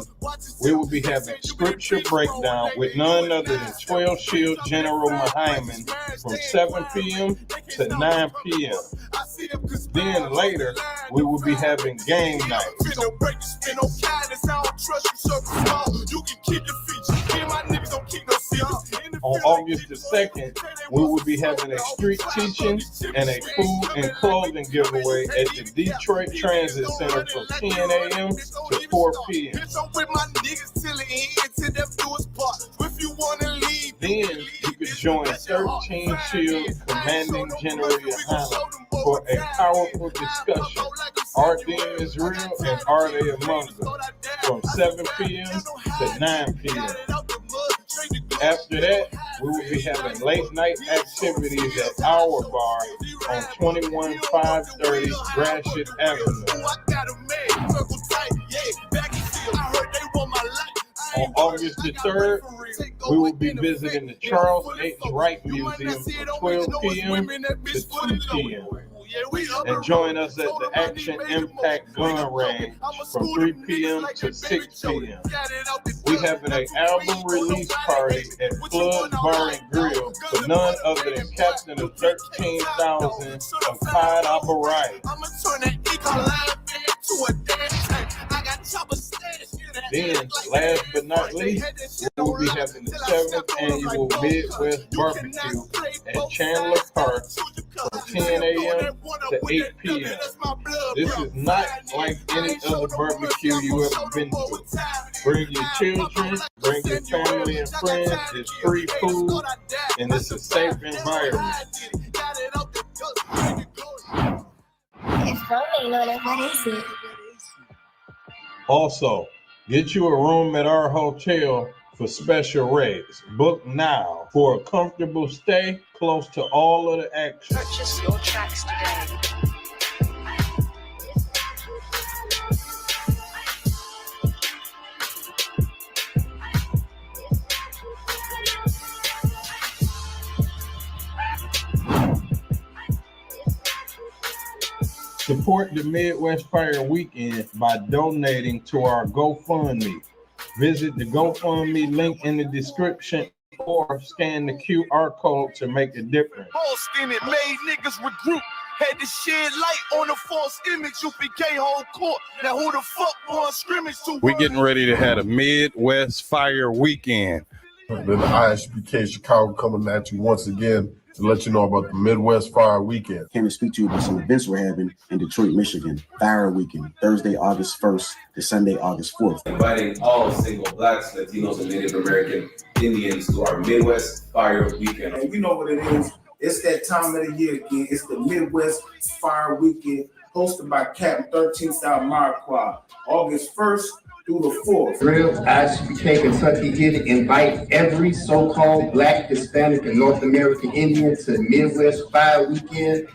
we will be having scripture breakdown with none other than 12 Shield General Hyman from 7 p.m. to 9 p.m. Then later, we will be having game night. On August the 2nd, we will be having a street teaching and a food and clothing giveaway at the Detroit Transit Center from 10 a.m. to 4 p.m. Then you can join 13 Shield Commanding General YAHANNA for a powerful discussion Our theme is real, and are they among us? From 7 p.m. to 9 p.m. After that, we will be having late night activities at our bar on 21530 Gratiot Avenue. On August the 3rd, we will be visiting the Charles H. Wright Museum from 12 p.m. to 2 p.m. And join us at the Action Impact Gun Range from 3 p.m. to 6 p.m. We have an album release party at Flood Bar and Grill for none other than Captain of 13,000 of Pied Variety. Then, last but not least, we will be having the 7th annual Midwest Barbecue at Chandler Park from 10 a.m. to 8 p.m. This is not like any other barbecue you ever been to. Bring your children, bring your family and friends. It's free food, and it's a safe environment. It's funny, what is it? Also, get you a room at our hotel for special rates. Book now for a comfortable stay close to all of the action. Purchase your tracks today. Support the Midwest Fire Weekend by donating to our GoFundMe. Visit the GoFundMe link in the description or scan the QR code to make a difference. Boston, it made niggas regroup. Had to shed light on the false image. U.P.K. whole court. Now who the fuck won scrimmage to? We're getting ready to have a Midwest Fire Weekend. Then the I.S.U.P.K. Chicago coming at you once again to let you know about the Midwest Fire Weekend. Came to speak to you about some events we're having in Detroit, Michigan. Fire Weekend, Thursday, August 1st to Sunday, August 4th. Inviting all single blacks, Latinos, and Native American Indians to our Midwest Fire Weekend. And you know what it is. It's that time of the year again. It's the Midwest Fire Weekend, hosted by Captain 13,000 Marquardt, August 1st through the 4th. Beryl, I.S.U.P.K, Kentucky here to invite every so-called Black, Hispanic, and North American Indian to the Midwest Fire Weekend.